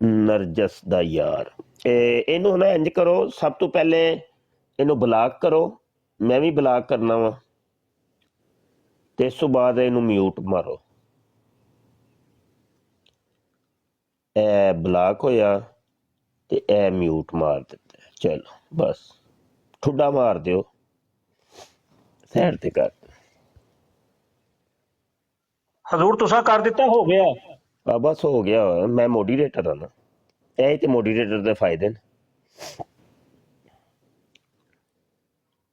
ਨਰਜਸ ਦਾ ਯਾਰ। ਇਹਨੂੰ ਨਾ ਇੰਜ ਕਰੋ, ਸਭ ਤੋਂ ਪਹਿਲੇ ਇਹਨੂੰ ਬਲਾਕ ਕਰੋ, ਮੈਂ ਵੀ ਬਲਾਕ ਕਰਨਾ ਵਾ, ਤੇ ਇਸ ਤੋਂ ਬਾਅਦ ਇਹਨੂੰ ਮਿਊਟ ਮਾਰੋ। ਇਹ ਬਲਾਕ ਹੋਇਆ ਤੇ ਇਹ ਮਿਊਟ ਮਾਰ ਦਿੱਤਾ। ਚਲੋ ਬਸ ਠੁੱਡਾ ਮਾਰ ਦਿਓ, ਸਾਈਡ ਤੇ ਕਰ। ਹਜ਼ੂਰ ਤੁਸਾਂ ਕਰ ਦਿੱਤਾ, ਹੋ ਗਿਆ। ਆ ਬਸ ਹੋ ਗਿਆ। ਮੈਂ ਮੋਡੀਰੇਟਰ ਹਾਂ ਨਾ, ਇਹ ਤੇ ਮੋਡੀਰੇਟਰ ਦੇ ਫਾਇਦੇ ਨੇ।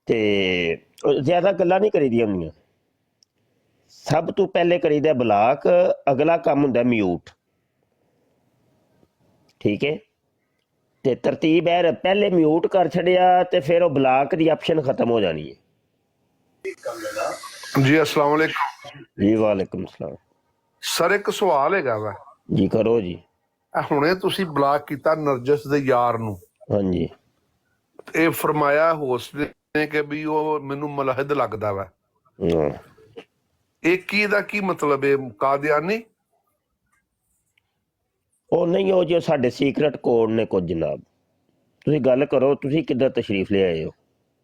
ਤੇ ਜ਼ਿਆਦਾ ਗੱਲਾਂ ਨਹੀਂ ਕਰੀਦੀਆਂ ਹੁੰਦੀਆਂ। ਸਭ ਤੋਂ ਪਹਿਲੇ ਕਰੀਦਾ ਬਲਾਕ, ਅਗਲਾ ਕੰਮ ਹੁੰਦਾ ਮਿਊਟ। ਠੀਕ ਹੈ, ਤੇ ਤਰਤੀਬ ਹੈ, ਪਹਿਲੇ ਮਿਊਟ ਕਰ ਛੱਡਿਆ ਤੇ ਫਿਰ ਉਹ ਬਲਾਕ ਦੀ ਆਪਸ਼ਨ ਖਤਮ ਹੋ ਜਾਣੀ ਹੈ। ਜੀ अस्सलाम वालेकुम ਜੀ ਵਾਲੇਕੁਮ ਸਲਾਮ। ਸਰ ਇੱਕ ਸਵਾਲ ਹੈਗਾ ਵਾ ਜੀ ਕਰੋ ਜੀ। ਹੁਣੇ ਤੁਸੀਂ ਬਲਾਕ ਕੀਤਾ ਨਰਜਸ ਦੇ ਯਾਰ ਨੂੰ, ਹਾਂਜੀ ਇਹ ਫਰਮਾਇਆ ਹੋਸਟ ਨੇ ਕਿ ਵੀ ਉਹ ਮੈਨੂੰ ਮਲਹਦ ਲੱਗਦਾ ਵਾ, ਹਾਂ। ਇਹ ਕੀ ਦਾ ਕੀ ਮਤਲਬ ਹੈ? ਕਾਦੀਆਨੀ? ਉਹ ਨਹੀਂ, ਉਹ ਜੋ ਸਾਡੇ ਸੀਕਰਟ ਕੋਡ ਨੇ ਕੁਝ। ਜਨਾਬ ਤੁਸੀਂ ਗੱਲ ਕਰੋ, ਤੁਸੀਂ ਕਿੱਦਾਂ ਤਸ਼ਰੀਫ ਲੈ ਆਏ ਹੋ?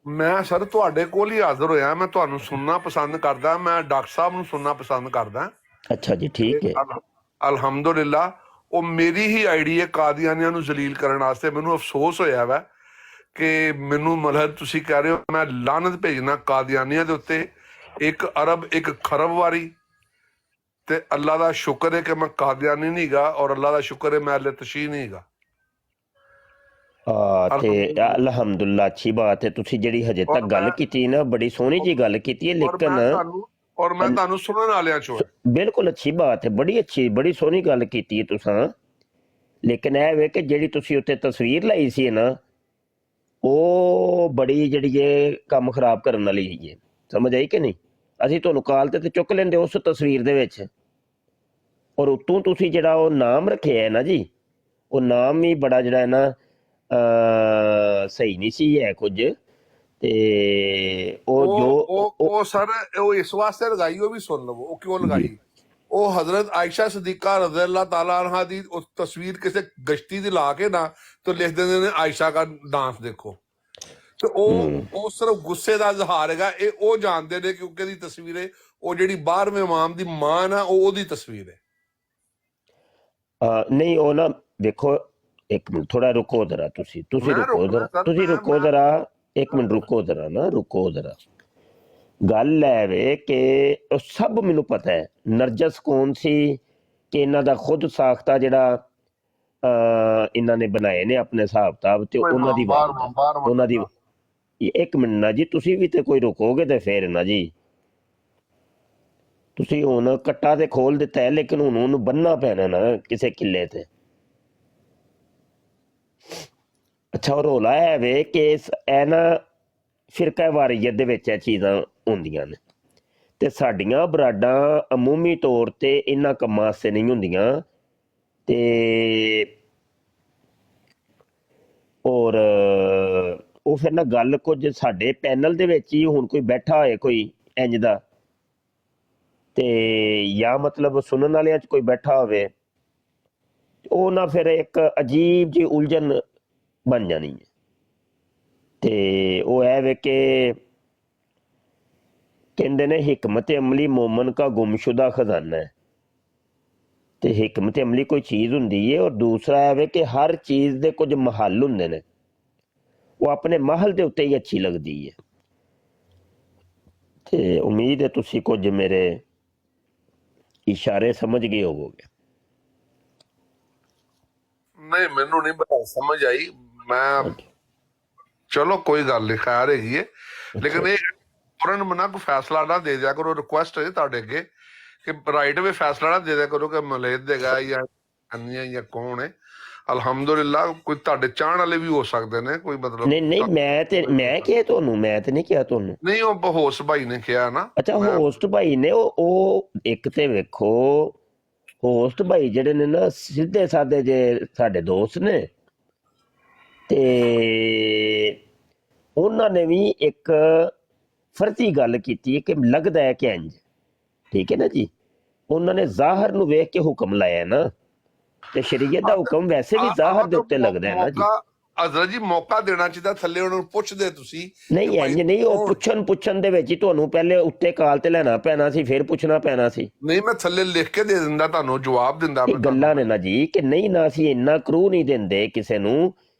ਮੈਂ ਸਰ ਤੁਹਾਡੇ ਕੋਲ ਹੀ ਹਾਜ਼ਰ ਹੋਇਆ, ਮੈਂ ਤੁਹਾਨੂੰ ਸੁਣਨਾ ਪਸੰਦ ਕਰਦਾ, ਮੈਂ ਡਾਕਟਰ ਸਾਹਿਬ ਨੂੰ ਸੁਣਨਾ ਪਸੰਦ ਕਰਦਾ। ਅੱਛਾ ਜੀ, ਠੀਕ ਹੈ। ਅਲਹਮਦੁਲਿਲਾ ਉਹ ਮੇਰੀ ਹੀ ਆਈਡੀ ਹੈ ਕਾਦੀਆਨੀਆਂ ਨੂੰ ਜ਼ਲੀਲ ਕਰਨ ਵਾਸਤੇ। ਮੈਨੂੰ ਅਫਸੋਸ ਹੋਇਆ ਵਾ ਕਿ ਮੈਨੂੰ ਮਲਹਦ ਤੁਸੀਂ ਕਹਿ ਰਹੇ ਹੋ। ਮੈਂ ਲਾਨਤ ਭੇਜਣਾ ਕਾਦੀਆਨੀਆਂ ਦੇ ਉੱਤੇ, 1 ਅਰਬ 1 ਖਰਬ ਵਾਰੀ। ਤੇ ਅੱਲਾ ਦਾ ਸ਼ੁਕਰ ਹੈ ਕਿ ਮੈਂ ਕਾਦੀਆਨੀ ਨਹੀਂ ਗਾ, ਔਰ ਅੱਲਾ ਦਾ ਸ਼ੁਕਰ ਹੈ ਮੈਂ ਅਹਲੇ ਤਸ਼ੀਹ ਨਹੀਂ ਗਾ। ਤੇ ਅਲਹਮਦੁਲਿਲਾ, ਅੱਛੀ ਬਾਤ ਹੈ। ਤੁਸੀਂ ਜਿਹੜੀ ਹਜੇ ਤੱਕ ਗੱਲ ਕੀਤੀ ਨਾ, ਬੜੀ ਸੋਹਣੀ ਜੀ ਗੱਲ ਕੀਤੀ ਹੈ, ਲੇਕਿਨ ਮੈਂ ਤੁਹਾਨੂੰ ਸੁਣਨ ਵਾਲਿਆਂ ਚੋਂ। ਬਿਲਕੁਲ ਅੱਛੀ ਬਾਤ ਹੈ, ਬੜੀ ਅੱਛੀ, ਬੜੀ ਸੋਹਣੀ ਗੱਲ ਕੀਤੀ ਹੈ ਤੁਸਾਂ। ਲੇਕਿਨ ਇਹ ਵੇ ਕਿ ਜਿਹੜੀ ਤੁਸੀਂ ਉੱਤੇ ਤਸਵੀਰ ਲਾਈ ਸੀ ਨਾ, ਉਹ ਬੜੀ ਜਿਹੜੀ ਹੈ ਕੰਮ ਖਰਾਬ ਕਰਨ ਵਾਲੀ ਹੈ। ਸਮਝ ਆਈ ਕਿ ਨਹੀਂ? ਅਸੀਂ ਤੁਹਾਨੂੰ ਕਾਲ ਤੇ ਚੁੱਕ ਲੈਂਦੇ ਉਸ ਤਸਵੀਰ ਦੇ ਵਿੱਚ, ਔਰ ਉਤੋਂ ਤੁਸੀਂ ਜਿਹੜਾ ਉਹ ਨਾਮ ਰੱਖਿਆ ਹੈ ਨਾ ਜੀ, ਉਹ ਨਾਮ ਵੀ ਬੜਾ ਜਿਹੜਾ ਹੈ ਨਾ ਸਹੀ ਨਹੀਂ ਸੀ ਹੈ ਕੁਝ। ਤੇ ਉਹ ਸਰ ਉਹ ਇਸ ਵਾਸਤੇ ਲਗਾਈ, ਉਹ ਵੀ ਸੁਣ ਲਵੋ ਉਹ ਕਿਉਂ ਲਗਾਈ। ਉਹ ਹਜ਼ਰਤ ਆਇਸ਼ਾ ਸਦੀਕਾ ਰਜ਼ੀ ਅੱਲਾਹ ਤਾਲਾ अन्हा ਦੀ ਉਹ ਤਸਵੀਰ ਕਿਸੇ ਗਸ਼ਤੀ ਦੀ ਲਾ ਕੇ ਨਾ ਤੇ ਲਿਖ ਦਿੰਦੇ ਨੇ ਆਇਸ਼ਾ ਦਾ ਡਾਂਸ ਦੇਖੋ। ਤੇ ਉਹ ਸਿਰਫ ਗੁੱਸੇ ਦਾ ਇਜ਼ਹਾਰ ਹੈਗਾ। ਇਹ ਉਹ ਜਾਣਦੇ ਨੇ ਕਿਉਂਕਿ ਇਹਦੀ ਤਸਵੀਰ ਹੈ, ਉਹ ਜਿਹੜੀ 12ਵੇਂ ਇਮਾਮ ਦੀ ਮਾਂ ਨਾ, ਉਹ ਉਹਦੀ ਤਸਵੀਰ ਹੈ। ਨਹੀਂ, ਉਹ ਨਾ ਦੇਖੋ, ਇੱਕ ਮਿੰਟ ਥੋੜਾ ਰੁਕੋ ਜ਼ਰਾ। ਤੁਸੀਂ ਰੁਕੋ ਜ਼ਰਾ, ਇੱਕ ਮਿੰਟ ਰੁਕੋ ਜ਼ਰਾ ਨਾ, ਰੁਕੋ ਜ਼ਰਾ। ਗੱਲ ਹੈ ਵੇ ਕਿ ਉਹ ਸਭ ਮੈਨੂੰ ਪਤਾ ਹੈ ਨਰਜਸ ਕੌਣ ਸੀ, ਕਿ ਇਹਨਾਂ ਦਾ ਖੁਦ ਸਾਖਤਾ ਜਿਹੜਾ ਇਹਨਾਂ ਨੇ ਬਣਾਏ ਨੇ ਆਪਣੇ ਹਿਸਾਬ ਕਿਤਾਬ, ਤੇ ਉਹਨਾਂ ਦੀ ਉਹਨਾਂ ਦੀ। ਇੱਕ ਮਿੰਟ ਨਾ ਜੀ, ਤੁਸੀਂ ਵੀ ਤੇ ਕੋਈ ਰੁਕੋਗੇ ਤੇ ਫੇਰ ਨਾ ਜੀ। ਤੁਸੀਂ ਹੁਣ ਕੱਟਾ ਤੇ ਖੋਲ ਦਿੱਤਾ ਹੈ, ਲੇਕਿਨ ਹੁਣ ਉਹਨੂੰ ਬੰਨਣਾ ਪੈਣਾ ਨਾ ਕਿਸੇ ਕਿੱਲੇ ਤੇ। ਅੱਛਾ, ਉਹ ਰੌਲਾ ਹੈ ਵੇ ਕਿ ਇਹ ਨਾ ਫਿਰਕਾ ਵਾਰੀਅਤ ਦੇ ਵਿੱਚ ਇਹ ਚੀਜ਼ਾਂ ਹੁੰਦੀਆਂ ਨੇ, ਤੇ ਸਾਡੀਆਂ ਬਰਾਡਾਂ ਅਮੂਮੀ ਤੌਰ ਤੇ ਇਹਨਾਂ ਕੰਮਾਂ ਵਾਸਤੇ ਨਹੀਂ ਹੁੰਦੀਆਂ। ਤੇ ਔਰ ਉਹ ਫਿਰ ਨਾ ਗੱਲ ਕੁਝ ਸਾਡੇ ਪੈਨਲ ਦੇ ਵਿੱਚ ਹੀ ਹੁਣ ਕੋਈ ਬੈਠਾ ਹੋਏ ਕੋਈ ਇੰਜ ਦਾ, ਤੇ ਜਾਂ ਮਤਲਬ ਸੁਣਨ ਵਾਲਿਆਂ 'ਚ ਕੋਈ ਬੈਠਾ ਹੋਵੇ, ਉਹ ਨਾ ਫਿਰ ਇੱਕ ਅਜੀਬ ਜਿਹੀ ਉਲਝਣ ਬਣ ਜਾਣੀ ਹੈ। ਤੇ ਉਹ ਇਹ ਵੇ ਕਿ ਕਹਿੰਦੇ ਨੇ ਹਿਕਮਤ ਅਮਲੀ ਮੋਮਨ ਕਾ ਗੁੰਮਸ਼ੁਦਾ ਖਜ਼ਾਨਾ ਹੈ। ਤੇ ਹਿਕਮਤ ਅਮਲੀ ਕੋਈ ਚੀਜ਼ ਹੁੰਦੀ ਹੈ, ਔਰ ਦੂਸਰਾ ਇਹ ਵੇ ਕਿ ਹਰ ਚੀਜ਼ ਦੇ ਕੁਝ ਮਹੱਲ ਹੁੰਦੇ ਨੇ, ਉਹ ਆਪਣੇ ਮਹਲ ਦੇ ਉੱਤੇ ਹੀ ਅੱਛੀ ਲੱਗਦੀ ਹੈ। ਤੇ ਉਮੀਦ ਹੈ ਤੁਸੀਂ ਕੁਝ ਮੇਰੇ ਇਸ਼ਾਰੇ ਸਮਝ ਗਏ ਹੋਵੋਗੇ। ਨਹੀਂ, ਮੈਨੂੰ ਨਹੀਂ ਸਮਝ ਆਈ। ਮੈਂ ਚਲੋ ਕੋਈ ਗੱਲ ਨਹੀਂ, ਖੈਰ ਹੈਗੀ ਹੈ। ਲੇਕਿਨ ਇਹ ਫੌਰਨ ਮਨਾ ਕੋਈ ਫੈਸਲਾ ਨਾ ਦੇ ਦਿਆ ਕਰੋ। ਰਿਕੁਐਸਟ ਹੈ ਤੁਹਾਡੇ ਅੱਗੇ ਕਿ ਰਾਈਟ ਵੇ ਫੈਸਲਾ ਨਾ ਦੇ ਦਿਆ ਕਰੋ ਕਿ ਮਲੇਦ ਦੇਗਾ ਜਾਂ ਅੰਨੀਆਂ ਜਾਂ ਕੌਣ ਹੈ। ਅਲਹਮਦੁਲਿਲਾ ਕੋਈ ਤੁਹਾਡੇ ਚਾਹਣ ਵਾਲੇ ਵੀ ਹੋ ਸਕਦੇ ਨੇ, ਕੋਈ ਮਤਲਬ ਨਹੀਂ, ਮੈਂ ਕਿਹਾ ਤੁਹਾਨੂੰ, ਮੈਂ ਤੇ ਨਹੀਂ ਕਿਹਾ ਤੁਹਾਨੂੰ। ਨਹੀਂ, ਉਹ ਹੋਸਟ ਭਾਈ ਨੇ ਕਿਹਾ ਨਾ। ਅੱਛਾ, ਹੋਸਟ ਭਾਈ ਨੇ। ਉਹ ਇੱਕ ਤੇ ਵੇਖੋ, ਹੋਸਟ ਭਾਈ ਜਿਹੜੇ ਨੇ ਨਾ ਸਿੱਧੇ ਸਾਦੇ ਜੇ ਸਾਡੇ ਦੋਸਤ ਨੇ, ਤੇ ਉਹਨਾਂ ਨੇ ਵੀ ਇੱਕ ਫਰਜ਼ੀ ਗੱਲ ਕੀਤੀ ਹੈ ਕਿ ਲੱਗਦਾ ਹੈ ਕਿ ਇੰਜ। ਠੀਕ ਹੈ ਨਾ ਜੀ, ਉਹਨਾਂ ਨੇ ਜ਼ਾਹਰ ਨੂੰ ਵੇਖ ਕੇ ਹੁਕਮ ਲਾਇਆ ਨਾ, ਤੇ ਸ਼ਰੀਅਤ ਦਾ ਹੁਕਮ ਵੈਸੇ ਵੀ ਜ਼ਾਹਰ ਦੇ ਉੱਤੇ ਲੱਗਦਾ ਹੈ ਨਾ ਜੀ। ਹਜ਼ਰਤ ਜੀ ਮੌਕਾ ਦੇਣਾ ਚਾਹੀਦਾ, ਥੱਲੇ ਉਹਨਾਂ ਨੂੰ ਪੁੱਛਦੇ ਤੁਸੀਂ ਨਹੀਂ ਇੰਜ ਨਹੀਂ, ਉਹ ਪੁੱਛਣ ਦੇ ਵਿੱਚ ਹੀ ਤੁਹਾਨੂੰ ਪਹਿਲੇ ਉੱਤੇ ਕਾਲ ਤੇ ਲੈਣਾ ਪੈਣਾ ਸੀ, ਫਿਰ ਪੁੱਛਣਾ ਪੈਣਾ ਸੀ। ਨਹੀਂ ਮੈਂ ਥੱਲੇ ਲਿਖ ਕੇ ਦੇ ਦਿੰਦਾ, ਤੁਹਾਨੂੰ ਜਵਾਬ ਦਿੰਦਾ ਇਹ ਮੈਂ। ਗੱਲਾਂ ਨੇ ਨਾ ਜੀ ਕਿ ਨਹੀਂ ਨਾ ਅਸੀਂ ਇੰਨਾ ਕਰੂ ਨਹੀਂ ਦਿੰਦੇ ਕਿਸੇ ਨੂੰ,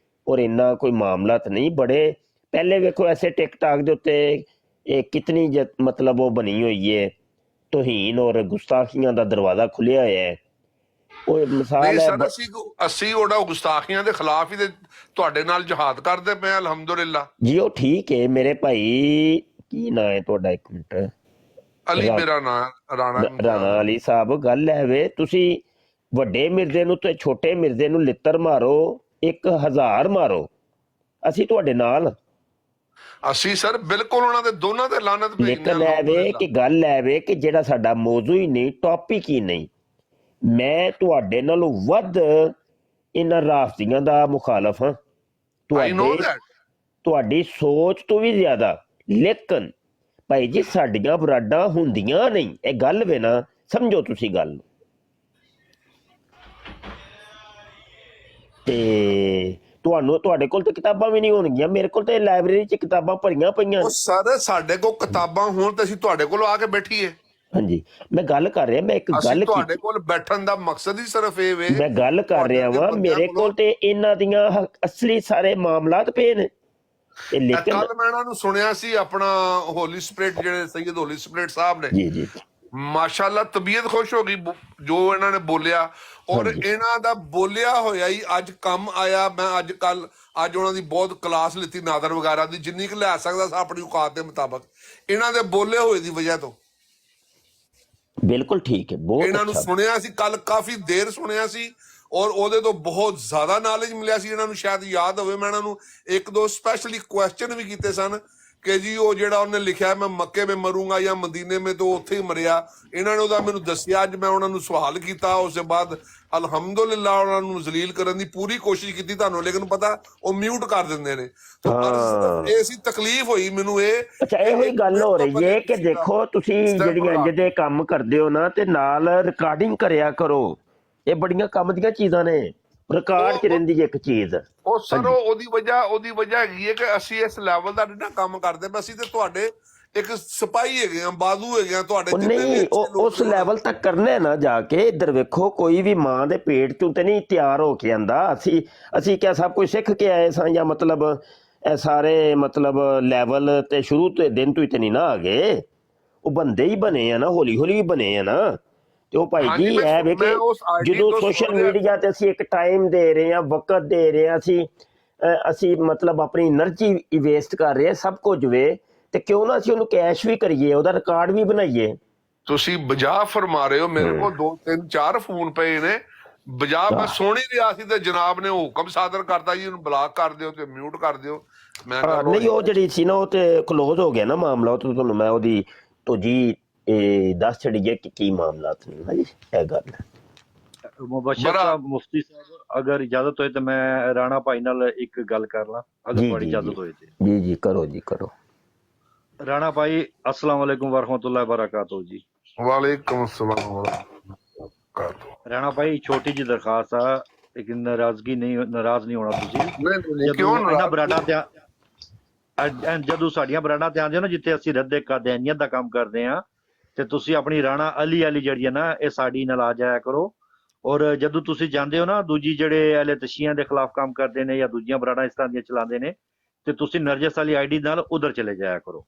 ਔਰ ਇੰਨਾ ਕੋਈ ਮਾਮਲਾਤ ਨਹੀਂ। ਬੜੇ ਪਹਿਲੇ ਵੇਖੋ ਐਸੇ ਟਿਕਟਾਕ ਦੇ ਉੱਤੇ ਇਹ ਕਿਤਨੀ ਮਤਲਬ ਉਹ ਬਣੀ ਹੋਈ ਹੈ, ਤੋਹੀਨ ਔਰ ਗੁਸਤਾਖੀਆਂ ਦਾ ਦਰਵਾਜ਼ਾ ਖੁੱਲਿਆ ਹੋਇਆ ਹੈ। ਉਹ ਮਿਸਾਲ ਨਹੀਂ ਹੈ ਸਰ, ਅਸੀਂ ਉਹਦਾ ਗੁਸਤਾਖੀਆਂ ਦੇ ਖਿਲਾਫ ਹੀ ਤੇ ਤੁਹਾਡੇ ਨਾਲ ਜਹਾਦ ਕਰਦੇ ਪਏ ਹਾਂ, ਅਲਹਮਦੁਲਿਲਾ ਜੀ। ਉਹ ਠੀਕ ਹੈ ਮੇਰੇ ਭਾਈ, ਕੀ ਨਾਂ ਹੈ ਤੁਹਾਡਾ? ਇੱਕ ਮਿੰਟ। ਅਲੀ ਮੇਰਾ ਨਾਮ ਰਾਣਾ ਅਲੀ ਸਾਹਿਬ। ਗੱਲ ਹੈ ਵੇ ਤੁਸੀਂ ਵੱਡੇ ਮਿਰਜ਼ੇ ਨੂੰ ਤੇ ਛੋਟੇ ਮਿਰਜ਼ੇ ਨੂੰ ਲਿੱਤਰ ਮਾਰੋ, 1000 ਮਾਰੋ, ਅਸੀਂ ਤੁਹਾਡੇ ਨਾਲ। ਅਸੀਂ ਸਰ ਬਿਲਕੁਲ ਉਹਨਾਂ ਦੇ ਦੋਨਾਂ ਤੇ ਲਾਨਤ ਭੇਜਦੇ ਲੇਕਿਨ ਇਹ ਵੇ ਕਿ ਗੱਲ ਹੈ ਵੇ ਕਿ ਜਿਹੜਾ ਸਾਡਾ ਮੌਜੂ ਹੀ ਨਹੀਂ, ਟੌਪਿਕ ਹੀ ਨਹੀਂ। ਮੈਂ ਤੁਹਾਡੇ ਨਾਲੋਂ ਵੱਧ ਇਹਨਾਂ ਰਾਫਤੀਆਂ ਦਾ ਮੁਖਾਲਫ ਹਾਂ, ਤੁਹਾਡੀ ਸੋਚ ਤੋਂ ਵੀ ਜ਼ਿਆਦਾ। ਲੇਕਿਨ ਭਾਈ ਜੀ ਸਾਡੀਆਂ ਬਰਾਡਾਂ ਹੁੰਦੀਆਂ ਨਹੀਂ, ਇਹ ਗੱਲ ਵੇ ਨਾ, ਸਮਝੋ ਤੁਸੀਂ ਗੱਲ ਨੂੰ। ਤੇ ਤੁਹਾਡੇ ਕੋਲ ਤੇ ਕਿਤਾਬਾਂ ਵੀ ਨਹੀਂ ਹੋਣਗੀਆਂ, ਮੇਰੇ ਕੋਲ ਤੇ ਲਾਇਬ੍ਰੇਰੀ 'ਚ ਕਿਤਾਬਾਂ ਭਰੀਆਂ ਪਈਆਂ। ਸਰ ਸਾਡੇ ਕੋਲ ਕਿਤਾਬਾਂ ਹੋਣ ਤੇ ਅਸੀਂ ਤੁਹਾਡੇ ਕੋਲ ਆ ਕੇ ਬੈਠੀਏ। ਹਾਂਜੀ ਮੈਂ ਗੱਲ ਕਰ ਰਿਹਾ, ਮੈਂ ਇੱਕ ਗੱਲ ਤੁਹਾਡੇ ਕੋਲ ਬੈਠਣ ਦਾ ਮਕਸਦ ਹੀ ਸਿਰਫ ਇਹ ਵੇ, ਮੈਂ ਗੱਲ ਕਰ ਰਿਹਾ ਵਾਂ ਮੇਰੇ ਕੋਲ ਤੇ ਇਹਨਾਂ ਦੀਆਂ ਅਸਲੀ ਸਾਰੇ ਮਾਮਲਾਤ ਪਏ ਨੇ। ਲੇਕਿਨ ਕੱਲ ਮੈਂ ਇਹਨਾਂ ਨੂੰ ਸੁਣਿਆ ਸੀ, ਆਪਣਾ ਹੋਲੀ ਸਪਿਰਿਟ ਜਿਹੜੇ ਸੈਯਦ ਹੋਲੀ ਸਪਿਰਿਟ ਸਾਹਿਬ ਨੇ, ਜੀ ਜੀ ਮਾਸ਼ਾਅੱਲਾ ਤਬੀਅਤ ਖੁਸ਼ ਹੋ ਗਈ ਜੋ ਇਹਨਾਂ ਨੇ ਬੋਲਿਆ, ਔਰ ਇਹਨਾਂ ਦਾ ਬੋਲਿਆ ਹੋਇਆ ਹੀ ਅੱਜ ਕੰਮ ਆਇਆ। ਮੈਂ ਅੱਜ ਉਹਨਾਂ ਦੀ ਬਹੁਤ ਕਲਾਸ ਲਿੱਤੀ ਨਾਦਰ ਵਗੈਰਾ ਦੀ, ਜਿੰਨੀ ਕੁ ਲੈ ਸਕਦਾ ਸੀ ਆਪਣੀ ਔਕਾਤ ਦੇ ਮੁਤਾਬਕ, ਇਹਨਾਂ ਦੇ ਬੋਲੇ ਹੋਏ ਦੀ ਵਜ੍ਹਾ ਤੋਂ। ਬਿਲਕੁਲ ਠੀਕ ਹੈ, ਬਹੁਤ ਇਹਨਾਂ ਨੂੰ ਸੁਣਿਆ ਸੀ ਕੱਲ, ਕਾਫੀ ਦੇਰ ਸੁਣਿਆ ਸੀ, ਔਰ ਉਹਦੇ ਤੋਂ ਬਹੁਤ ਜ਼ਿਆਦਾ ਨੌਲੇਜ ਮਿਲਿਆ ਸੀ। ਇਹਨਾਂ ਨੂੰ ਸ਼ਾਇਦ ਯਾਦ ਹੋਵੇ, ਮੈਂ ਇਹਨਾਂ ਨੂੰ 1-2 ਸਪੈਸ਼ਲੀ ਕੁਐਸਚਨ ਵੀ ਕੀਤੇ ਸਨ ਕਿ ਜੀ ਉਹ ਜਿਹੜਾ ਉਹਨੇ ਲਿਖਿਆ ਮੈਂ ਮੱਕੇ ਮੇ ਮਰੂੰਗਾ ਜਾਂ ਮਦੀਨੇ ਮੇ, ਤੋਂ ਉੱਥੇ ਹੀ ਮਰਿਆ। ਇਹਨਾਂ ਨੇ ਉਹਦਾ ਮੈਨੂੰ ਦੱਸਿਆ, ਅੱਜ ਮੈਂ ਉਹਨਾਂ ਨੂੰ ਸਵਾਲ ਕੀਤਾ, ਉਸ ਤੋਂ ਬਾਅਦ ਅਲਹਮਦੁਲਿਲਾ ਉਹਨਾਂ ਨੂੰ ਜ਼ਲੀਲ ਕਰਨ ਦੀ ਪੂਰੀ ਕੋਸ਼ਿਸ਼ ਕੀਤੀ ਤੁਹਾਨੂੰ, ਲੇਕਿਨ ਪਤਾ ਉਹ ਮਿਊਟ ਕਰ ਦਿੰਦੇ ਨੇ। ਇਹ ਸੀ ਤਕਲੀਫ ਹੋਈ ਮੈਨੂੰ ਇਹ। ਅੱਛਾ ਇਹੋ ਹੀ ਗੱਲ ਹੋ ਰਹੀ ਹੈ ਕਿ ਦੇਖੋ ਤੁਸੀਂ ਜਿਹੜੀਆਂ ਇੰਜ ਦੇ ਕੰਮ ਕਰਦੇ ਹੋ ਨਾ, ਤੇ ਨਾਲ ਰਿਕਾਰਡਿੰਗ ਕਰਿਆ ਕਰੋ। ਇਹ ਬੜੀਆਂ ਕੰਮ ਦੀਆਂ ਚੀਜ਼ਾਂ ਨੇ, ਰਿਕਾਰਡ 'ਚ ਰਹਿੰਦੀ ਇੱਕ ਚੀਜ਼। ਉਹ ਸਰ ਉਹਦੀ ਵਜ੍ਹਾ ਹੈਗੀ ਹੈ ਕਿ ਅਸੀਂ ਇਸ ਲੈਵਲ ਦਾ ਜਿਹੜਾ ਕੰਮ ਕਰਦੇ ਪਏ, ਅਸੀਂ ਤੇ ਤੁਹਾਡੇ ਇੱਕ ਸਿਪਾਹੀ ਹੈਗੇ ਆ, ਬਾਜ਼ੂ ਹੈਗੇ ਆ ਤੁਹਾਡੇ। ਨਹੀਂ ਉਸ ਲੈਵਲ ਤੱਕ ਕਰਨਾ ਨਾ ਜਾ ਕੇ। ਇੱਧਰ ਵੇਖੋ, ਕੋਈ ਵੀ ਮਾਂ ਦੇ ਪੇਟ ਚੋਂ ਤੇ ਨਹੀਂ ਤਿਆਰ ਹੋ ਕੇ ਆਂਦਾ। ਅਸੀਂ ਕਿਆ ਸਭ ਕੁਝ ਸਿੱਖ ਕੇ ਆਏ ਸਾਂ, ਜਾਂ ਮਤਲਬ ਇਹ ਸਾਰੇ ਮਤਲਬ ਲੈਵਲ ਤੇ ਸ਼ੁਰੂ ਤੋਂ ਦਿਨ ਤੋਂ ਹੀ ਤੇ ਨਹੀਂ ਨਾ ਆ ਗਏ। ਉਹ ਬੰਦੇ ਹੀ ਬਣੇ ਆ ਨਾ, ਹੌਲੀ ਹੌਲੀ ਵੀ ਬਣੇ ਆ ਨਾ। ਤੇ ਉਹ ਭਾਈ ਜੀ ਇਹ ਵੇ ਕਿ ਜਦੋਂ ਸੋਸ਼ਲ ਮੀਡੀਆ ਤੇ ਅਸੀਂ ਇੱਕ ਟਾਈਮ ਦੇ ਰਹੇ ਹਾਂ, ਵਕਤ ਦੇ ਰਹੇ ਹਾਂ, ਅਸੀਂ ਮਤਲਬ ਆਪਣੀ એનર્ਜੀ ਵੇਸਟ ਕਰ ਰਹੇ ਹਾਂ, ਸਭ ਕੁਝ ਵੇ, ਤੇ ਕਿਉਂ ਨਾ ਅਸੀਂ ਉਹਨੂੰ ਕੈਸ਼ ਵੀ ਕਰੀਏ, ਉਹਦਾ ਰਿਕਾਰਡ ਵੀ ਬਣਾਈਏ। ਤੁਸੀਂ ਬਜਾ ਫਰਮਾ ਰਹੇ ਹੋ। ਮੇਰੇ ਕੋਲ 2-3-4 ਫੋਨ ਪਏ ਨੇ ਬਜਾ, ਮੈਂ ਸੁਣ ਹੀ ਰਿਹਾ ਸੀ ਤੇ ਜਨਾਬ ਨੇ ਹੁਕਮ ਸਾਦਰ ਕਰਤਾ ਜੀ ਉਹਨੂੰ ਬਲਾਕ ਕਰ ਦਿਓ ਤੇ ਮਿਊਟ ਕਰ ਦਿਓ। ਮੈਂ ਨਹੀਂ ਉਹ ਜਿਹੜੀ ਸੀ ਨਾ, ਉਹ ਤੇ ਕਲੋਜ਼ ਹੋ ਗਿਆ ਨਾ ਮਾਮਲਾ। ਉਹ ਤੁਹਾਨੂੰ ਮੈਂ ਉਹਦੀ ਤੋਂ ਜੀ ਦੱਸ ਛੜੀਏ ਕਿ ਕੀ ਮਾਮਲਾ ਸੀ। ਹਾਂਜੀ ਇਹ ਗੱਲ ਹੈ। ਮੁਬਸ਼ਰ ਸਾਹਿਬ, ਮੁਫਤੀ ਸਾਹਿਬ, ਅਗਰ ਇਜਾਜ਼ਤ ਹੋਏ ਤਾਂ ਮੈਂ ਰਾਣਾ ਭਾਈ ਨਾਲ ਇੱਕ ਗੱਲ ਕਰ ਲਾਂ, ਅਗਰ ਤੁਹਾਡੀ ਇਜਾਜ਼ਤ ਹੋਏ ਤੇ। ਜੀ ਜੀ ਕਰੋ ਜੀ ਕਰੋ। ਰਾਣਾ ਭਾਈ अस्सलाम वालेकुम वरहमतुल्लाहि वबरकातुहू जी। वालेकुम अस्सलाम वरहमतुल्लाहि। राणा भाई छोटी जी दरखास्त आ, लेकिन नाराज नहीं होना ਤੁਸੀਂ। ਕਿਉਂ ਇਹਨਾਂ ਬਰਾਡਾਂ ਤੇ ਜਦੋਂ ਸਾਡੀਆਂ ਬਰਾਡਾਂ ਤੇ ਆਉਂਦੇ ਹੋ ਨਾ, ਜਿੱਥੇ ਅਸੀਂ ਰੱਦੇ ਕਾਦੀਆਨੀਅਤ ਦਾ ਕੰਮ ਕਰਦੇ ਆ, ਤੇ ਤੁਸੀਂ ਆਪਣੀ ਰਾਣਾ ਅਲੀ ਜਿਹੜੀ ਹੈ ਨਾ, ਇਹ ਸਾਡੀ ਨਾਲ ਆ ਜਾਇਆ ਕਰੋ। ਔਰ ਜਦੋਂ ਤੁਸੀਂ ਜਾਂਦੇ ਹੋ ਨਾ, ਦੂਜੀ ਜਿਹੜੇ ਅਹਲੇ ਤਸ਼ੀਆਂ ਦੇ ਖਿਲਾਫ ਕੰਮ ਕਰਦੇ ਨੇ ਜਾਂ ਦੂਜੀਆਂ ਬਰਾਡਾਂ ਇਸ ਤਰ੍ਹਾਂ ਦੀਆਂ ਚਲਾਉਂਦੇ ਨੇ, ਤੇ ਤੁਸੀਂ ਨਰਜਸ ਵਾਲੀ ਆਈਡੀ ਨਾਲ ਉਧਰ ਚਲੇ ਜਾਇਆ ਕਰੋ।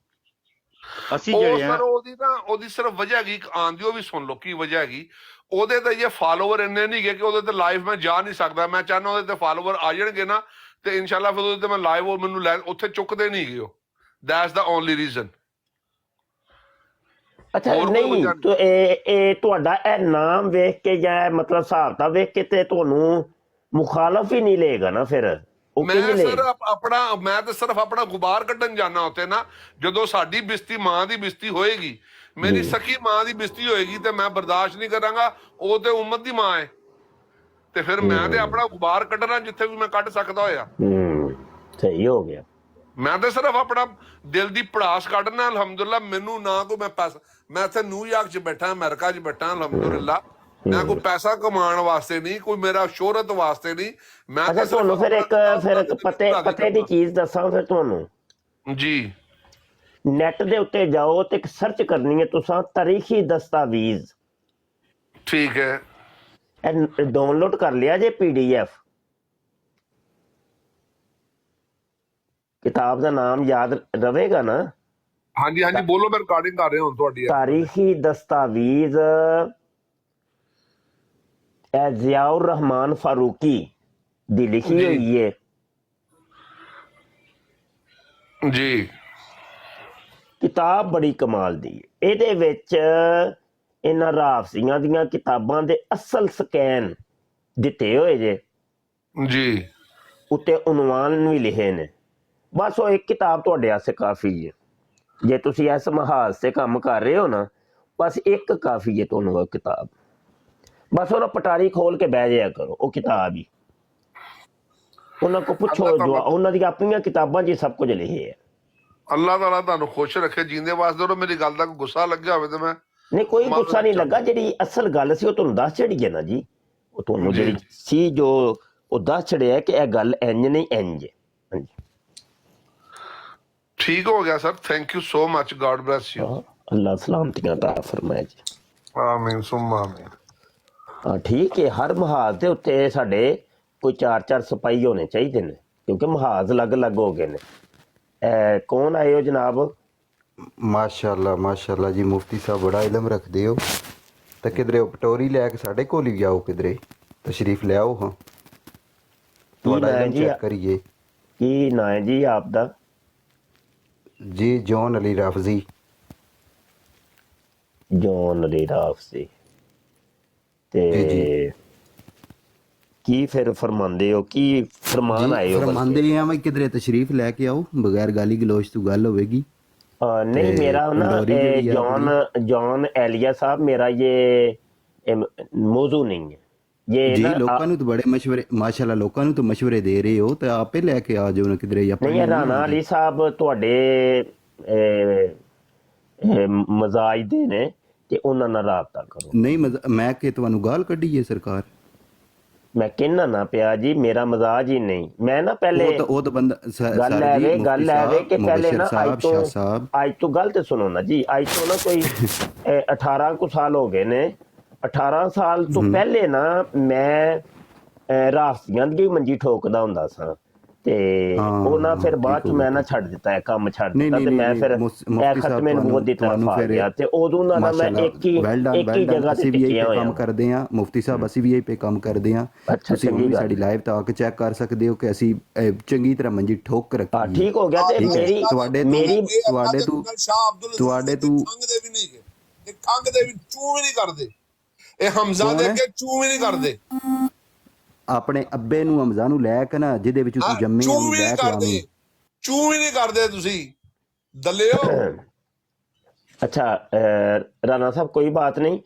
ਅਸੀਂ ਜਿਹੜੇ ਆ ਉਹਦੀ ਸਿਰਫ ਵਜ੍ਹਾ ਹੈਗੀ ਆਉਣ ਦੀ, ਉਹ ਵੀ ਸੁਣ ਲਓ ਕੀ ਵਜ੍ਹਾ ਹੈਗੀ। ਉਹਦੇ ਤੇ ਇਹ ਫਾਲੋਵਰ ਇੰਨੇ ਨਹੀਂ ਗਏ ਕਿ ਉਹਦੇ ਤੇ ਲਾਈਵ ਮੈਂ ਜਾ ਨਹੀਂ ਸਕਦਾ। ਮੈਂ ਚਾਹੁੰਦਾ ਉਹਦੇ ਤੇ ਫਾਲੋਵਰ ਆ ਜਾਣਗੇ ਨਾ, ਤੇ ਇਨਸ਼ਾਅੱਲਾ ਫਿਰ ਉਹਦੇ ਤੇ ਮੈਂ ਲਾਈਵ ਉਹ ਮੈਨੂੰ ਉੱਥੇ ਚੁੱਕਦੇ ਨਹੀਂ ਗਏ। That's the only reason. ਅੱਛਾ ਨਹੀਂ ਇਹ ਤੁਹਾਡਾ ਇਹ ਨਾਮ ਵੇਖ ਕੇ ਜਾਂ ਮਤਲਬ ਹਿਸਾਬ ਦਾ ਵੇਖ ਕੇ ਤੇ ਤੁਹਾਨੂੰ ਮੁਖਾਲਫ ਹੀ ਨਹੀਂ ਲਏਗਾ ਨਾ ਫਿਰ। ਮੈਂ ਤਾਂ ਸਿਰਫ ਆਪਣਾ ਗੁਬਾਰ ਕੱਢਣ ਜਾਣਾ ਉੱਥੇ ਨਾ। ਜਦੋਂ ਸਾਡੀ ਬਿਸਤੀ ਮਾਂ ਦੀ ਬਿਸਤੀ ਹੋਏਗੀ, ਮੇਰੀ ਸਕੀ ਮਾਂ ਦੀ ਬਿਸਤੀ ਹੋਏਗੀ, ਤੇ ਮੈਂ ਬਰਦਾਸ਼ਤ ਨਹੀਂ ਕਰਾਂਗਾ। ਉਹ ਤੇ ਉਮਤ ਦੀ ਮਾਂ ਹੈ, ਤੇ ਫਿਰ ਮੈਂ ਤੇ ਆਪਣਾ ਗੁਬਾਰ ਕੱਢਣਾ ਜਿੱਥੇ ਵੀ ਮੈਂ ਕੱਢ ਸਕਦਾ ਹੋਇਆ। ਸਹੀ ਹੋ ਗਿਆ। ਮੈਂ ਤਾਂ ਸਿਰਫ ਆਪਣਾ ਦਿਲ ਦੀ ਪੜਾਸ ਕੱਢਣਾ। ਅਲਹਮਦੁਲਿਲਾ ਮੈਨੂੰ ਨਾ ਕੋਈ ਮੈਂ ਇੱਥੇ ਨਿਊਯਾਰਕ 'ਚ ਬੈਠਾ, ਅਮਰੀਕਾ 'ਚ ਬੈਠਾ, ਅਲਹਮਦੁਲਿਲਾ ਮੈਂ ਕੋਈ ਪੈਸਾ ਕਮਾਉਣ ਵਾਸਤੇ ਨਹੀਂ, ਕੋਈ ਮੇਰਾ ਸ਼ੋਹਰਤ ਵਾਸਤੇ ਨਹੀਂ, ਮੈਂ ਅੱਛਾ, ਸਿਰਫ ਤੁਹਾਨੂੰ ਫਿਰ ਇੱਕ ਆਪਣਾ ਪਤੇ ਦੀ ਚੀਜ਼ ਦੱਸਾਂ ਫਿਰ ਤੁਹਾਨੂੰ। ਜੀ ਨੈਟ ਦੇ ਉੱਤੇ ਜਾਓ ਤੇ ਇੱਕ ਸਰਚ ਕਰਨੀ ਹੈ ਤੁਸੀਂ, ਤਾਰੀਖੀ ਦਸਤਾਵੇਜ਼। ਠੀਕ ਹੈ। ਇਹ ਡਾਊਨਲੋਡ ਕਰ ਲਿਆ ਜੇ PDF। ਕਿਤਾਬ ਦਾ ਨਾਮ ਯਾਦ ਰਵੇਗਾ ਨਾ? ਹਾਂਜੀ ਹਾਂਜੀ ਬੋਲੋ, ਮੈਂ ਰਿਕਾਰਡਿੰਗ ਕਰ ਰਿਹਾ ਹੁਣ ਤੁਹਾਡੀ। ਤਾਰੀਖੀ ਦਸਤਾਵੇਜ਼, ਇਹ ਜ਼ਿਆਉਰ ਰਹਿਮਾਨ ਫਾਰੂਕੀ ਦੀ ਲਿਖੀ ਜੀ। ਹੋਈ ਹੈ ਜੀ ਕਿਤਾਬ, ਬੜੀ ਕਮਾਲ ਦੀ ਹੈ। ਇਹਦੇ ਵਿੱਚ ਇਹਨਾਂ ਰਾਫਸੀਆਂ ਦੀਆਂ ਕਿਤਾਬਾਂ ਦੇ ਅਸਲ ਸਕੈਨ ਦਿੱਤੇ ਹੋਏ ਜੇ, ਜੀ ਉੱਤੇ ਉਨਵਾਨ ਵੀ ਲਿਖੇ ਨੇ। ਬਸ ਉਹ ਇੱਕ ਕਿਤਾਬ ਤੁਹਾਡੇ ਵਾਸਤੇ ਕਾਫੀ ਹੈ। ਜੇ ਤੁਸੀਂ ਇਸ ਮਹਾਜ਼ ਤੇ ਕੰਮ ਕਰ ਰਹੇ ਹੋ ਨਾ, ਬਸ ਇੱਕ ਕਾਫੀ ਹੈ ਤੁਹਾਨੂੰ ਉਹ ਕਿਤਾਬ। ਬਸ ਉਹਨਾਂ ਪਟਾਰੀ ਖੋਲ ਕੇ ਬਹਿ ਜਾਇਆ ਕਰੋ, ਉਹ ਕਿਤਾਬ ਹੀ। ਉਹਨਾਂ ਕੋ ਪੁੱਛੋ, ਜੋ ਉਹਨਾਂ ਦੀਆਂ ਆਪਣੀਆਂ ਕਿਤਾਬਾਂ 'ਚ ਸਭ ਕੁਝ ਲਿਖੇ ਹੈ। ਅੱਲਾਹ ਤਾਲਾ ਤੁਹਾਨੂੰ ਖੁਸ਼ ਰੱਖੇ, ਜੀਂਦੇ ਵਾਸਤੇ ਰਹੋ। ਮੇਰੀ ਗੱਲ ਦਾ ਕੋਈ ਗੁੱਸਾ ਲੱਗਿਆ ਹੋਵੇ ਤਾਂ ਮੈਂ ਨਹੀਂ, ਕੋਈ ਗੁੱਸਾ ਨਹੀਂ ਲੱਗਾ। ਜਿਹੜੀ ਅਸਲ ਗੱਲ ਸੀ ਉਹ ਤੁਹਾਨੂੰ ਦੱਸ ਛੜੀ ਹੈ ਨਾ ਜੀ। ਉਹ ਤੁਹਾਨੂੰ ਜਿਹੜੀ ਸੀ ਜੋ ਉਹ ਦੱਸ ਛੜਿਆ ਕਿ ਇਹ ਗੱਲ ਇੰਜ ਨਹੀਂ ਇੰਜ ਹੈ। ਹਾਂਜੀ, ਠੀਕ ਹੋ ਗਿਆ sir, thank you so much, God bless you. ਅੱਲਾਹ ਸਲਾਮਤੀਆਂ ਤਾ ਫਰਮਾਏ ਜੀ। ਆਮੀਨ ਸੁੰਮਾ ਆਮੀਨ। ਹਾਂ ਠੀਕ ਹੈ। ਹਰ ਮਹਾਜ਼ ਦੇ ਉੱਤੇ ਸਾਡੇ ਕੋਈ 4-4 ਸਿਪਾਹੀ ਹੋਣੇ ਚਾਹੀਦੇ ਨੇ, ਕਿਉਂਕਿ ਮਹਾਜ਼ ਅਲੱਗ-ਅਲੱਗ ਹੋ ਗਏ ਨੇ। ਕੌਣ ਆਏ ਹੋ ਜਨਾਬ? ਮਾਸ਼ਾਅੱਲਾ ਜੀ, ਮੁਫਤੀ ਸਾਹਿਬ ਬੜਾ ਇਲਮ ਰੱਖਦੇ ਹੋ। ਤਾਂ ਕਿਧਰੇ ਪਟੋਰੀ ਲੈ ਕੇ ਸਾਡੇ ਕੋਲ ਹੀ ਜਾਓ, ਕਿਧਰੇ ਤਸ਼ਰੀਫ ਲਿਆਓ। ਹਾਂ, ਤੁਹਾਡਾ ਇਲਮ ਚੈੱਕ ਕਰੀਏ। ਕੀ ਨਾਂ ਹੈ ਜੀ ਆਪ ਦਾ? ਜੀ ਜੌਨ ਅਲੀ ਰਾਫਜ਼ੀ। ਜੌਨ ਅਲੀ ਰਾਫਜ਼ੀ। ਤੇ ਕੀ ਫਿਰ ਫਰਮਾਉਂਦੇ ਹੋ? ਕੀ ਫਰਮਾਨ ਆਏ ਹੋ? ਫਰਮਾਉਂਦੇ ਆ ਮੈਂ ਕਿਧਰੇ ਤਸ਼ਰੀਫ ਲੈ ਕੇ ਆਓ, ਬਗੈਰ ਗਾਲੀ ਗਲੋਚ ਤੋਂ ਗੱਲ ਹੋਵੇਗੀ। नहीं, मेरा ना जॉन एलिया साहब, मेरा ये मौजू नहीं है ये जी। ना लोगों ਨੂੰ ਤਾਂ ਬੜੇ ਮਸ਼ਵਰੇ, ਮਾਸ਼ਾਅੱਲਾ ਲੋਕਾਂ ਨੂੰ ਤਾਂ ਮਸ਼ਵਰੇ ਦੇ ਰਹੇ ਹੋ, ਤੇ ਆਪੇ ਲੈ ਕੇ ਆ ਜਾਓ ਨਾ ਕਿਧਰੇ। ਨਹੀਂ, ਰਾਣਾ ਅਲੀ ਸਾਹਿਬ ਤੁਹਾਡੇ ਮਜ਼ਾਜ ਦੇ ਨੇ ਤੇ ਉਹਨਾਂ ਨਾਲ ਰਾਬਤਾ ਕਰੋ। ਨਹੀਂ, ਮੈਂ ਕਿ ਤੁਹਾਨੂੰ ਗਾਲ ਕੱਢੀ ਹੈ ਸਰਕਾਰ? ਮੈਂ ਕਹਿਣਾ ਨਾ ਪਿਆ ਜੀ, ਮੇਰਾ ਮਜ਼ਾਜ ਹੀ ਨਹੀਂ। ਮੈਂ ਨਾ ਪਹਿਲੇ ਉਹ ਤਾਂ ਬੰਦਾ ਗੱਲ ਐਵੇਂ ਕਿ ਪਹਿਲੇ ਨਾ ਅੱਜ ਤੋਂ ਗੱਲ ਤੇ ਸੁਣੋ ਨਾ ਜੀ। ਅੱਜ ਤੋਂ ਨਾ ਕੋਈ 18 ਕੁ ਸਾਲ ਹੋ ਗਏ ਨੇ। 18 ਸਾਲ ਤੋਂ ਪਹਿਲੇ ਨਾ ਮੈਂ ਰਾਫਸੀਆਂ ਦੀ ਮੰਜੀ ਠੋਕਦਾ ਹੁੰਦਾ ਸਾਂ, ਤੇ ਉਹ ਨਾ ਫਿਰ ਬਾਅਦ ਚ ਮੈਂ ਨਾ ਛੱਡ ਦਿੱਤਾ, ਇਹ ਕੰਮ ਛੱਡ ਦਿੱਤਾ, ਤੇ ਮੈਂ ਫਿਰ ਇਹ ਖਤਮੇ ਨਬੂਵਤ ਦੀ ਤਰਫ ਆ ਗਿਆ। ਤੇ ਉਦੋਂ ਨਾ ਮੈਂ ਇੱਕ ਹੀ ਜਗ੍ਹਾ ਤੇ ਟਿਕਿਆ ਹੋਇਆ ਕੰਮ ਕਰਦੇ ਆ। ਮੁਫਤੀ ਸਾਹਿਬ ਅਸੀਂ ਵੀ ਇਹ ਪੇ ਕੰਮ ਕਰਦੇ ਆ। ਤੁਸੀਂ ਵੀ ਸਾਡੀ ਲਾਈਵ ਤਾਂ ਆ ਕੇ ਚੈੱਕ ਕਰ ਸਕਦੇ ਹੋ ਕਿ ਅਸੀਂ ਚੰਗੀ ਤਰ੍ਹਾਂ ਮੰਜੀ ਠੋਕ ਕੇ ਰੱਖੀ ਹੈ। ਠੀਕ ਹੋ ਗਿਆ। ਤੇ ਮੇਰੀ ਤੁਹਾਡੇ ਤੋਂ ਖੰਗ ਦੇ ਵੀ ਨਹੀਂ ਗਏ, ਇਹ ਖੰਗ ਦੇ ਵੀ ਚੂ ਵੀ ਨਹੀਂ ਕਰਦੇ, ਇਹ ਹਮਜ਼ਾ ਦੇ ਕੇ ਚੂ ਵੀ ਨਹੀਂ ਕਰਦੇ। ਆਪਣੇ ਅੱਬੇ ਨੂੰ ਹਮਜ਼ਾ ਨੂੰ ਲੈ ਕੇ ਨਾ, ਜਿਹਦੇ ਵਿੱਚ ਤੂੰ ਜੰਮੇ ਨੂੰ ਲੈ ਕੇ ਆਵੀਂ। ਚੂ ਵੀ ਨਹੀਂ ਕਰਦੇ ਤੁਸੀਂ ਦੱਲਿਓ। अच्छा, राणा साहब कोई बात नहीं।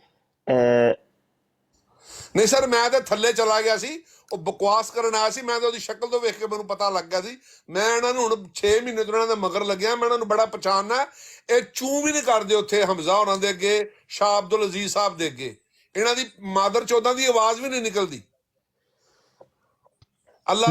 ਨਹੀਂ ਸਰ, ਮੈਂ ਤਾਂ ਥੱਲੇ ਚਲਾ ਗਿਆ ਸੀ, ਉਹ ਬਕਵਾਸ ਕਰਨ ਆਇਆ ਸੀ। ਮੈਂ ਤਾਂ ਉਹਦੀ ਸ਼ਕਲ ਤੋਂ ਵੇਖ ਕੇ ਮੈਨੂੰ ਪਤਾ ਲੱਗ ਗਿਆ ਸੀ। ਮੈਂ ਇਹਨਾਂ ਨੂੰ ਹੁਣ 6 ਮਹੀਨੇ ਤੋਂ ਇਹਨਾਂ ਦੇ ਮਗਰ ਲੱਗਿਆ, ਮੈਂ ਇਹਨਾਂ ਨੂੰ ਬੜਾ ਪਛਾਣਨਾ। ਇਹ ਚੂ ਵੀ ਨਹੀਂ ਕਰਦੇ ਉੱਥੇ ਹਮਜ਼ਾ ਹੋਰਾਂ ਦੇ ਅੱਗੇ, ਸ਼ਾਹ ਅਬਦੁਲ ਅਜ਼ੀਜ਼ ਸਾਹਿਬ ਦੇ ਅੱਗੇ। ਇਹਨਾਂ ਦੀ ਮਾਦਰ ਚੌਦਾਂ ਦੀ ਆਵਾਜ਼ ਵੀ ਨਹੀਂ ਨਿਕਲਦੀ। ਅੱਲਾ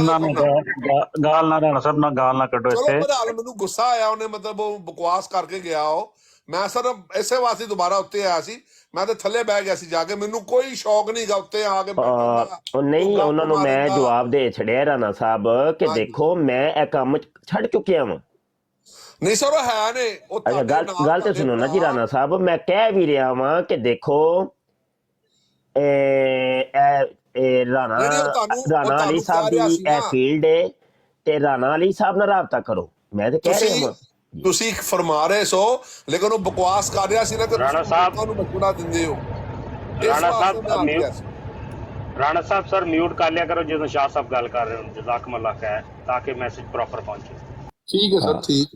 ਗਾਲ ਨਾ ਰਾਣਾ ਸਾਹਿਬ, ਨਾ ਗਾਲ ਨਾ ਕੱਢੋ ਇੱਥੇ। ਮੈਨੂੰ ਗੁੱਸਾ ਆਇਆ, ਉਹਨੇ ਮਤਲਬ ਉਹ ਬਕਵਾਸ ਕਰਕੇ ਗਿਆ। ਉਹ ਮੈਂ ਸਰ ਇਸੇ ਵਾਸਤੇ ਦੁਬਾਰਾ ਉੱਤੇ ਆਇਆ ਸੀ। ਮੈਂ ਤਾਂ ਥੱਲੇ ਬਹਿ ਗਿਆ ਸੀ ਜਾ ਕੇ, ਮੈਨੂੰ ਕੋਈ ਸ਼ੌਕ ਨਹੀਂਗਾ ਉੱਤੇ ਆ ਕੇ ਨਹੀਂ। ਉਹਨਾਂ ਨੂੰ ਮੈਂ ਜਵਾਬ ਦੇ ਛੜਿਆ ਰਾਣਾ ਸਾਹਿਬ ਕਿ ਦੇਖੋ ਮੈਂ ਇਹ ਕੰਮ ਛੱਡ ਚੁੱਕਿਆ ਵਾਂ। ਨਹੀਂ ਸਰ, ਉਹ ਹੈ ਨੇ। ਗੱਲ ਤੇ ਸੁਣੋ ਨਾ ਜੀ ਰਾਣਾ ਸਾਹਿਬ, ਮੈਂ ਕਹਿ ਵੀ ਰਿਹਾ ਵਾਂ ਕਿ ਦੇਖੋ ਰਾਣਾ ਅਲੀ ਸਾਹਿਬ ਦੀ ਇਹ ਫੀਲਡ ਹੈ, ਤੇ ਰਾਣਾ ਅਲੀ ਸਾਹਿਬ ਨਾਲ ਰਾਬਤਾ ਕਰੋ। ਮੈਂ ਤਾਂ ਕਹਿ ਰਿਹਾ ਵਾਂ। ਤੁਸੀਂ ਫਰਮਾ ਰਹੇ ਸੋ, ਲੇਕਿਨ ਉਹ ਬਕਵਾਸ ਕਰ ਰਿਹਾ ਸੀ ਨਾ ਕਿ ਰਾਣਾ ਸਾਹਿਬ ਨੂੰ ਮਸ਼ਵਰਾ ਦਿੰਦੇ ਹੋ। ਰਾਣਾ ਸਾਹਿਬ ਸਰ ਮਿਊਟ ਕਰ ਲਿਆ ਕਰੋ ਜਦੋਂ ਸ਼ਾਹ ਸਾਹਿਬ ਗੱਲ ਕਰ ਰਹੇ ਹੋ। ਜਜ਼ਾਕਮੁੱਲਾਹ ਖੈਰ, ਤਾਂ ਕਿ ਮੈਸੇਜ ਪ੍ਰੋਪਰ ਪਹੁੰਚੇ। ਠੀਕ ਹੈ ਸਰ, ਠੀਕ।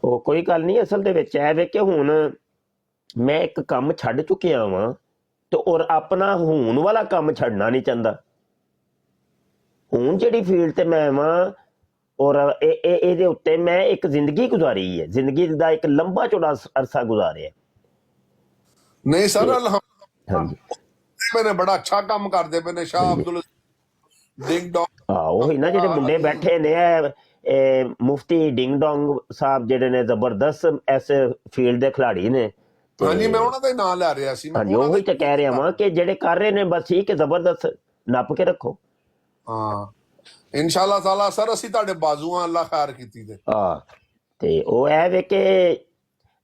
ਉਹ ਕੋਈ ਗੱਲ ਨਹੀਂ। ਅਸਲ ਦੇ ਵਿੱਚ ਇਹ ਵੇ ਕਿ ਹੁਣ ਮੈਂ ਇੱਕ ਕੰਮ ਛੱਡ ਚੁੱਕਿਆ ਵਾਂ, ਤੇ ਔਰ ਆਪਣਾ ਹੁਣ ਵਾਲਾ ਕੰਮ ਛੱਡਣਾ ਨਹੀਂ ਚਾਹੁੰਦਾ। ਹੁਣ ਜਿਹੜੀ ਫੀਲਡ ਤੇ ਮੈਂ ਵਾਂ, ਔਰ ਇਹਦੇ ਉੱਤੇ ਮੈਂ ਇੱਕ ਜ਼ਿੰਦਗੀ ਗੁਜ਼ਾਰੀ ਹੈ, ਜ਼ਿੰਦਗੀ ਦਾ ਇੱਕ ਲੰਬਾ ਚੌੜਾ ਅਰਸਾ ਗੁਜ਼ਾਰਿਆ। ਨਹੀਂ ਸਰ, ਹਾਂਜੀ, ਪਏ ਨੇ, ਬੜਾ ਅੱਛਾ ਕੰਮ ਕਰਦੇ ਪਏ ਨੇ ਸ਼ਾਹ ਅਬਦੁਲ ਡਿੰਗ ਡੋਂਗ। ਉਹੀ ਨਾ ਜਿਹੜੇ ਮੁੰਡੇ ਬੈਠੇ ਨੇ ਇਹ ਮੁਫਤੀ ਡਿੰਗ ਡੋਂਗ ਸਾਹਿਬ ਜਿਹੜੇ ਨੇ ਜ਼ਬਰਦਸਤ ਇਸ ਫੀਲਡ ਦੇ ਖਿਡਾਰੀ ਨੇ ਤੇ ਹਾਂਜੀ, ਮੈਂ ਉਹਨਾਂ ਦਾ ਹੀ ਨਾਂ ਲੈ ਰਿਹਾ ਸੀ। ਮੈਂ ਹਾਂਜੀ ਉਹਨਾਂ ਦਾ ਉਹੀ ਤਾਂ ਕਹਿ ਰਿਹਾ ਵਾਂ ਕਿ ਜਿਹੜੇ ਕਰ ਰਹੇ ਨੇ ਬਸ ਠੀਕ ਹੈ, ਜ਼ਬਰਦਸਤ ਨੱਪ ਕੇ ਰੱਖੋ। ਹਾਂ, ਇਨਸ਼ਾਅੱਲਾ ਤਾਲਾ ਸਰ ਅਸੀਂ ਤੁਹਾਡੇ ਬਾਜ਼ੂਆਂ, ਅੱਲਾ ਖੈਰ ਕੀਤੀ ਤੇ। ਤੇ ਉਹ ਇਹ ਵੇ ਕਿ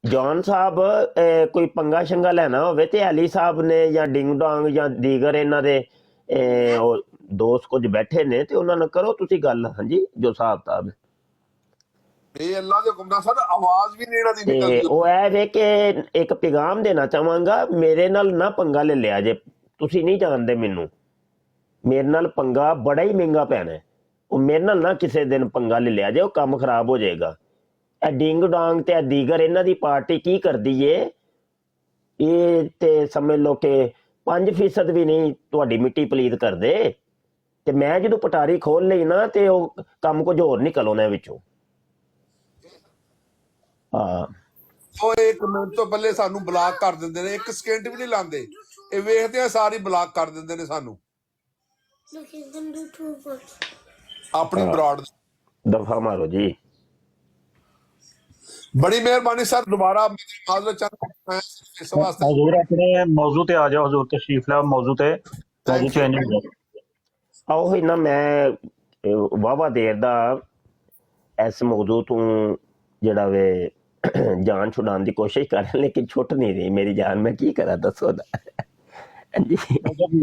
ਜੌਨ ਸਾਹਿਬ ਕੋਈ ਪੰਗਾ ਸ਼ੰਗਾ ਲੈਣਾ ਹੋਵੇ ਤੇ ਅਲੀ ਸਾਹਿਬ ਨੇ ਜਾਂ ਡਿੰਗ ਡੋਂਗ ਜਾਂ ਦੀਗਰ ਇਹਨਾਂ ਦੇ ਉਹ ਦੋਸਤ ਕੁਝ ਬੈਠੇ ਨੇ ਤੇ ਉਹਨਾਂ ਨਾਲ ਕਰੋ ਤੁਸੀਂ ਗੱਲ। ਹਾਂਜੀ, ਜੋ ਹਿਸਾਬ ਕਿਤਾਬ ਇਹ ਅੱਲਾ ਦੇ ਹੁਕਮ ਨਾਲ ਸਰ ਆਵਾਜ਼ ਵੀ ਨਹੀਂ ਇਹਨਾਂ ਦੀ ਤੇ ਨਿਕਲਦੀ। ਉਹ ਇਹ ਵੇ ਕਿ ਇੱਕ ਪੈਗਾਮ ਦੇਣਾ ਚਾਹਾਂਗਾ, ਮੇਰੇ ਨਾਲ ਨਾ ਪੰਗਾ ਲੈ ਲਿਆ ਜੇ, ਤੁਸੀਂ ਨਹੀਂ ਜਾਣਦੇ ਮੈਨੂੰ, ਮੇਰੇ ਨਾਲ ਪੰਗਾ ਬੜਾ ਹੀ ਮਹਿੰਗਾ ਪੈਣਾ ਹੈ। ਉਹ ਮੇਰੇ ਨਾਲ ਨਾ ਕਿਸੇ ਦਿਨ ਪੰਗਾ ਲੈ ਲਿਆ ਜੇ, ਉਹ ਕੰਮ ਖਰਾਬ ਹੋ ਜਾਏਗਾ। ਇਹ ਡਿੰਗ ਡਾਂਗ ਤੇ ਦੀਗਰ ਇਹਨਾਂ ਦੀ ਪਾਰਟੀ ਕੀ ਕਰਦੀ ਏ, ਇਹ ਤੇ ਸਮਝ ਲਓ ਕਿ 5% ਵੀ ਨਹੀਂ ਤੁਹਾਡੀ ਮਿੱਟੀ ਪਲੀਤ ਕਰਦੇ। ਤੇ ਮੈਂ ਜਦੋਂ ਪਟਾਰੀ ਖੋਲ ਲਈ ਨਾ ਤੇ ਉਹ ਕੰਮ ਕੁਝ ਹੋਰ ਨਿਕਲ ਆਉਣਾ ਵਿੱਚੋਂ। ਉਹ 1 ਮਿੰਟ ਤੋਂ ਪਹਿਲੇ ਸਾਨੂੰ ਬਲਾਕ ਕਰ ਦਿੰਦੇ ਨੇ, 1 ਸਕਿੰਟ ਵੀ ਨਹੀਂ ਲਾਉਂਦੇ। ਇਹ ਵੇਖਦੇ ਆ ਸਾਰੀ ਬਲਾਕ ਕਰ ਦਿੰਦੇ ਨੇ ਸਾਨੂੰ ਆਪਣੀ ਬਰਾਡ। ਦਫਾ ਮਾਰੋ ਜੀ। ਬੜੀ ਮਿਹਰਬਾਨੀ ਸਰ, ਦੁਬਾਰਾ ਮਾਜ਼ਰਤ ਚਾਹੁੰਦਾ ਇਸ ਵਾਸਤੇ। ਹਜ਼ੂਰ ਆਪਣੇ ਮੌਜੂ ਤੇ ਆ ਜਾਓ, ਹਜ਼ੂਰ ਤਸ਼ਰੀਫ ਲਾਓ ਮੌਜੂ ਤੇ, ਮੌਜੂ ਚੇਂਜ ਹੋ ਜਾਓ। ਉਹੀ ਨਾ ਮੈਂ ਵਾਹਵਾ ਦੇਰ ਦਾ ਇਸ ਮੌਜੂ ਤੋਂ ਜਿਹੜਾ ਵੇ ਜਾਨ ਛੁਡਾਉਣ ਦੀ ਕੋਸ਼ਿਸ਼ ਕਰ ਰਿਹਾ, ਲੇਕਿਨ ਛੁੱਟ ਨਹੀਂ ਰਹੀ ਮੇਰੀ ਜਾਨ। ਮੈਂ ਕੀ ਕਰਾਂ ਦੱਸੋ ਨਾ। ਹਾਂਜੀ,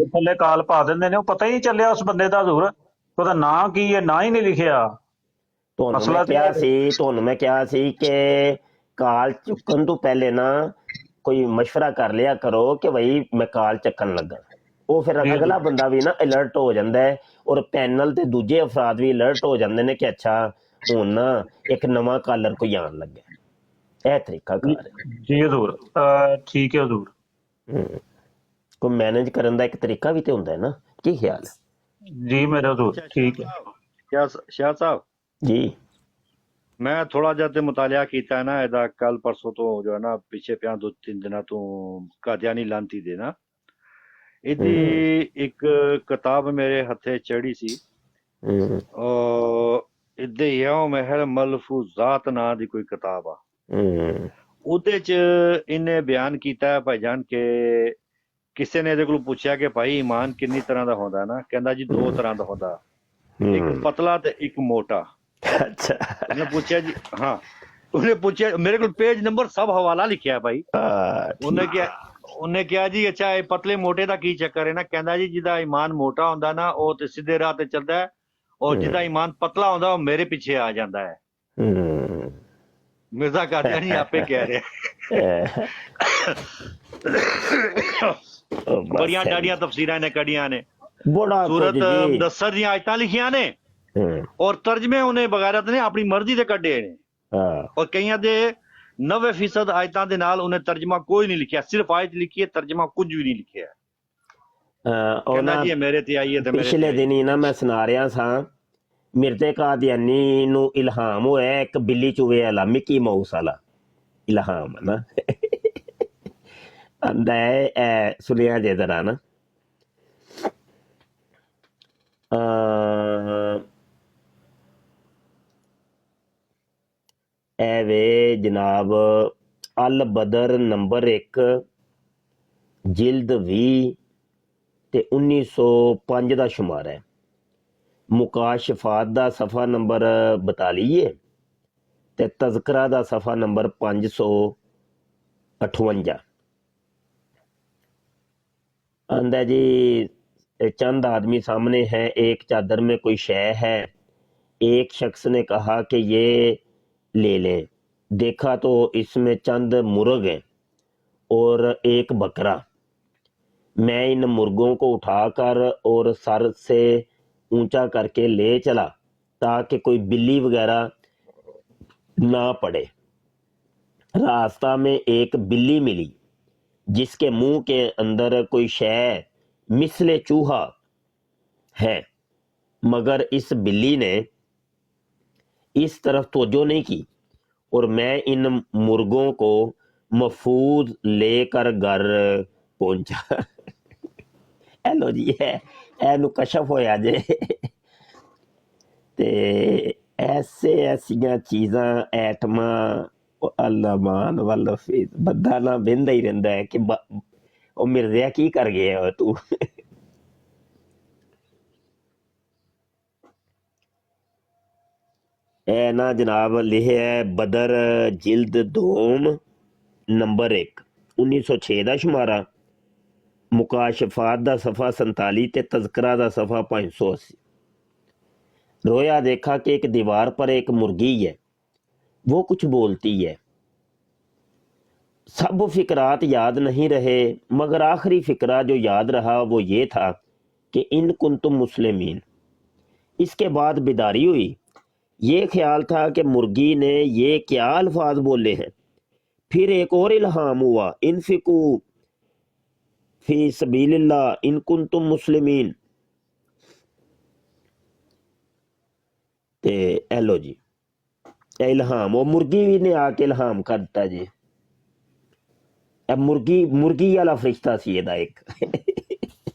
ਥੱਲੇ ਕਾਲ ਪਾ ਦਿੰਦੇ ਨੇ, ਉਹ ਪਤਾ ਹੀ ਨਹੀਂ ਚੱਲਿਆ ਉਸ ਬੰਦੇ ਦਾ ਹਜ਼ੂਰ, ਉਹਦਾ ਨਾਂ ਕੀ ਹੈ, ਨਾਂ ਹੀ ਨਹੀਂ ਲਿਖਿਆ। ਤੁਹਾਨੂੰ ਮੈਂ ਕਿਹਾ ਸੀ ਕਿ ਕਾਲ ਚੁੱਕਣ ਤੋਂ ਪਹਿਲੇ ਨਾ ਕੋਈ ਮਸ਼ਵਰਾ ਕਰ ਲਿਆ ਕਰੋ ਕਿ ਬਈ ਮੈਂ ਕਾਲ ਚੱਕਣ ਲੱਗਾ। ਉਹ ਫਿਰ ਅਗਲਾ ਬੰਦਾ ਵੀ ਨਾ ਅਲਰਟ ਹੋ ਜਾਂਦਾ ਹੈ, ਔਰ ਪੈਨਲ ਤੇ ਦੂਜੇ ਅਫਰਾਦ ਵੀ ਅਲਰਟ ਹੋ ਜਾਂਦੇ ਨੇ ਕਿ ਅੱਛਾ ਹੁਣ ਨਾ ਇੱਕ ਨਵਾਂ ਕਾਲਰ ਕੋਈ ਆਉਣ ਲੱਗਾ। ਇਹ ਤਰੀਕਾ ਕਾਰ ਜੀ ਹਜ਼ੂਰ, ਠੀਕ ਹੈ ਹਜ਼ੂਰ। ਕੋਈ ਮੈਨੇਜ ਕਰਨ ਦਾ ਇੱਕ ਤਰੀਕਾ ਵੀ ਤੇ ਹੁੰਦਾ ਹੈ ਨਾ, ਕੀ ਖਿਆਲ ਹੈ ਜੀ ਮੇਰੇ ਹਜ਼ੂਰ? ਠੀਕ ਹੈ ਸ਼ਾਹ ਸਾਹਿਬ ਜੀ। ਮੈਂ ਥੋੜਾ ਜਿਹਾ ਤੇ ਮੁਤਾਲਿਆ ਕੀਤਾ ਹੈ ਨਾ ਇਹਦਾ, ਕੱਲ ਪਰਸੋਂ ਤੋਂ ਜੋ ਹੈ ਨਾ, ਪਿੱਛੇ ਪਿਆ 2-3 ਦਿਨਾਂ ਤੋਂ ਕਾਦੀਆਨੀ ਲਾਂਤੀ ਦੇ ਨਾ, ਇਹਦੀ ਇੱਕ ਕਿਤਾਬ ਮੇਰੇ ਹੱਥੇ ਚੜੀ ਸੀ। ਇਹਦੇ ਯੌਮ ਮਹਿਲ ਮਲਫੂਜ਼ਾਤ ਨਾਂ ਦੀ ਕੋਈ ਕਿਤਾਬ ਆ। ਉਹਦੇ ਚ ਇਹਨੇ ਬਿਆਨ ਕੀਤਾ ਭਾਈਜਾਨ ਕਿ ਕਿਸੇ ਨੇ ਇਹਦੇ ਕੋਲ ਪੁੱਛਿਆ ਕਿ ਭਾਈ ਈਮਾਨ ਕਿੰਨੀ ਤਰ੍ਹਾਂ ਦਾ ਹੁੰਦਾ ਨਾ, ਕਹਿੰਦਾ ਜੀ 2 ਤਰ੍ਹਾਂ ਦਾ ਹੁੰਦਾ, ਇੱਕ ਪਤਲਾ ਤੇ ਇੱਕ ਮੋਟਾ। ਅੱਛਾ, ਉਹਨੇ ਪੁੱਛਿਆ ਜੀ, ਹਾਂ ਉਹਨੇ ਪੁੱਛਿਆ, ਮੇਰੇ ਕੋਲ ਪੇਜ ਨੰਬਰ ਸਭ ਹਵਾਲਾ ਲਿਖਿਆ ਭਾਈ। ਉਹਨੇ ਕਿਹਾ ਜੀ ਅੱਛਾ ਇਹ ਪਤਲੇ ਮੋਟੇ ਦਾ ਕੀ ਚੱਕਰ ਹੈ ਨਾ, ਕਹਿੰਦਾ ਜੀ ਜਿਹਦਾ ਈਮਾਨ ਮੋਟਾ ਹੁੰਦਾ ਨਾ ਉਹ ਤੇ ਸਿੱਧੇ ਰਾਹ ਤੇ ਚੱਲਦਾ ਹੈ, ਔਰ ਜਿਹਦਾ ਈਮਾਨ ਪਤਲਾ ਹੁੰਦਾ ਉਹ ਮੇਰੇ ਪਿੱਛੇ ਆ ਜਾਂਦਾ ਹੈ। ਮਿਰਜ਼ਾ ਕਾਦੀਆਨੀ ਆਪੇ ਕਹਿ ਰਿਹਾ। ਬੜੀਆਂ ਡਾੜੀਆਂ ਤਫਸੀਰਾਂ ਨੇ ਕੱਢੀਆਂ ਨੇ, ਸੂਰਤ ਮੁਦੱਸਰ ਦੀਆਂ ਆਇਤਾਂ ਲਿਖੀਆਂ ਨੇ, ਔਰ ਤਰਜਮੇ ਉਹਨੇ ਬਗੈਰਤ ਨੇ ਆਪਣੀ ਮਰਜ਼ੀ ਦੇ ਕੱਢੇ ਨੇ, ਔਰ ਕਈਆਂ ਦੇ 90% ਆਇਤਾਂ ਦੇ ਨਾਲ ਉਹਨੇ ਤਰਜਮਾ ਕੋਈ ਨਹੀਂ ਲਿਖਿਆ, ਸਿਰਫ ਆਇਤ ਲਿਖੀ ਹੈ, ਤਰਜਮਾ ਕੁਝ ਵੀ ਨਹੀਂ ਲਿਖਿਆ। ਕਹਿੰਦਾ ਜੀ ਮੇਰੇ ਤੇ ਆਈਏ ਤੇ ਪਿਛਲੇ ਦਿਨੀ ਨਾ ਮੈਂ ਸੁਣਾ ਰਿਹਾ ਸਾਂ, ਮਿਰਜ਼ੇ ਕਾਦੀਆਨੀ ਨੂੰ ਇਲਹਾਮ ਹੋਇਆ ਇੱਕ ਬਿੱਲੀ ਚੂਹੇ ਵਾਲਾ, ਮਿਕੀ ਮਾਊਸ ਵਾਲਾ ਇਲਹਾਮ ਨਾ ਆਂਦਾ ਹੈ। ਸੁਣਿਆ ਜੇ ਜ਼ਰਾ ਨਾ, ਇਹ ਵੇ ਜਨਾਬ, ਅਲ ਬਦਰ ਨੰਬਰ 1 ਜਿਲਦ 20 ਤੇ 1905 ਦਾ ਸ਼ੁਮਾਰ ਹੈ। ਮੁਕਾਸ਼ਫਾਤ ਦਾ ਸਫਾ ਨੰਬਰ 42 ਹੈ ਤੇ ਤਜ਼ਕਰਾ ਦਾ ਸਫਾ ਨੰਬਰ 558। आंदा जी, चंद आदमी सामने हैं, एक चादर में कोई शय है। एक शख्स ने कहा कि ये ले लें। देखा तो इसमें चंद मुर्ग हैं और एक बकरा। मैं इन मुर्गों को उठाकर और सर से ऊंचा करके ले चला ताकि कोई बिल्ली वगैरह ना पड़े। रास्ता में एक बिल्ली मिली जिसके मुंह के अंदर कोई शय मिसले चूहा है, मगर इस बिल्ली ने इस तरफ तवज्जो नहीं की और मैं इन मुर्गों को महफूज लेकर घर पहुंचा। ਹੈਲੋ ਜੀ ਇਹਨੂੰ ਕਸ਼ਫ ਹੋਇਆ ਜੇ ਤੇ ਐਸੀਆਂ ਚੀਜ਼ਾਂ ਐਟਮਾਂ ਅੱਲਾ ਮਾਨ ਵੱਲ ਫੀਸ ਬੰਦਾ ਨਾ ਵਹਿੰਦਾ ਹੀ ਰਹਿੰਦਾ ਹੈ ਕਿ ਉਹ ਮਿਰਜ਼ਿਆ ਕੀ ਕਰ ਗਿਆ ਤੂੰ ਇਹ ਨਾ ਜਨਾਬ ਲਿਖਿਆ ਬਦਰ ਜਿਲਦ ਦੋਮ ਨੰਬਰ 1 1906 ਦਾ ਸ਼ੁਮਾਰਾ ਮੁਕਾਸ਼ਫਾਤ ਦਾ ਸਫਾ 47 ਤੇ ਤਜ਼ਕਰਾ ਦਾ सफ़ा 580 रोया देखा कि एक दीवार पर एक मुर्गी है वो कुछ बोलती है सब फिकरात याद नहीं रहे मगर आखिरी फिकरा जो याद रहा वो ये था कि इन कुंतुम मुस्लिमीन। इसके बाद बेदारी हुई। ये ख्याल था कि मुर्गी ने ये क्या अल्फाज बोले हैं। फिर एक और इल्हाम हुआ इनफिकू फी सबीलिल्लाह इन कुंतुम मुस्लिमीन। ते हेलो जी इल्हाम वो मुर्गी भी ने आके इल्हाम करता जी मुर्गी वाला फरिश्ता सी ਇਹਦਾ ਇੱਕ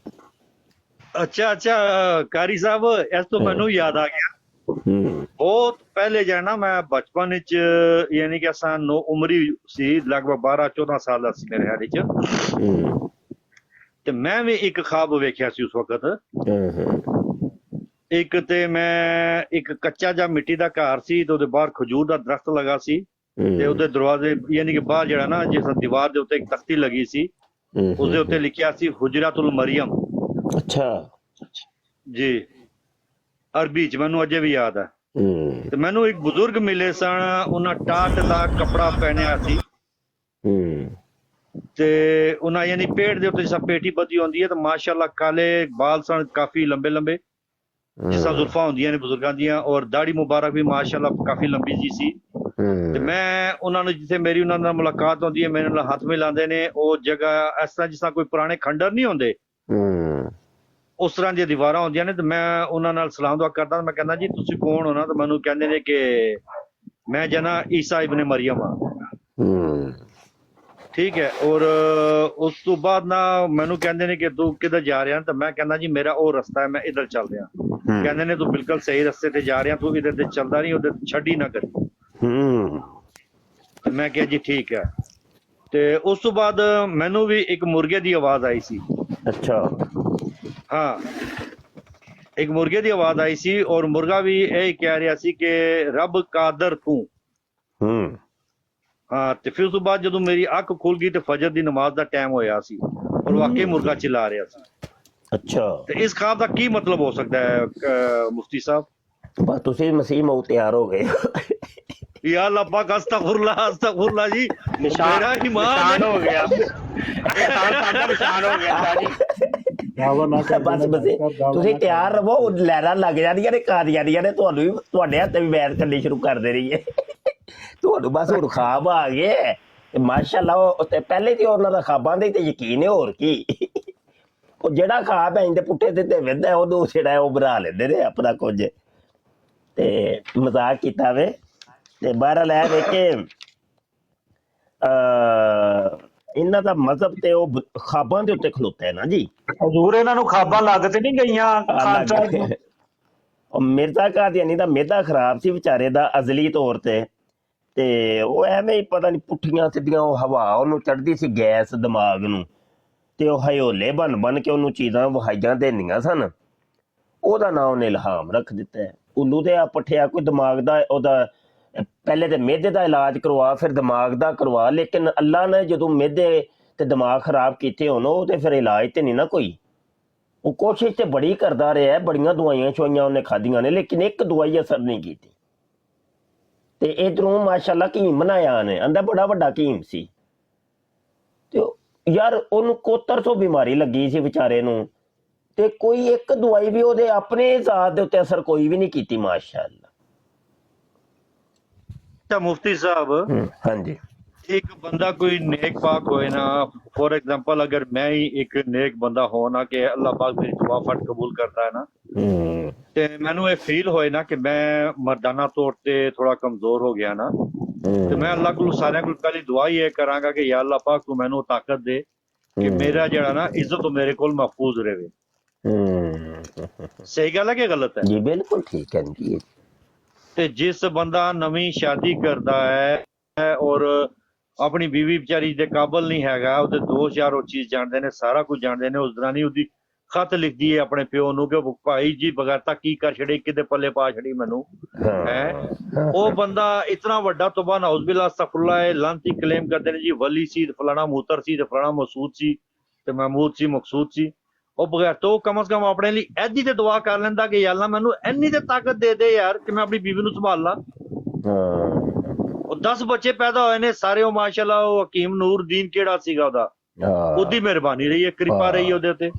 ਅੱਛਾ ਕਾਰੀ ਸਾਹਿਬ ਇਸ ਤੋਂ ਮੈਨੂੰ ਯਾਦ ਆ ਗਿਆ ਬਹੁਤ ਪਹਿਲੇ ਜਾਣਾ ਮੈਂ ਬਚਪਨ ਵਿੱਚ ਯਾਨੀ ਕਿ ਸਾਨੂੰ ਉਮਰੀ ਸੀ ਲਗਭਗ 12-14 ਸਾਲ ਦਾ ਸੀ ਮੇਰੇ ਹਾਲ ਵਿੱਚ ਤੇ ਮੈਂ ਵੀ ਇੱਕ ਖਾਬ ਵੇਖਿਆ ਸੀ ਉਸ ਵਕਤ ਇੱਕ ਤੇ ਮੈਂ ਇੱਕ ਕੱਚਾ ਜਿਹਾ ਮਿੱਟੀ ਦਾ ਘਰ ਸੀ ਤੇ ਉਹਦੇ ਬਾਹਰ ਖਜੂਰ ਦਾ ਦਰਖਤ ਲਗਾ ਸੀ ਤੇ ਉਹਦੇ ਦਰਵਾਜ਼ੇ ਯਾਨੀ ਕਿ ਬਾਹਰ ਜਿਹੜਾ ਨਾ ਜਿਸ ਦੀਵਾਰ ਦੇ ਉੱਤੇ ਇੱਕ ਤਖਤੀ ਲੱਗੀ ਸੀ ਉਸਦੇ ਉੱਤੇ ਲਿਖਿਆ ਸੀ ਹੁਜਰਾਤੁਲ ਮਰੀਮ। ਅੱਛਾ ਜੀ ਅਰਬੀ ਚ ਮੈਨੂੰ ਅਜੇ ਵੀ ਯਾਦ ਹੈ। ਤੇ ਮੈਨੂੰ ਇੱਕ ਬਜ਼ੁਰਗ ਮਿਲੇ ਸਨ ਉਹਨਾਂ ਟਾਟ ਦਾ ਕੱਪੜਾ ਪਹਿਨਿਆ ਸੀ ਤੇ ਉਹਨਾਂ ਯਾਨੀ ਪੇਟ ਦੇ ਉੱਤੇ ਜਿਸ ਪੇਟੀ ਬੱਧੀ ਹੁੰਦੀ ਹੈ ਤੇ ਮਾਸ਼ਾਅੱਲਾ ਕਾਲੇ ਬਾਲ ਸਨ ਕਾਫੀ ਲੰਬੇ ਲੰਬੇ ਜਿਸ ਤਰ੍ਹਾਂ ਜ਼ੁਲਫਾਂ ਹੁੰਦੀਆਂ ਨੇ ਬਜ਼ੁਰਗਾਂ ਦੀਆਂ ਔਰ ਦਾੜੀ ਮੁਬਾਰਕ ਵੀ ਮਾਸ਼ਾਅੱਲਾ ਕਾਫੀ ਲੰਬੀ ਜੀ ਸੀ ਤੇ ਮੈਂ ਉਹਨਾਂ ਨੂੰ ਜਿੱਥੇ ਮੇਰੀ ਉਹਨਾਂ ਨਾਲ ਮੁਲਾਕਾਤ ਹੁੰਦੀ ਹੈ ਮੇਰੇ ਨਾਲ ਹੱਥ ਮਿਲਾਉਂਦੇ ਨੇ ਉਹ ਜਗ੍ਹਾ ਇਸ ਤਰ੍ਹਾਂ ਜਿਸ ਤਰ੍ਹਾਂ ਕੋਈ ਪੁਰਾਣੇ ਖੰਡਰ ਨਹੀਂ ਹੁੰਦੇ ਉਸ ਤਰ੍ਹਾਂ ਦੀਆਂ ਦੀਵਾਰਾਂ ਹੁੰਦੀਆਂ ਨੇ ਤੇ ਮੈਂ ਉਹਨਾਂ ਨਾਲ ਸਲਾਮ ਦੁਆ ਕਰਦਾ ਮੈਂ ਕਹਿੰਦਾ ਜੀ ਤੁਸੀਂ ਕੌਣ ਹੋ ਨਾ ਤੇ ਮੈਨੂੰ ਕਹਿੰਦੇ ਨੇ ਕਿ ਮੈਂ ਜਨਾ ਈਸਾ ਇਬਨ ਮਰੀਮ ਆ ਠੀਕ ਹੈ ਔਰ ਉਸ ਤੋਂ ਬਾਅਦ ਨਾ ਮੈਨੂੰ ਕਹਿੰਦੇ ਨੇ ਕਿ ਤੂੰ ਕਿੱਧਰ ਜਾ ਰਿਹਾ ਤਾਂ ਮੈਂ ਕਹਿੰਦਾ ਜੀ ਮੇਰਾ ਉਹ ਰਸਤਾ ਹੈ ਮੈਂ ਇੱਧਰ ਚੱਲ ਰਿਹਾ ਕਹਿੰਦੇ ਨੇ ਤੂੰ ਬਿਲਕੁਲ ਸਹੀ ਰਸਤੇ ਤੇ ਜਾ ਰਿਹਾ ਤੂੰ ਇੱਧਰ ਤੇ ਚੱਲਦਾ ਨਹੀਂ ਉਧਰ ਛੱਡੀ ਨਾ ਕਰੀ ਤੇ ਮੈਂ ਕਿਹਾ ਜੀ ਠੀਕ ਹੈ ਤੇ ਉਸ ਤੋਂ ਬਾਅਦ ਮੈਨੂੰ ਵੀ ਇੱਕ ਮੁਰਗੇ ਦੀ ਆਵਾਜ਼ ਆਈ ਸੀ। ਅੱਛਾ ਹਾਂ ਇੱਕ ਮੁਰਗੇ ਦੀ ਆਵਾਜ਼ ਆਈ ਸੀ ਔਰ ਮੁਰਗਾ ਵੀ ਇਹ ਕਹਿ ਰਿਹਾ ਸੀ ਕਿ ਰੱਬ ਕਾਦਰ ਤੂੰ ਹਾਂ ਤੇ ਫਿਰ ਉਸ ਤੋਂ ਬਾਅਦ ਜਦੋਂ ਮੇਰੀ ਅੱਖ ਖੁੱਲ ਗਈ ਤੇ ਫਜਰ ਦੀ ਨਮਾਜ਼ ਦਾ ਟਾਈਮ ਹੋਇਆ ਸੀ ਔਰ ਵਾਕਈ ਮੁਰਗਾ ਚਿਲਾ ਰਿਹਾ ਸੀ। ਅੱਛਾ ਤੇ ਇਸ ਖਾਬ ਦਾ ਕੀ ਮਤਲਬ ਹੋ ਸਕਦਾ ਹੈ ਮੁਫਤੀ ਸਾਹਿਬ? ਬਸ ਤੁਸੀਂ ਮਸੀਹ ਮਊ ਤਿਆਰ ਹੋ ਗਏ या अल्लाह पाक अस्तगफुरुल्लाह जी मेरा ईमान हो गया निशान हो गया जी ਬਸ ਤੁਸੀਂ ਤਿਆਰ ਰਹੋ ਲੈਣਾ ਲੱਗ ਜਾਣੀਆਂ ਨੇ ਕਾਦੀਆਂ ਨੇ ਤੁਹਾਨੂੰ ਵੀ ਤੁਹਾਡੇ ਹੱਥ ਵੀ ਬੈਠ ਕਰਨੀ ਸ਼ੁਰੂ ਕਰ ਦੇਣੀ ਹੈ ਤੁਹਾਨੂੰ ਬਸ ਹੁਣ ਖਾਬ ਆ ਗਏ ਤੇ ਮਾਸ਼ਾਅੱਲਾ ਤੇ ਪਹਿਲੇ ਤੇ ਉਹਨਾਂ ਦਾ ਖਾਬਾਂ ਦੇ ਤੇ ਯਕੀਨ ਹੈ ਹੋਰ ਕੀ ਉਹ ਜਿਹੜਾ ਖਾਬ ਹੈ ਇੰਦੇ ਪੁੱਠੇ ਤੇ ਵਹਿੰਦਾ ਉਹਨੂੰ ਜਿਹੜਾ ਉਹ ਬਣਾ ਲੈਂਦੇ ਨੇ ਆਪਣਾ ਕੁਝ ਤੇ ਮਜ਼ਾਕ ਕੀਤਾ ਵੇ ਤੇ ਬਹਰਹਾਲ ਇਹ ਵੇ ਕਿ ਇਹਨਾਂ ਦਾ ਮਜ਼ਹਬ ਤੇ ਉਹ ਖਾਬਾਂ ਦੇ ਉੱਤੇ ਖਲੋਤਾ ਹੈ ਨਾ ਜੀ ਹਜ਼ੂਰ ਇਹਨਾਂ ਨੂੰ ਖਾਬਾਂ ਲੱਗ ਤੇ ਨਹੀਂ ਗਈਆਂ ਖਾਨ ਸਾਹਿਬ ਨੂੰ? ਉਹ ਮਿਰਜ਼ਾ ਕਾਦੀਆਨੀ ਦਾ ਮਿਹਦਾ ਖਰਾਬ ਸੀ ਵਿਚਾਰੇ ਦਾ ਅਜ਼ਲੀ ਤੌਰ ਤੇ ਉਹ ਐਵੇਂ ਹੀ ਪਤਾ ਨਹੀਂ ਪੁੱਠੀਆਂ ਸਿੱਧੀਆਂ ਉਹ ਹਵਾ ਉਹਨੂੰ ਚੜ੍ਹਦੀ ਸੀ ਗੈਸ ਦਿਮਾਗ ਨੂੰ ਤੇ ਉਹ ਹਯੋਲੇ ਬਣ ਕੇ ਉਹਨੂੰ ਚੀਜ਼ਾਂ ਵਹਾਈਆਂ ਦੇਣੀਆਂ ਸਨ ਉਹਦਾ ਨਾਂ ਉਹਨੇ ਇਲਹਾਮ ਰੱਖ ਦਿੱਤਾ ਹੈ। ਉੱਲੂ ਤੇ ਆ ਪੱਠਿਆ ਕੋਈ ਦਿਮਾਗ ਦਾ ਉਹਦਾ ਪਹਿਲੇ ਤੇ ਮਿਹਦੇ ਦਾ ਇਲਾਜ ਕਰਵਾ ਫਿਰ ਦਿਮਾਗ ਦਾ ਕਰਵਾ ਲੇਕਿਨ ਅੱਲਾ ਨੇ ਜਦੋਂ ਮਿਹਦੇ ਤੇ ਦਿਮਾਗ ਖਰਾਬ ਕੀਤੇ ਹੋਣ ਉਹ ਤੇ ਫਿਰ ਇਲਾਜ ਤੇ ਨਹੀਂ ਨਾ ਕੋਈ ਉਹ ਕੋਸ਼ਿਸ਼ ਤੇ ਬੜੀ ਕਰਦਾ ਰਿਹਾ ਬੜੀਆਂ ਦਵਾਈਆਂ ਸ਼ਵਾਈਆਂ ਉਹਨੇ ਖਾਧੀਆਂ ਨੇ ਲੇਕਿਨ ਇੱਕ ਦਵਾਈ ਅਸਰ ਨਹੀਂ ਕੀਤੀ ਤੇ ਇਧਰੋਂ ਮਾਸ਼ਾਅੱਲਾ ਕੀਮ ਬਣਾਇਆ ਨੇ ਆਂਦਾ ਬੜਾ ਵੱਡਾ ਕੀਮ ਸੀ ਤੇ ਯਾਰ ਉਹਨੂੰ ਕੋਤਰ ਤੋਂ ਬਿਮਾਰੀ ਲੱਗੀ ਸੀ ਵਿਚਾਰੇ ਨੂੰ ਤੇ ਕੋਈ ਇੱਕ ਦਵਾਈ ਵੀ ਉਹਦੇ ਆਪਣੇ ਜ਼ਾਤ ਦੇ ਉੱਤੇ ਅਸਰ ਕੋਈ ਵੀ ਨਹੀਂ ਕੀਤੀ ਮਾਸ਼ਾਅੱਲਾ। अच्छा मुफ्ती साहब हाँ जी एक बंदा कोई नेक पाक होए ना फॉर एग्जांपल अगर मैं ही एक नेक बंदा हो ना कि अल्लाह पाक मेरी दुआ फट कबूल करता है ना ते मैनू ये फील होए ना कि मैं मर्दाना तौर ते थोड़ा कमजोर हो गया ना ते मैं अल्लाह को सारे को पहली दुआ ये करांगा कि या अल्लाह पाक तू मैनू ताकत दे कि मेरा जड़ा ना इज्जत तो मेरे कोल महफूज रहे ਸਹੀ ਗੱਲ ਹੈ ਕਿ ਗਲਤ ਹੈ? ਜੀ ਬਿਲਕੁਲ ਠੀਕ ਹੈ ਜੀ। ਤੇ ਜਿਸ ਬੰਦਾ ਨਵੀਂ ਸ਼ਾਦੀ ਕਰਦਾ ਹੈ ਔਰ ਆਪਣੀ ਬੀਵੀ ਵਿਚਾਰੀ ਦੇ ਕਾਬਲ ਨਹੀਂ ਹੈਗਾ, ਉਹਦੇ ਦੋ ਚਾਰ ਉਹ ਚੀਜ਼ ਜਾਣਦੇ ਨੇ, ਸਾਰਾ ਕੁਝ ਜਾਣਦੇ ਨੇ, ਉਸ ਤਰ੍ਹਾਂ ਨਹੀਂ ਉਹਦੀ ਖਤ ਲਿਖਦੀ ਹੈ ਆਪਣੇ ਪਿਓ ਨੂੰ ਕਿ ਭਾਈ ਜੀ ਬਗੈਰਤਾ ਕੀ ਕਰ ਛੜੀ, ਕਿਤੇ ਪੱਲੇ ਪਾ ਛੜੀ ਮੈਨੂੰ ਹੈ। ਉਹ ਬੰਦਾ ਇਤਨਾ ਵੱਡਾ ਤੋਬਾ ਨਾਉਜ਼ੁਬਿਲlah ਅਸਤਗਫੁਰੁल्लाह ਹੈ, ਲਾਂਤੀ ਕਲੇਮ ਕਰਦੇ ਨੇ ਜੀ ਵਲੀ ਸੀ ਤੇ ਫਲਾਣਾ ਮੂਤਰ ਸੀ ਤੇ ਫਲਾਣਾ ਮਸੂਦ ਸੀ ਤੇ ਮਹਿਮੂਦ ਸੀ ਮਕਸੂਦ ਸੀ। ਉਹ ਬਗੈਰ ਤੋਂ ਕਮ ਸੇ ਕਮ ਆਪਣੇ ਲਈ ਐਦੀ ਤੇ ਦੁਆ ਕਰ ਲੈਂਦਾ ਕਿ ਯਾ ਅੱਲਾ ਮੈਨੂੰ ਇੰਨੀ ਤੇ ਤਾਕਤ ਦੇ ਦੇ ਯਾਰ ਕਿ ਮੈਂ ਆਪਣੀ ਬੀਵੀ ਨੂੰ ਸੰਭਾਲ ਲਾਂ। ਉਹ 10 ਬੱਚੇ ਪੈਦਾ ਹੋਏ ਨੇ ਸਾਰੇ, ਉਹ ਮਾਸ਼ਾਅੱਲਾ ਉਹ ਹਕੀਮ ਨੂਰਦੀਨ ਕਿਹੜਾ ਸੀਗਾ ਉਹਦੀ ਮਿਹਰਬਾਨੀ ਰਹੀ ਹੈ, ਕਿਰਪਾ ਰਹੀ ਉਹਦੇ ਉੱਤੇ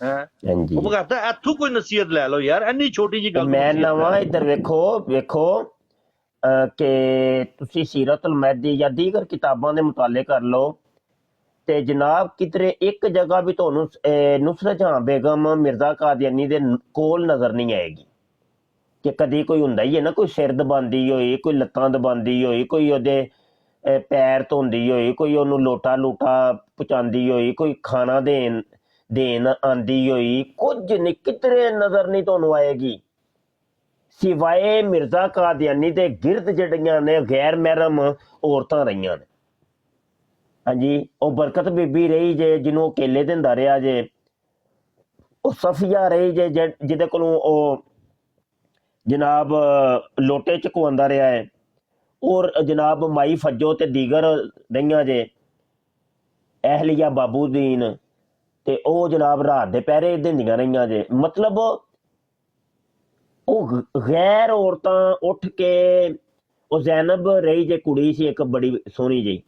ਹੈ। ਉਹ ਬਗੈਰ ਇੱਥੋਂ ਕੋਈ ਨਸੀਹਤ ਲੈ ਲਓ ਯਾਰ, ਇੰਨੀ ਛੋਟੀ ਜੀ ਗੱਲ। ਮੈਂ ਨਵਾਂ ਇੱਧਰ ਵੇਖੋ ਕਿ ਤੁਸੀਂ ਸੀਰਤੁਲ ਮਹਿਦੀ ਜਾਂ ਦੀਗਰ ਕਿਤਾਬਾਂ ਦੇ ਮੁਤਾਲੇ ਕਰ ਲਓ ਤੇ ਜਨਾਬ ਕਿਧਰੇ ਇੱਕ ਜਗ੍ਹਾ ਵੀ ਤੁਹਾਨੂੰ ਨੁਸਰਤ ਜਹਾਂ ਬੇਗਮ ਮਿਰਜ਼ਾ ਕਾਦੀਆਨੀ ਦੇ ਕੋਲ ਨਜ਼ਰ ਨਹੀਂ ਆਏਗੀ ਕਿ ਕਦੀ ਕੋਈ ਹੁੰਦਾ ਹੀ ਹੈ ਨਾ, ਕੋਈ ਸਿਰ ਦਬਾਉਂਦੀ ਹੋਈ, ਕੋਈ ਲੱਤਾਂ ਦਬਾਉਂਦੀ ਹੋਈ, ਕੋਈ ਉਹਦੇ ਪੈਰ ਧੋਂਦੀ ਹੋਈ, ਕੋਈ ਉਹਨੂੰ ਲੋਟਾ ਪਹੁੰਚਾਉਂਦੀ ਹੋਈ, ਕੋਈ ਖਾਣਾ ਦੇਣ ਆਂਦੀ ਹੋਈ, ਕੁਝ ਨਹੀਂ, ਕਿਧਰੇ ਨਜ਼ਰ ਨਹੀਂ ਤੁਹਾਨੂੰ ਆਏਗੀ ਸਿਵਾਏ ਮਿਰਜ਼ਾ ਕਾਦੀਆਨੀ ਦੇ ਗਿਰਦ ਜਿਹੜੀਆਂ ਨੇ ਗੈਰ ਮਹਿਰਮ ਔਰਤਾਂ ਰਹੀਆਂ ਨੇ। ਹਾਂਜੀ, ਉਹ ਬਰਕਤ ਬੀਬੀ ਰਹੀ ਜੇ ਜਿਹਨੂੰ ਕੇਲੇ ਦਿੰਦਾ ਰਿਹਾ ਜੇ, ਉਹ ਸਫੀਆ ਰਹੀ ਜੇ ਜਿਹਦੇ ਕੋਲੋਂ ਉਹ ਜਨਾਬ ਲੋਟੇ ਚਕਵਾਉਂਦਾ ਰਿਹਾ ਹੈ, ਔਰ ਜਨਾਬ ਮਾਈ ਫੱਜੋ ਤੇ ਦੀਗਰ ਰਹੀਆਂ ਜੇ, ਅਹਲੀਆ ਬਾਬੂਦੀਨ ਤੇ ਉਹ ਜਨਾਬ ਰਾਤ ਦੇ ਪਹਿਰੇ ਦਿੰਦੀਆਂ ਰਹੀਆਂ ਜੇ। ਮਤਲਬ ਉਹ ਗੈਰ ਔਰਤਾਂ ਉੱਠ ਕੇ, ਉਹ ਜ਼ੈਨਬ ਰਹੀ ਜੇ ਕੁੜੀ ਸੀ ਇੱਕ ਬੜੀ ਸੋਹਣੀ ਜਿਹੀ,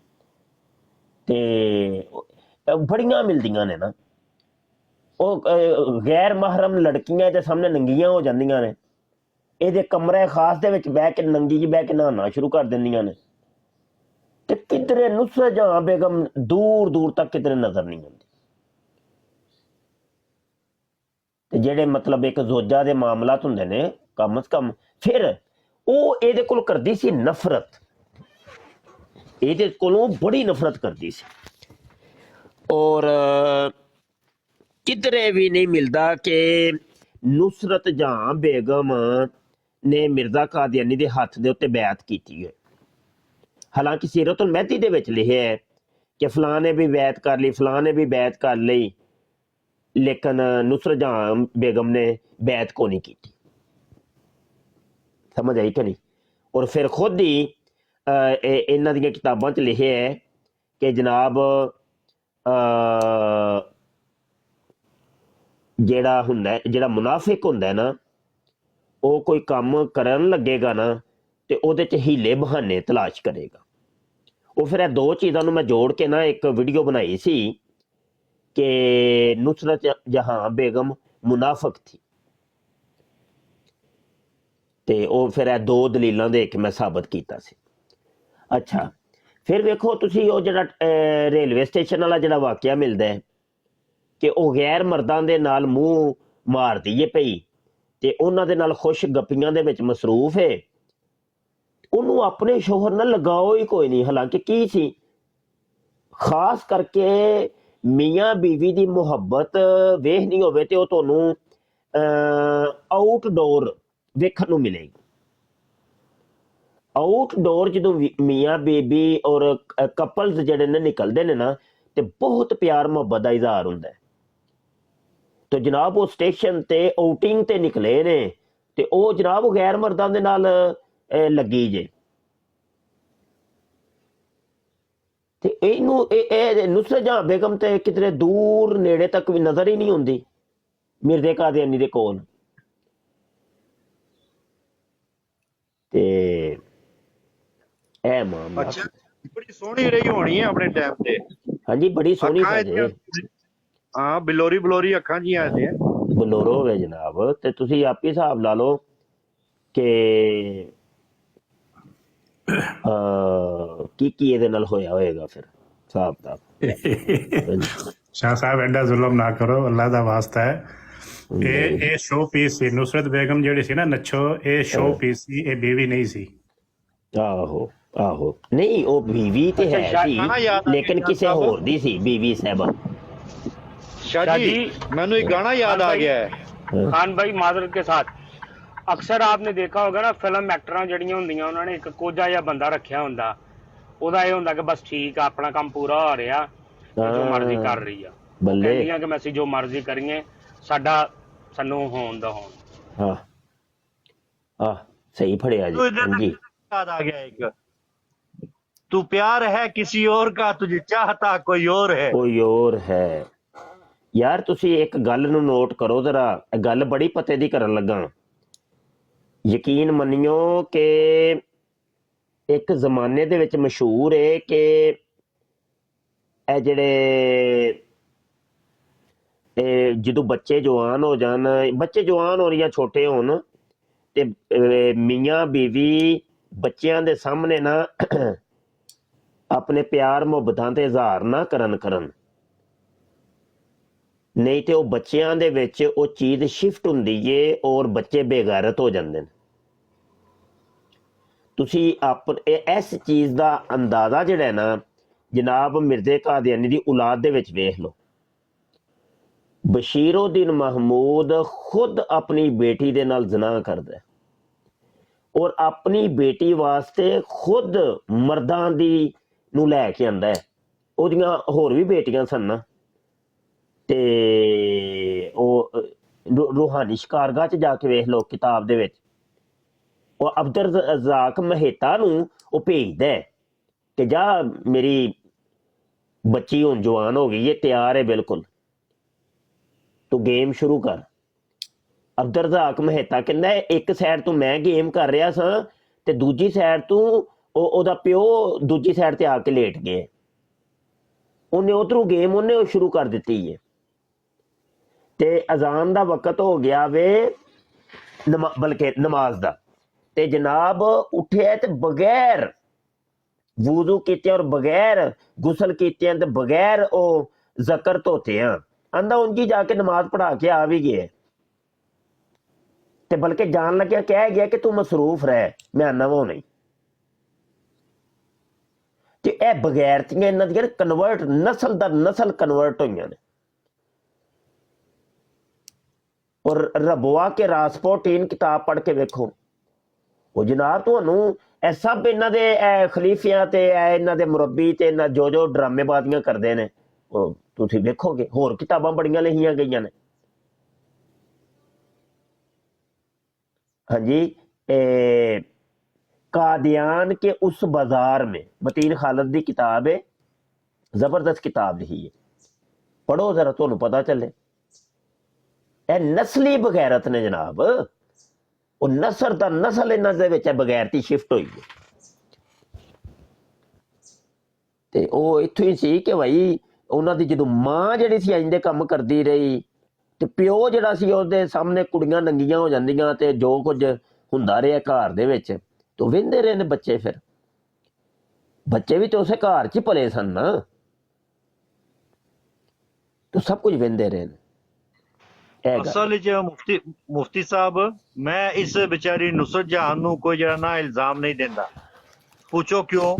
ਤੇ ਬੜੀਆਂ ਮਿਲਦੀਆਂ ਨੇ ਨਾ, ਉਹ ਗੈਰ ਮਹਰਮ ਲੜਕੀਆਂ ਦੇ ਸਾਹਮਣੇ ਨੰਗੀਆਂ ਹੋ ਜਾਂਦੀਆਂ ਨੇ, ਇਹਦੇ ਕਮਰੇ ਖਾਸ ਦੇ ਵਿੱਚ ਬਹਿ ਕੇ ਨੰਗੀ ਜੀ ਬਹਿ ਕੇ ਨਹਾਉਣਾ ਸ਼ੁਰੂ ਕਰ ਦਿੰਦੀਆਂ ਨੇ, ਤੇ ਕਿਧਰੇ ਨੁਸਰਤ ਜਹਾਂ ਬੇਗਮ ਦੂਰ ਦੂਰ ਤੱਕ ਕਿਧਰੇ ਨਜ਼ਰ ਨਹੀਂ ਆਉਂਦੀ। ਤੇ ਜਿਹੜੇ ਮਤਲਬ ਇੱਕ ਜ਼ੋਜਾ ਦੇ ਮਾਮਲਾਤ ਹੁੰਦੇ ਨੇ ਕਮ ਸੇ ਕਮ, ਫਿਰ ਉਹ ਇਹਦੇ ਕੋਲ ਕਰਦੀ ਸੀ ਨਫ਼ਰਤ, ਇਹਦੇ ਕੋਲੋਂ ਬੜੀ ਨਫ਼ਰਤ ਕਰਦੀ ਸੀ। ਔਰ ਕਿਧਰੇ ਵੀ ਨਹੀਂ ਮਿਲਦਾ ਕਿ ਨੁਸਰਤ ਜਹਾਂ ਬੇਗਮ ਨੇ ਮਿਰਜ਼ਾ ਕਾਦੀਆਨੀ ਦੇ ਹੱਥ ਦੇ ਉੱਤੇ ਬੈਅਤ ਕੀਤੀ ਹੈ। ਹਾਲਾਂਕਿ ਸੀਰਤੁਲ ਮਹਿਦੀ ਦੇ ਵਿੱਚ ਲਿਖਿਆ ਹੈ ਕਿ ਫਲਾਂ ਨੇ ਵੀ ਬੈਅਤ ਕਰ ਲਈ, ਫਲਾਂ ਨੇ ਵੀ ਬੈਅਤ ਕਰ ਲਈ, ਲੇਕਿਨ ਨੁਸਰਤ ਜਹਾਂ ਬੇਗਮ ਨੇ ਬੈਅਤ ਕੋ ਨਹੀਂ ਕੀਤੀ। ਸਮਝ ਆਈ ਕਿ ਨਹੀਂ? ਔਰ ਫਿਰ ਖੁਦ ਹੀ ਇਹਨਾਂ ਦੀਆਂ ਕਿਤਾਬਾਂ 'ਚ ਲਿਖਿਆ ਹੈ ਕਿ ਜਨਾਬ ਜਿਹੜਾ ਮੁਨਾਫਿਕ ਹੁੰਦਾ ਨਾ, ਉਹ ਕੋਈ ਕੰਮ ਕਰਨ ਲੱਗੇਗਾ ਨਾ ਤੇ ਉਹਦੇ 'ਚ ਹੀਲੇ ਬਹਾਨੇ ਤਲਾਸ਼ ਕਰੇਗਾ। ਉਹ ਫਿਰ ਇਹ ਦੋ ਚੀਜ਼ਾਂ ਨੂੰ ਮੈਂ ਜੋੜ ਕੇ ਨਾ ਇੱਕ ਵੀਡੀਓ ਬਣਾਈ ਸੀ ਕਿ ਨੁਸਰਤ ਜਹਾਂ ਬੇਗਮ ਮੁਨਾਫਿਕ ਥੀ, ਤੇ ਉਹ ਫਿਰ ਇਹ ਦੋ ਦਲੀਲਾਂ ਦੇ ਕੇ ਮੈਂ ਸਾਬਤ ਕੀਤਾ ਸੀ। ਅੱਛਾ, ਫਿਰ ਵੇਖੋ ਤੁਸੀਂ ਉਹ ਜਿਹੜਾ ਰੇਲਵੇ ਸਟੇਸ਼ਨ ਵਾਲਾ ਜਿਹੜਾ ਵਾਕਿਆ ਮਿਲਦਾ ਹੈ ਕਿ ਉਹ ਗੈਰ ਮਰਦਾਂ ਦੇ ਨਾਲ ਮੂੰਹ ਮਾਰਦੀ ਏ ਪਈ ਤੇ ਉਹਨਾਂ ਦੇ ਨਾਲ ਖੁਸ਼ ਗੱਪੀਆਂ ਦੇ ਵਿੱਚ ਮਸਰੂਫ ਹੈ, ਉਹਨੂੰ ਆਪਣੇ ਸ਼ੋਹਰ ਨਾਲ ਲਗਾਓ ਹੀ ਕੋਈ ਨਹੀਂ। ਹਾਲਾਂਕਿ ਕੀ ਸੀ, ਖਾਸ ਕਰਕੇ ਮੀਆਂ ਬੀਵੀ ਦੀ ਮੁਹੱਬਤ ਵੇਖਣੀ ਹੋਵੇ ਤੇ ਉਹ ਤੁਹਾਨੂੰ ਆਊਟਡੋਰ ਵੇਖਣ ਨੂੰ ਮਿਲੇਗੀ। ਆਊਟਡੋਰ ਜਦੋਂ ਮੀਆਂ ਬੀਬੀ ਔਰ ਕਪਲਸ ਜਿਹੜੇ ਨੇ ਨਿਕਲਦੇ ਨੇ ਨਾ, ਤੇ ਬਹੁਤ ਪਿਆਰ ਮੁਹੱਬਤ ਦਾ ਇਜ਼ਹਾਰ ਹੁੰਦਾ ਹੈ। ਤੇ ਜਨਾਬ ਉਹ ਸਟੇਸ਼ਨ ਤੇ ਆਊਟਿੰਗ ਤੇ ਨਿਕਲੇ ਨੇ ਤੇ ਉਹ ਜਨਾਬ ਗੈਰ ਮਰਦਾਂ ਦੇ ਨਾਲ ਲੱਗੀ ਜੇ, ਤੇ ਇਹਨੂੰ ਇਹ ਨੁਸਰਤ ਜਹਾਂ ਬੇਗਮ ਤੇ ਕਿਤੇ ਦੂਰ ਨੇੜੇ ਤੱਕ ਵੀ ਨਜ਼ਰ ਹੀ ਨਹੀਂ ਹੁੰਦੀ ਮਿਰਜ਼ੇ ਕਾਦੀਆਨੀ ਦੇ ਕੋਲ। ਤੇ ਇਹ ਮਾਮਲਾ ਅੱਛਾ, ਬੜੀ ਸੋਹਣੀ ਰਹੀ ਹੋਣੀ ਹੈ ਆਪਣੇ ਟਾਈਮ ਤੇ। ਹਾਂਜੀ, ਬੜੀ ਸੋਹਣੀ ਅੱਖਾਂ ਹਾਂ, ਬਲੋਰੀ ਅੱਖਾਂ ਜੀਆਂ ਇਹਦੇ ਬਲੋਰੋ ਹੋਵੇ ਜਨਾਬ, ਤੇ ਤੁਸੀਂ ਆਪ ਹੀ ਹਿਸਾਬ ਲਾ ਲਓ ਕਿ ਕੀ ਇਹਦੇ ਨਾਲ ਹੋਇਆ ਹੋਏਗਾ ਫਿਰ ਹਿਸਾਬ ਦਾ। ਸ਼ਾਹ ਸਾਹਿਬ ਐਡਾ ਜ਼ੁਲਮ ਨਾ ਕਰੋ, ਅੱਲਾ ਦਾ ਵਾਸਤਾ ਹੈ। ਇਹ ਸ਼ੋ ਪੀਸ ਸੀ। ਨੁਸਰਤ ਬੇਗਮ ਜਿਹੜੀ ਸੀ ਨਾ ਨੱਛੋ, ਇਹ ਸ਼ੋ ਪੀਸ ਸੀ, ਇਹ ਬੀਵੀ ਨਹੀਂ ਸੀ। ਆਹੋ ਨਹੀਂ, ਉਹ ਬੀਵੀ ਤੇ ਹੈ ਸੀ ਲੇਕਿਨ ਕਿਸੇ ਹੋਰ ਦੀ ਸੀ ਬੀਵੀ ਸਾਹਿਬਾ। शाह जी मैनू एक गाना याद आ गया है। खान भाई माजरत के साथ अक्सर आपने देखा होगा ना फिल्म एक्टर ਜਿਹੜੀਆਂ ਹੁੰਦੀਆਂ ਉਹਨਾਂ ਨੇ ਇੱਕ ਕੋਝਾ ਜਿਹਾ ਬੰਦਾ ਰੱਖਿਆ ਹੁੰਦਾ ਉਹਦਾ ਇਹ ਹੁੰਦਾ ਕਿ ਬਸ ਠੀਕ ਆ ਆਪਣਾ ਕੰਮ ਪੂਰਾ ਹੋ ਰਿਹਾ ਜੋ ਮਰਜ਼ੀ ਕਰ ਰਹੀ ਆ ਬੱਲੇ ਕਹਿੰਦੀਆਂ ਕਿ ਮੈਂ ਅਸੀਂ ਜੋ ਮਰਜ਼ੀ ਕਰੀਏ ਸਾਨੂੰ ਹੋਣ ਦਾ ਹੋਣ ਹਾਂ ਆ ਸਹੀ ਫੜਿਆ ਜੀ ਹਾਂਜੀ याद आ गया एक, तू प्यार है किसी और का तुझे चाहता कोई और है। ਕੋਈ ਹੋਰ ਹੈ ਯਾਰ ਤੁਸੀਂ ਇੱਕ ਗੱਲ ਨੂੰ ਨੋਟ ਕਰੋ ਜ਼ਰਾ ਇਹ ਗੱਲ ਬੜੀ ਪਤੇ ਦੀ ਕਰਨ ਲੱਗਾ ਯਕੀਨ ਮੰਨਿਓ ਕਿ ਇੱਕ ਜ਼ਮਾਨੇ ਦੇ ਵਿੱਚ ਮਸ਼ਹੂਰ ਹੈ ਕਿ ਇਹ ਜਿਹੜੇ ਜਦੋਂ ਬੱਚੇ ਜਵਾਨ ਹੋ ਜਾਣ ਬੱਚੇ ਜਵਾਨ ਹੋ ਜਾਂ ਛੋਟੇ ਹੋਣ ਤੇ ਮੀਆਂ ਬੀਵੀ ਬੱਚਿਆਂ ਦੇ ਸਾਹਮਣੇ ਨਾ ਆਪਣੇ ਪਿਆਰ ਮੁਹੱਬਤਾਂ ਤੇ ਇਜ਼ਹਾਰ ਨਾ ਕਰਨ ਨਹੀਂ ਤੇ ਉਹ ਬੱਚਿਆਂ ਦੇ ਵਿੱਚ ਉਹ ਚੀਜ਼ ਸ਼ਿਫਟ ਹੁੰਦੀ ਏ ਔਰ ਬੱਚੇ ਬੇਗੈਰਤ ਹੋ ਜਾਂਦੇ ਨੇ ਤੁਸੀਂ ਇਸ ਚੀਜ਼ ਦਾ ਅੰਦਾਜ਼ਾ ਜਿਹੜਾ ਨਾ ਜਨਾਬ ਮਿਰਜ਼ੇ ਕਾਦੀਆਨੀ ਦੀ ਔਲਾਦ ਦੇ ਵਿੱਚ ਵੇਖ ਲਓ ਬਸ਼ੀਰਉੱਦੀਨ ਮਹਿਮੂਦ ਖੁਦ ਆਪਣੀ ਬੇਟੀ ਦੇ ਨਾਲ ਜ਼ਨਾ ਕਰਦਾ ਹੈ ਔਰ ਆਪਣੀ ਬੇਟੀ ਵਾਸਤੇ ਖੁਦ ਮਰਦਾਂ ਦੀ ਨੂੰ ਲੈ ਕੇ ਆਂਦਾ ਹੈ ਉਹਦੀਆਂ ਹੋਰ ਵੀ ਬੇਟੀਆਂ ਸਨ ਨਾ ਤੇ ਉਹ ਰੂਹਾਨੀ ਸ਼ਿਕਾਰਗਾਹ 'ਚ ਜਾ ਕੇ ਵੇਖ ਲਓ ਕਿਤਾਬ ਦੇ ਵਿੱਚ ਉਹ ਅਬਦੁਰ ਰਜ਼ਾਕ ਮਹਿਤਾ ਨੂੰ ਉਹ ਭੇਜਦਾ ਹੈ ਕਿ ਜਾ ਮੇਰੀ ਬੱਚੀ ਹੁਣ ਜਵਾਨ ਹੋ ਗਈ ਹੈ ਤਿਆਰ ਹੈ ਬਿਲਕੁਲ ਤੂੰ ਗੇਮ ਸ਼ੁਰੂ ਕਰ ਅਬਦੁਰ ਰਜ਼ਾਕ ਮਹਿਤਾ ਕਹਿੰਦਾ ਇੱਕ ਸਾਈਡ ਤੋਂ ਮੈਂ ਗੇਮ ਕਰ ਰਿਹਾ ਸਾਂ ਤੇ ਦੂਜੀ ਸਾਈਡ ਤੋਂ ਉਹਦਾ ਪਿਓ ਦੂਜੀ ਸਾਈਡ ਤੇ ਆ ਕੇ ਲੇਟ ਗਿਆ ਉਹਨੇ ਉਧਰੋਂ ਗੇਮ ਉਹਨੇ ਸ਼ੁਰੂ ਕਰ ਦਿੱਤੀ ਹੈ ਤੇ ਅਜ਼ਾਨ ਦਾ ਵਕਤ ਹੋ ਗਿਆ ਵੇ ਬਲਕਿ ਨਮਾਜ਼ ਦਾ ਤੇ ਜਨਾਬ ਉੱਠਿਆ ਤੇ ਬਗੈਰ ਵੁਜ਼ੂ ਕੀਤੇ ਔਰ ਬਗੈਰ ਗੁਸਲ ਕੀਤੇ ਤੇ ਬਗੈਰ ਉਹ ਜ਼ਕਰ ਧੋਤੇ ਆ ਆਂਦਾ ਉਂਝ ਹੀ ਜਾ ਕੇ ਨਮਾਜ਼ ਪੜ੍ਹਾ ਕੇ ਆ ਵੀ ਗਿਆ ਤੇ ਬਲਕਿ ਜਾਣ ਲੱਗਿਆ ਕਹਿ ਗਿਆ ਕਿ ਤੂੰ ਮਸਰੂਫ ਰਹਿ ਮੈਂ ਆਨਾ ਵਾ ਨਹੀਂ ਤੇ ਇਹ ਬਗੈਰਤੀਆਂ ਇਹਨਾਂ ਦੀਆਂ ਕਨਵਰਟ ਨਸਲ ਦਰ ਨਸਲ ਕਨਵਰਟ ਹੋਈਆਂ ਨੇ ਔਰ ਰਬਵਾ ਕੇ ਰਾਸਪੋਟੀਨ ਕਿਤਾਬ ਪੜ੍ਹ ਕੇ ਵੇਖੋ ਉਹ ਜਨਾਬ ਤੁਹਾਨੂੰ ਇਹ ਸਭ ਇਹਨਾਂ ਦੇ ਖਲੀਫਿਆਂ ਤੇ ਇਹਨਾਂ ਦੇ ਮੁਰੱਬੀ ਤੇ ਇਹਨਾਂ ਜੋ ਡਰਾਮੇਬਾਜ਼ੀਆਂ ਕਰਦੇ ਨੇ ਉਹ ਤੁਸੀਂ ਵੇਖੋਗੇ ਹੋਰ ਕਿਤਾਬਾਂ ਬੜੀਆਂ ਲਿਖੀਆਂ ਗਈਆਂ ਨੇ ਹਾਂਜੀ कादियान के उस बाजार में मतीन खालिद की किताब है जबरदस्त किताब लिखी है पढ़ो जरा तो पता चले ए नस्ली बगैरत ने जनाब वो नसर दा नस्ल इन्हां दे विच बगैरती शिफ्ट हुई है ते ਉਹ ਇੱਥੋਂ ਹੀ ਸੀ ਕਿ ਭਾਈ ਉਹਨਾਂ ਦੀ ਜਦੋਂ ਮਾਂ ਜਿਹੜੀ ਸੀ ਇੰਜ ਦੇ ਕੰਮ ਕਰਦੀ ਰਹੀ ਤੇ ਪਿਓ ਜਿਹੜਾ ਸੀ ਉਹਦੇ ਸਾਹਮਣੇ ਕੁੜੀਆਂ ਨੰਗੀਆਂ ਹੋ ਜਾਂਦੀਆਂ ਤੇ ਜੋ ਕੁਝ ਹੁੰਦਾ ਰਿਹਾ ਘਰ ਦੇ ਵਿੱਚ ਤੇ ਵਹਿੰਦੇ ਰਹੇ ਨੇ ਬੱਚੇ ਫਿਰ ਬੱਚੇ ਵੀ ਤੇ ਉਸੇ ਘਰ 'ਚ ਹੀ ਪਲੇ ਸਨ ਨਾ ਤੇ ਸਭ ਕੁਝ ਵਹਿੰਦੇ ਰਹੇ ਨੇ ਅਸਲ ਵਿੱਚ ਮੁਫਤੀ ਸਾਹਿਬ ਮੈਂ ਇਸ ਵਿਚਾਰੀ ਨੁਸਰਤ ਜਹਾਨ ਨੂੰ ਕੋਈ ਜਿਹੜਾ ਨਾ ਇਲਜ਼ਾਮ ਨਹੀਂ ਦਿੰਦਾ ਪੁੱਛੋ ਕਿਉਂ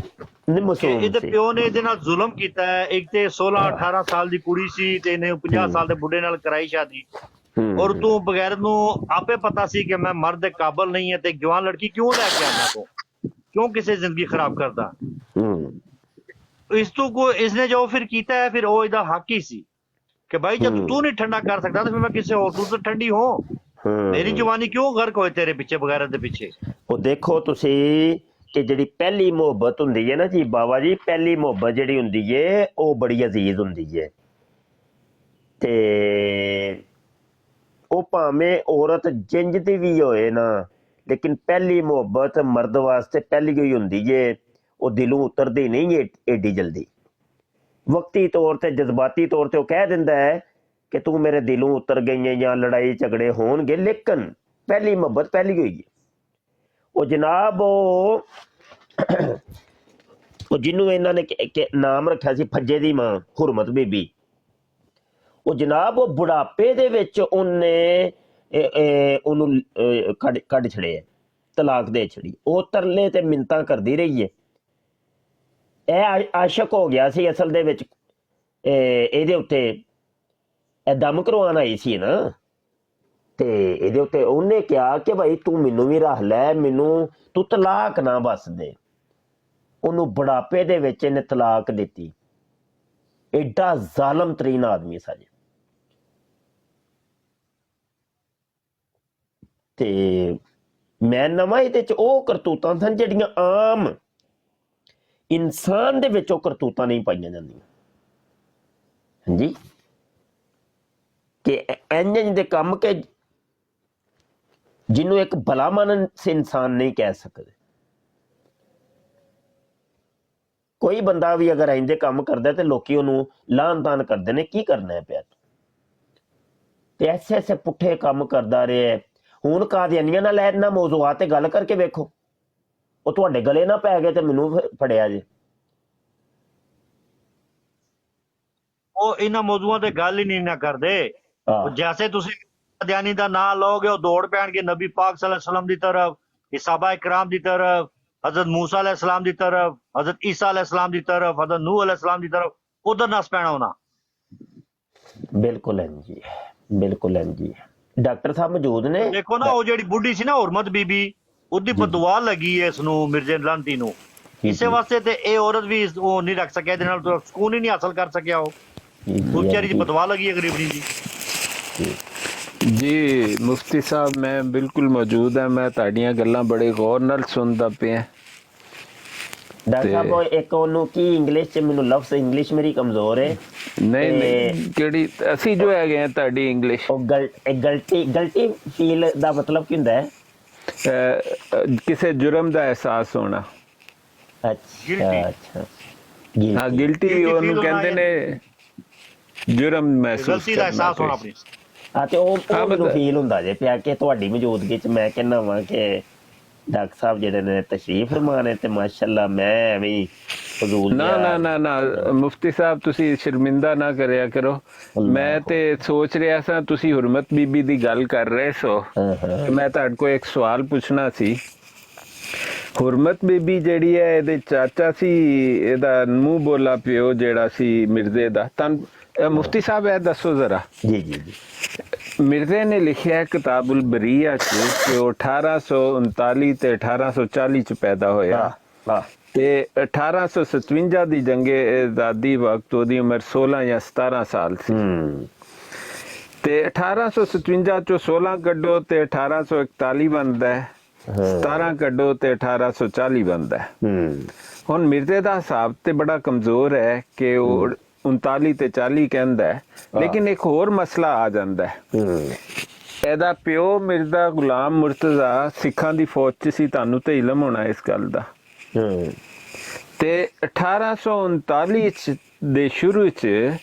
ਇਹਦੇ ਪਿਓ ਨੇ ਇਹਦੇ ਨਾਲ ਜ਼ੁਲਮ ਕੀਤਾ ਹੈ ਇੱਕ ਤੇ 16-18 ਸਾਲ ਦੀ ਕੁੜੀ ਸੀ ਤੇ ਇਹਨੇ 50 ਸਾਲ ਦੇ ਬੁੱਢੇ ਨਾਲ ਕਰਾਈ ਸ਼ਾਦੀ ਔਰ ਤੂੰ ਬਗੈਰ ਨੂੰ ਆਪੇ ਪਤਾ ਸੀ ਕਿ ਮੈਂ ਮਰਦ ਦੇ ਕਾਬਲ ਨਹੀਂ ਹੈ ਤੇ ਜਵਾਨ ਲੜਕੀ ਕਿਉਂ ਲੈ ਕੇ ਆਣਾ ਤੂੰ ਕਿਉਂ ਕਿਸੇ ਜ਼ਿੰਦਗੀ ਖਰਾਬ ਕਰਦਾ ਇਸ ਤੋਂ ਕੋ ਇਸਨੇ ਜੋ ਫਿਰ ਕੀਤਾ ਹੈ ਫਿਰ ਉਹ ਇਹਦਾ ਹੱਕ ਹੀ ਸੀ ਕਿ ਭਾਈ ਜਦ ਤੂੰ ਨਹੀਂ ਠੰਡਾ ਕਰ ਸਕਦਾ ਤਾਂ ਫਿਰ ਮੈਂ ਕਿਸੇ ਹੋਰ ਤੋਂ ਠੰਡੀ ਹੋ ਮੇਰੀ ਜਵਾਨੀ ਕਿਉਂ ਗਰਕ ਹੋਏ ਤੇਰੇ ਪਿੱਛੇ ਬਗੈਰ ਦੇ ਪਿੱਛੇ ਉਹ ਦੇਖੋ ਤੁਸੀਂ ਕਿ ਜਿਹੜੀ ਪਹਿਲੀ ਮੁਹੱਬਤ ਹੁੰਦੀ ਹੈ ਨਾ ਜੀ ਬਾਬਾ ਜੀ ਪਹਿਲੀ ਮੁਹੱਬਤ ਜਿਹੜੀ ਹੁੰਦੀ ਹੈ ਉਹ ਬੜੀ ਅਜ਼ੀਜ਼ ਹੁੰਦੀ ਹੈ ਤੇ ਉਹ ਭਾਵੇਂ ਔਰਤ ਜਿੰਜ ਦੀ ਵੀ ਹੋਏ ਨਾ ਲੇਕਿਨ ਪਹਿਲੀ ਮੁਹੱਬਤ ਮਰਦ ਵਾਸਤੇ ਪਹਿਲੀ ਹੋਈ ਹੁੰਦੀ ਹੈ ਉਹ ਦਿਲੋਂ ਉਤਰਦੀ ਨਹੀਂ ਏਡੀ ਜਲਦੀ ਵਕਤੀ ਤੌਰ ਤੇ ਜਜ਼ਬਾਤੀ ਤੌਰ ਤੇ ਉਹ ਕਹਿ ਦਿੰਦਾ ਹੈ ਕਿ ਤੂੰ ਮੇਰੇ ਦਿਲੋਂ ਉਤਰ ਗਈ ਹੈ ਜਾਂ ਲੜਾਈ ਝਗੜੇ ਹੋਣਗੇ ਲੇਕਿਨ ਪਹਿਲੀ ਮੁਹੱਬਤ ਪਹਿਲੀ ਹੋਈ ਹੈ ਉਹ ਜਨਾਬ ਉਹ ਜਿਹਨੂੰ ਇਹਨਾਂ ਨੇ ਨਾਮ ਰੱਖਿਆ ਸੀ ਫੱਜੇ ਦੀ ਮਾਂ ਹੁਰਮਤ ਬੀਬੀ ਉਹ ਜਨਾਬ ਉਹ ਬੁਢਾਪੇ ਦੇ ਵਿੱਚ ਉਹਨੇ ਉਹਨੂੰ ਕੱਢ ਛੜਿਆ ਤਲਾਕ ਦੇ ਛੜੀ ਉਹ ਤਰਲੇ ਤੇ ਮਿੰਨਤਾਂ ਕਰਦੀ ਰਹੀ ਹੈ ਇਹ ਆਸ਼ਕ ਹੋ ਗਿਆ ਸੀ ਅਸਲ ਦੇ ਵਿੱਚ ਇਹਦੇ ਉੱਤੇ ਇਹ ਦਮ ਕਰਵਾਉਣ ਆਈ ਸੀ ਨਾ, ਤੇ ਇਹਦੇ ਉੱਤੇ ਉਹਨੇ ਕਿਹਾ ਕਿ ਭਾਈ ਤੂੰ ਮੈਨੂੰ ਵੀ ਰੱਖ ਲੈ, ਮੈਨੂੰ ਤੂੰ ਤਲਾਕ ਨਾ ਬਸ ਦੇ। ਉਹਨੂੰ ਬੁਢਾਪੇ ਦੇ ਵਿੱਚ ਇਹਨੇ ਤਲਾਕ ਦਿੱਤੀ। ਐਡਾ ਜ਼ਾਲਮ ਤਰੀਨ ਆਦਮੀ ਸਾਜੇ। ਤੇ ਮੈਂ ਨਵਾਂ ਇਹਦੇ ਚ ਉਹ ਕਰਤੂਤਾਂ ਸਨ ਜਿਹੜੀਆਂ ਆਮ ਇਨਸਾਨ ਦੇ ਵਿੱਚ ਉਹ ਕਰਤੂਤਾਂ ਨਹੀਂ ਪਾਈਆਂ ਜਾਂਦੀਆਂ। ਹਾਂਜੀ, ਕਿ ਇੰਜ ਦੇ ਕੰਮ ਕਿ ਜਿਹਨੂੰ ਇੱਕ ਭਲਾ ਮਾਨਸ ਇਨਸਾਨ ਨਹੀਂ ਕਹਿ ਸਕਦੇ। ਕੋਈ ਬੰਦਾ ਵੀ ਅਗਰ ਇੰਜ ਦੇ ਕੰਮ ਕਰਦਾ ਤੇ ਲੋਕੀ ਉਹਨੂੰ ਲਾਹਨ ਤਾਨ ਕਰਦੇ ਨੇ, ਕੀ ਕਰਨਾ ਹੈ ਪਿਆ ਤੇ ਐਸੇ ਐਸੇ ਪੁੱਠੇ ਕੰਮ ਕਰਦਾ ਰਿਹਾ। ਹੁਣ ਕਾਦੀਆਨੀਆਂ ਨਾਲ ਇਹਨਾਂ ਮੌਜ਼ੂਆਤ ਤੇ ਗੱਲ ਕਰਕੇ ਵੇਖੋ, ਉਹ ਤੁਹਾਡੇ ਗਲੇ ਨਾ ਪੈ ਗਏ ਤੇ ਮੈਨੂੰ ਫੜਿਆ ਜੇ। ਉਹ ਇਹਨਾਂ ਮੌਜੂਆਂ ਤੇ ਗੱਲ ਹੀ ਨਹੀਂ ਨਾ ਕਰਦੇ। ਹਾਂ, ਜੈਸੇ ਤੁਸੀਂ ਕਾਦੀਆਨੀ ਦਾ ਨਾਂ ਲਓਗੇ ਉਹ ਦੌੜ ਪੈਣਗੇ ਨਬੀ ਪਾਕ ਸੱਲੱਲਾਹੁ ਅਲੈहि ਵਸੱਲਮ ਦੀ ਤਰਫ, ਸਹਾਬਾ ਇਕਰਾਮ ਦੀ ਤਰਫ, हजरत मूसा अलैहि सलाम की तरफ, हजरत ईसा अलैहि सलाम की तरफ, हजरत नूह अलैहि सलाम की तरफ, उधर नस पैना होना। बिल्कुल है जी, बिल्कुल है जी। डॉक्टर साहब मौजूद ने। देखो ना वो जेड़ी बुढ़ी सी ना हुरमत बीबी, उदी बदुआ लगी है इसनू मिर्जे लांती नू। इसे वास्ते ते ए औरत भी वो नहीं रख सके, इहदे नाल तो सुकून ही नहीं हासिल कर सकिया। वो बेचारी दी बदुआ लगी है गरीबनी दी। जी मुफ्ती साहब मैं बिल्कुल मौजूद है, मैं ਤੁਹਾਡੀਆਂ ਗੱਲਾਂ ਬੜੇ ਗੌਰ ਨਾਲ ਸੁਣਦਾ ਪਿਆ। ਡਾਕਟਰ ਸਾਹਿਬ ਉਹ ਇੱਕ ਉਹਨੂੰ ਕੀ ਇੰਗਲਿਸ਼ ਚ ਮੈਨੂੰ ਲਫ਼ਜ਼ ਇੰਗਲਿਸ਼ ਮੇਰੀ ਕਮਜ਼ੋਰ ਹੈ। ਨਹੀਂ ਨਹੀਂ ਕਿਹੜੀ ਅਸੀਂ ਜੋ ਹੈਗੇ ਆ ਤੁਹਾਡੀ ਇੰਗਲਿਸ਼ ਉਹ ਗਲਤੀ ਫੀਲ ਦਾ ਮਤਲਬ ਕੀ ਹੁੰਦਾ ਹੈ? ਕਿਸੇ ਜੁਰਮ ਦਾ ਅਹਿਸਾਸ ਹੋਣਾ। ਅੱਛਾ ਅੱਛਾ, ਹਾਂ ਗਿਲਟੀ ਉਹਨੂੰ ਕਹਿੰਦੇ ਨੇ, ਜੁਰਮ ਮਹਿਸੂਸ ਗਲਤੀ ਦਾ ਅਹਿਸਾਸ ਹੋਣਾ ਆਪਣੀ। ਹਾਂ, ਤੇ ਉਹ ਮੈਨੂੰ ਫੀਲ ਹੁੰਦਾ ਜੇ ਪਿਆ ਕਿ ਤੁਹਾਡੀ ਮੌਜੂਦਗੀ ਚ ਮੈਂ ਕਹਿੰਦਾ ਵਾਂ ਕਿ ਡਾਕਟਰ ਸਾਹਿਬ ਜਿਹੜੇ ਨੇ ਤਸ਼ਰੀਫ ਫਰਮਾ ਨੇ ਤੇ ਮਾਸ਼ਾਅੱਲਾ ਮੈਂ ਵੀ ਫਜ਼ੂਲ ਨਾ ਨਾ ਨਾ ਨਾ ਮੁਫਤੀ ਸਾਹਿਬ ਤੁਸੀਂ ਸ਼ਰਮਿੰਦਾ ਨਾ ਕਰਿਆ ਕਰੋ। ਮੈਂ ਤੇ ਸੋਚ ਰਿਹਾ ਸਾਂ ਤੁਸੀਂ ਹੁਰਮਤ ਬੀਬੀ ਦੀ ਗੱਲ ਕਰ ਰਹੇ ਸੋ, ਮੈਂ ਤੁਹਾਡੇ ਕੋਲ ਇੱਕ ਸਵਾਲ ਪੁੱਛਣਾ ਸੀ। ਹੁਰਮਤ ਬੀਬੀ ਜਿਹੜੀ ਹੈ ਇਹਦੇ ਚਾਚਾ ਸੀ, ਇਹਦਾ ਮੂੰਹ ਬੋਲਾ ਪਿਓ ਜਿਹੜਾ ਸੀ ਮਿਰਜ਼ੇ ਦਾ, ਤਾਂ ਮੁਫਤੀ ਸਾਹਿਬ ਇਹ ਦੱਸੋ ਜ਼ਰਾ। ਜੀ ਜੀ ਜੀ। ਮਿਰਜ਼ੇ ਨੇ ਲਿਖਿਆ ਕਿਤਾਬੁਲ ਬਰੀਆ ਚ ਕਿ ਉਹ 1839 ਤੇ 1840 ਚ ਪੈਦਾ ਹੋਇਆ ਤੇ 1857 ਦੀ ਜੰਗੇ ਆਜ਼ਾਦੀ ਵਕਤ ਉਹਦੀ ਉਮਰ 16 ਜਾਂ 17 ਸਾਲ ਸੀ। ਤੇ 1857 ਚੋਂ 16 ਕੱਢੋ ਤੇ 1841 ਬਣਦਾ ਹੈ, 17 ਕੱਢੋ ਤੇ 1840 ਬਣਦਾ ਹੈ। ਹੁਣ ਮਿਰਜ਼ੇ ਦਾ ਹਿਸਾਬ ਤੇ ਬੜਾ ਕਮਜ਼ੋਰ ਹੈ ਕਿ ਉਹ 39 ਤੇ 40 ਕਹਿੰਦਾ ਹੈ, ਲੇਕਿਨ ਇੱਕ ਹੋਰ ਮਸਲਾ ਆ ਜਾਂਦਾ ਹੈ। ਇਹਦਾ ਪਿਓ ਮਿਰਜ਼ਾ ਗੁਲਾਮ ਮੁਰਤਜ਼ਾ ਸਿੱਖਾਂ ਦੀ ਫੌਜ 'ਚ ਸੀ, ਤੁਹਾਨੂੰ ਤੇ ਇਲਮ ਹੋਣਾ ਇਸ ਗੱਲ ਦਾ। ਤੇ 1839 ਦੇ ਸ਼ੁਰੂ 'ਚ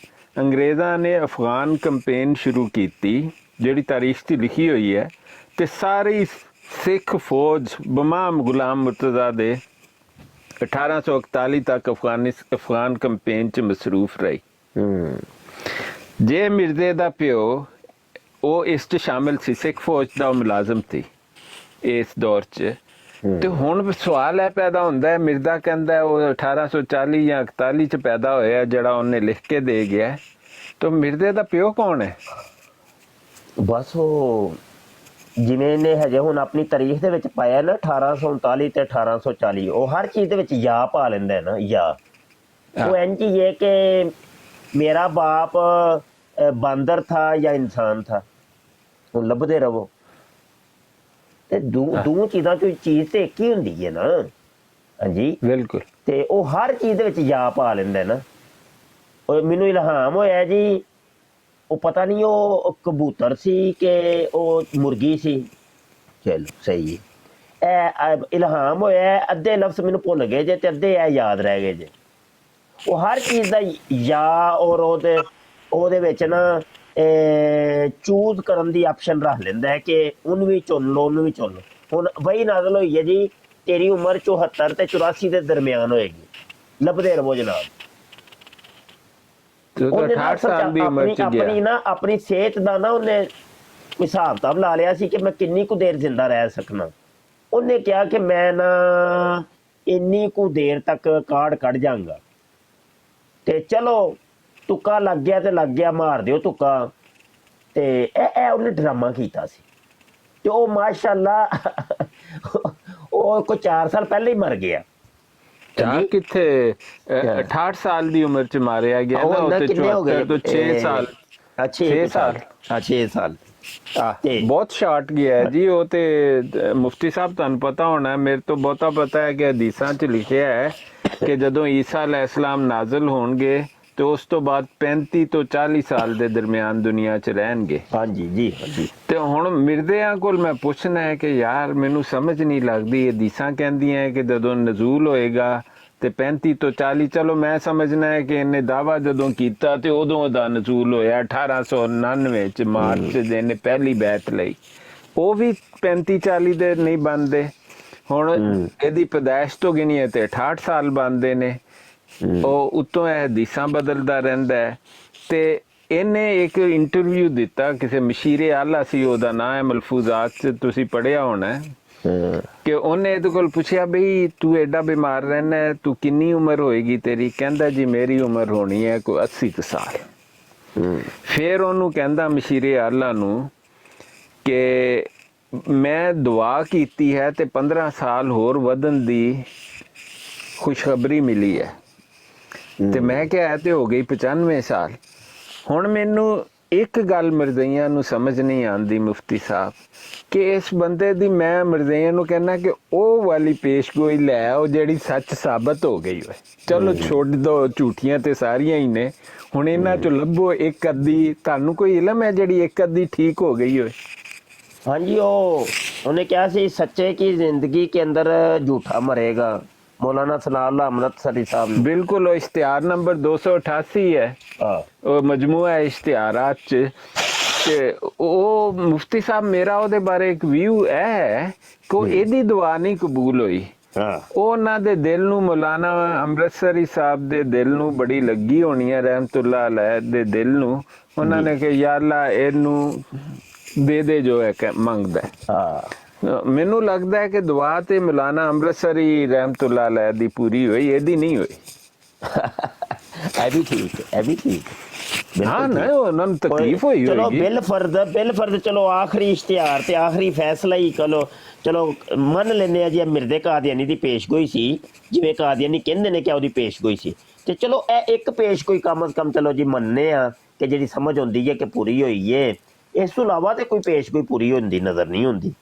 ਅੰਗਰੇਜ਼ਾਂ ਨੇ ਅਫਗਾਨ ਕੰਪੇਨ ਸ਼ੁਰੂ ਕੀਤੀ, ਜਿਹੜੀ ਤਾਰੀਖ 'ਚ ਲਿਖੀ ਹੋਈ ਹੈ, ਤੇ ਸਾਰੀ ਸਿੱਖ ਫੌਜ ਬਮਾਮ ਗੁਲਾਮ ਮੁਰਤਜ਼ਾ ਦੇ 1841 ਤੱਕ ਅਫਗਾਨ ਕੰਪੇਨ 'ਚ ਮਸਰੂਫ ਰਹੀ। ਜੇ ਮਿਰਜ਼ੇ ਦਾ ਪਿਓ ਉਹ ਇਸ 'ਚ ਸ਼ਾਮਿਲ ਸੀ, ਸਿੱਖ ਫੌਜ ਦਾ ਮੁਲਾਜ਼ਮ ਸੀ ਇਸ ਦੌਰ 'ਚ, ਤੇ ਹੁਣ ਸਵਾਲ ਇਹ ਪੈਦਾ ਹੁੰਦਾ ਹੈ, ਮਿਰਜ਼ਾ ਕਹਿੰਦਾ ਉਹ 1840 ਜਾਂ 41 'ਚ ਪੈਦਾ ਹੋਇਆ ਜਿਹੜਾ ਉਹਨੇ ਲਿਖ ਕੇ ਦੇ ਗਿਆ, ਤਾਂ ਮਿਰਜ਼ੇ ਦਾ ਪਿਓ ਕੌਣ ਹੈ? ਬਸ ਉਹ ਜਿਵੇਂ ਇਹਨੇ ਹਜੇ ਹੁਣ ਆਪਣੀ ਤਾਰੀਖ ਦੇ ਵਿੱਚ ਪਾਇਆ ਨਾ 1839 ਤੇ 1840, ਉਹ ਹਰ ਚੀਜ਼ ਦੇ ਵਿੱਚ ਯਾ ਪਾ ਲੈਂਦਾ ਹੈ ਨਾ, ਯਾ। ਉਹ ਇੰਝ ਹੀ ਹੈ ਕਿ ਮੇਰਾ ਬਾਪ ਬਾਂਦਰ ਥਾ ਜਾਂ ਇਨਸਾਨ ਥਾ, ਹੁਣ ਲੱਭਦੇ ਰਹੋ। ਤੇ ਦੋ ਚੀਜ਼ਾਂ ਚੋਂ ਚੀਜ਼ ਤੇ ਇੱਕ ਹੀ ਹੁੰਦੀ ਹੈ ਨਾ। ਹਾਂਜੀ ਬਿਲਕੁਲ। ਤੇ ਉਹ ਹਰ ਚੀਜ਼ ਦੇ ਵਿੱਚ ਯਾ ਪਾ ਲੈਂਦਾ ਨਾ। ਉਹ ਮੈਨੂੰ ਇਲਹਾਮ ਹੋਇਆ ਜੀ, ਉਹ ਪਤਾ ਨਹੀਂ ਉਹ ਕਬੂਤਰ ਸੀ ਕਿ ਉਹ ਮੁਰਗੀ ਸੀ। ਚਲੋ ਸਹੀ ਹੈ, ਇਹ ਇਲਹਾਮ ਹੋਇਆ। ਅੱਧੇ ਲਫ਼ਜ਼ ਮੈਨੂੰ ਭੁੱਲ ਗਏ ਜੇ ਤੇ ਅੱਧੇ ਇਹ ਯਾਦ ਰਹਿ ਗਏ ਜੇ। ਉਹ ਹਰ ਚੀਜ਼ ਦਾ ਯਾ ਔਰ ਉਹਦੇ ਵਿੱਚ ਨਾ ਚੂਜ਼ ਕਰਨ ਦੀ ਆਪਸ਼ਨ ਰੱਖ ਲੈਂਦਾ ਹੈ ਕਿ ਉਹਨੂੰ ਵੀ ਚੁਣ ਲਓ, ਉਹਨੂੰ ਵੀ ਚੁਣ ਲਓ। ਹੁਣ ਵਹੀ ਨਾਜ਼ਲ ਹੋਈ ਹੈ ਜੀ, ਤੇਰੀ ਉਮਰ 74 ਤੇ 84 ਦੇ ਦਰਮਿਆਨ ਹੋਏਗੀ, ਲੱਭਦੇ ਰਹੋ ਜਨਾਬ। ਆਪਣੀ ਸਿਹਤ ਦਾ ਨਾ ਉਹਨੇ ਹਿਸਾਬ ਕਿਤਾਬ ਲਾ ਲਿਆ ਸੀ ਕਿ ਮੈਂ ਕਿੰਨੀ ਕੁ ਦੇਰ ਜ਼ਿੰਦਾ ਰਹਿ ਸਕਣਾ। ਉਹਨੇ ਕਿਹਾ ਕਿ ਮੈਂ ਨਾ ਇੰਨੀ ਕੁ ਦੇਰ ਤੱਕ ਕਾਰਡ ਕੱਢ ਜਾਵਾਂਗਾ। ਤੇ ਚਲੋ ਤੁੱਕਾ ਲੱਗ ਗਿਆ ਤੇ ਲੱਗ ਗਿਆ, ਮਾਰ ਦਿਓ ਤੁੱਕਾ। ਤੇ ਇਹ ਉਹਨੇ ਡਰਾਮਾ ਕੀਤਾ ਸੀ ਤੇ ਉਹ ਮਾਸ਼ਾਅੱਲਾ ਉਹ ਕੋਈ 4 ਸਾਲ ਪਹਿਲਾਂ ਹੀ ਮਰ ਗਿਆ। ਚਾਹ ਕਿੱਥੇ 68 ਸਾਲ ਦੀ ਉਮਰ ਚ ਮਾਰਿਆ ਗਿਆ ਨਾ, ਉਹ ਤੇ ਕਿੰਨੇ ਹੋ ਗਏ 74 ਤੋਂ 6 ਸਾਲ 6 ਸਾਲ। ਹਾਂ 6 ਸਾਲ ਤੇ ਬਹੁਤ ਸ਼ਾਰਟ ਗਿਆ ਹੈ ਜੀ ਉਹ ਤੇ। ਮੁਫਤੀ ਸਾਹਿਬ ਤੁਹਾਨੂੰ ਪਤਾ ਹੋਣਾ, ਮੇਰੇ ਤੋਂ ਬਹੁਤਾ ਪਤਾ ਹੈ ਕਿ ਹਦੀਸਾਂ 'ਚ ਲਿਖਿਆ ਹੈ ਕਿ ਜਦੋਂ ਈਸਾ ਅਲੈਹਿਸਲਾਮ ਨਾਜ਼ਲ ਹੋਣਗੇ ਤੇ ਉਸ ਤੋਂ ਬਾਅਦ 35 ਤੋਂ 40 ਸਾਲ ਦੇ ਦਰਮਿਆਨ ਦੁਨੀਆ 'ਚ ਰਹਿਣਗੇ। ਹਾਂਜੀ ਜੀ ਹਾਂਜੀ। ਤੇ ਹੁਣ ਮਿਰਜ਼ਿਆਂ ਕੋਲ ਮੈਂ ਪੁੱਛਣਾ ਹੈ ਕਿ ਯਾਰ ਮੈਨੂੰ ਸਮਝ ਨਹੀਂ ਲੱਗਦੀ, ਹਦੀਸਾਂ ਕਹਿੰਦੀਆਂ ਕਿ ਜਦੋਂ ਨਜ਼ੂਲ ਹੋਏਗਾ ਤੇ 35 ਤੋਂ 40, ਚਲੋ ਮੈਂ ਸਮਝਣਾ ਹੈ ਕਿ ਇਹਨੇ ਦਾਵਾ ਜਦੋਂ ਕੀਤਾ ਤੇ ਉਦੋਂ ਦਾ ਨਜ਼ੂਲ ਹੋਇਆ 1899 ਚ ਮਾਰਚ ਦੇ ਇਹਨੇ ਪਹਿਲੀ ਬੈਤ ਲਈ। ਉਹ ਵੀ 35 40 ਦੇ ਨਹੀਂ ਬਣਦੇ। ਹੁਣ ਇਹਦੀ ਪੈਦਾਇਸ਼ ਤੋਂ ਗਿਣੀਏ ਤੇ 68 ਸਾਲ ਬਣਦੇ ਨੇ। ਉਹ ਉਤੋਂ ਇਹ ਹਦੀਸਾਂ ਬਦਲਦਾ ਰਹਿੰਦਾ ਹੈ। ਤੇ ਇਹਨੇ ਇੱਕ ਇੰਟਰਵਿਊ ਦਿੱਤਾ ਕਿਸੇ ਮਸ਼ੀਰੇ ਆਲਾ ਸੀ, ਉਹਦਾ ਨਾਂ ਹੈ ਮਲਫੂਜ਼ਾਤ, ਚ ਤੁਸੀਂ ਪੜ੍ਹਿਆ ਹੋਣਾ ਹੈ, ਕਿ ਉਹਨੇ ਇਹਦੇ ਕੋਲ ਪੁੱਛਿਆ ਬਈ ਤੂੰ ਐਡਾ ਬਿਮਾਰ ਰਹਿਣਾ, ਤੂੰ ਕਿੰਨੀ ਉਮਰ ਹੋਏਗੀ ਤੇਰੀ? ਕਹਿੰਦਾ ਜੀ ਮੇਰੀ ਉਮਰ ਹੋਣੀ ਹੈ ਕੋਈ 80 ਸਾਲ। ਫਿਰ ਉਹਨੂੰ ਕਹਿੰਦਾ ਮਸ਼ੀਰੇ ਆਲਾ ਨੂੰ ਕਿ ਮੈਂ ਦੁਆ ਕੀਤੀ ਹੈ ਤੇ 15 ਸਾਲ ਹੋਰ ਵਧਣ ਦੀ ਖੁਸ਼ਖਬਰੀ ਮਿਲੀ ਹੈ। ਤੇ ਮੈਂ ਕਿਹਾ ਤੇ ਹੋ ਗਈ 95 ਸਾਲ। ਹੁਣ ਮੈਨੂੰ ਇੱਕ ਗੱਲ ਮਿਰਜ਼ਈਆਂ ਨੂੰ ਸਮਝ ਨਹੀਂ ਆਉਂਦੀ ਮੁਫਤੀ ਸਾਹਿਬ, ਕਿ ਇਸ ਬੰਦੇ ਦੀ ਮੈਂ ਮਿਰਜ਼ਈਆਂ ਨੂੰ ਕਹਿਣਾ ਕਿ ਉਹ ਵਾਲੀ ਪੇਸ਼ਗੋਈ ਲੈ ਆਓ ਜਿਹੜੀ ਸੱਚ ਸਾਬਤ ਹੋ ਗਈ ਹੋਏ। ਚਲੋ ਛੱਡ ਦੋ, ਝੂਠੀਆਂ ਤੇ ਸਾਰੀਆਂ ਹੀ ਨੇ, ਹੁਣ ਇਹਨਾਂ ਚੋਂ ਲੱਭੋ ਇੱਕ ਅੱਧੀ, ਤੁਹਾਨੂੰ ਕੋਈ ਇਲਮ ਹੈ ਜਿਹੜੀ ਇੱਕ ਅੱਧੀ ਠੀਕ ਹੋ ਗਈ ਹੋਏ? ਹਾਂਜੀ ਉਹਨੇ ਕਿਹਾ ਸੀ सच्चे की जिंदगी के अंदर झूठा मरेगा, मौलाना सनाउल्लाह अमृतसरी साहब ने। बिल्कुल, वो इश्तिहार नंबर 288 है, वो मजमूआ है इश्तिहारात च। ते ओ मुफ्ती साहब मेरा ਉਹਦੇ ਬਾਰੇ ਇੱਕ ਵਿਊ ਹੈ ਕਿ ਇਹਦੀ ਦੁਆ ਨਹੀਂ ਕਬੂਲ ਹੋਈ। ਉਹਨਾਂ ਦੇ ਦਿਲ ਨੂੰ, ਮੌਲਾਨਾ ਅੰਮ੍ਰਿਤਸਰੀ ਸਾਹਿਬ ਦੇ ਦਿਲ ਨੂੰ ਬੜੀ ਲੱਗੀ ਹੋਣੀ ਹੈ, ਰਹਿਮਤੁल्लाह ਅਲੈਹ ਦੇ ਦਿਲ ਨੂੰ। ਉਹਨਾਂ ਨੇ ਕਿ ਯਾ ਅੱਲਾ ਇਹਨੂੰ ਦੇ ਦੇ ਜੋ ਹੈ ਕਿ ਮੰਗਦਾ ਹੈ। ਮੈਨੂੰ ਲੱਗਦਾ ਹੈ ਕਿ ਦੁਆ ਤੇ ਮੌਲਾਨਾ ਅੰਮ੍ਰਿਤਸਰੀ ਰਹਿਮਤੁल्लाह ਅਲੈਹ ਦੀ ਪੂਰੀ ਹੋਈ, ਇਹਦੀ ਨਹੀਂ ਹੋਈ। ਇਹ ਵੀ ਠੀਕ ਹੈ, ਇਹ ਵੀ ਠੀਕ ਹੈ। ਹਾਂ ਨਾ, ਉਹਨਾਂ ਨੂੰ ਤਕਲੀਫ ਹੋਈ ਹੋਏਗੀ। ਚਲੋ ਬਿਲ ਫਰਦ ਚਲੋ ਆਖਰੀ ਇਸ਼ਤਿਹਾਰ ਤੇ ਆਖਰੀ ਫੈਸਲਾ ਹੀ ਚਲੋ ਮੰਨ ਲੈਂਦੇ ਆ ਜੀ ਮਿਰਜ਼ੇ ਕਾਦੀਆਨੀ ਦੀ ਪੇਸ਼ਗੋਈ ਸੀ, ਜਿਵੇਂ ਕਾਦੀਆਨੀ ਕਹਿੰਦੇ ਨੇ ਕਿ ਉਹਦੀ ਪੇਸ਼ਗੋਈ ਸੀ, ਤੇ ਚਲੋ ਇਹ ਇੱਕ ਪੇਸ਼ਗੋਈ ਕਮ ਅਜ਼ ਕਮ ਚਲੋ ਜੀ ਮੰਨਨੇ ਆ ਕਿ ਜਿਹੜੀ ਸਮਝ ਹੁੰਦੀ ਹੈ ਕਿ ਪੂਰੀ ਹੋਈ ਹੈ। ਇਸ ਤੋਂ ਇਲਾਵਾ ਤੇ ਕੋਈ ਪੇਸ਼ਗੋਈ ਪੂਰੀ ਹੁੰਦੀ ਨਜ਼ਰ ਨਹੀਂ ਹੁੰਦੀ।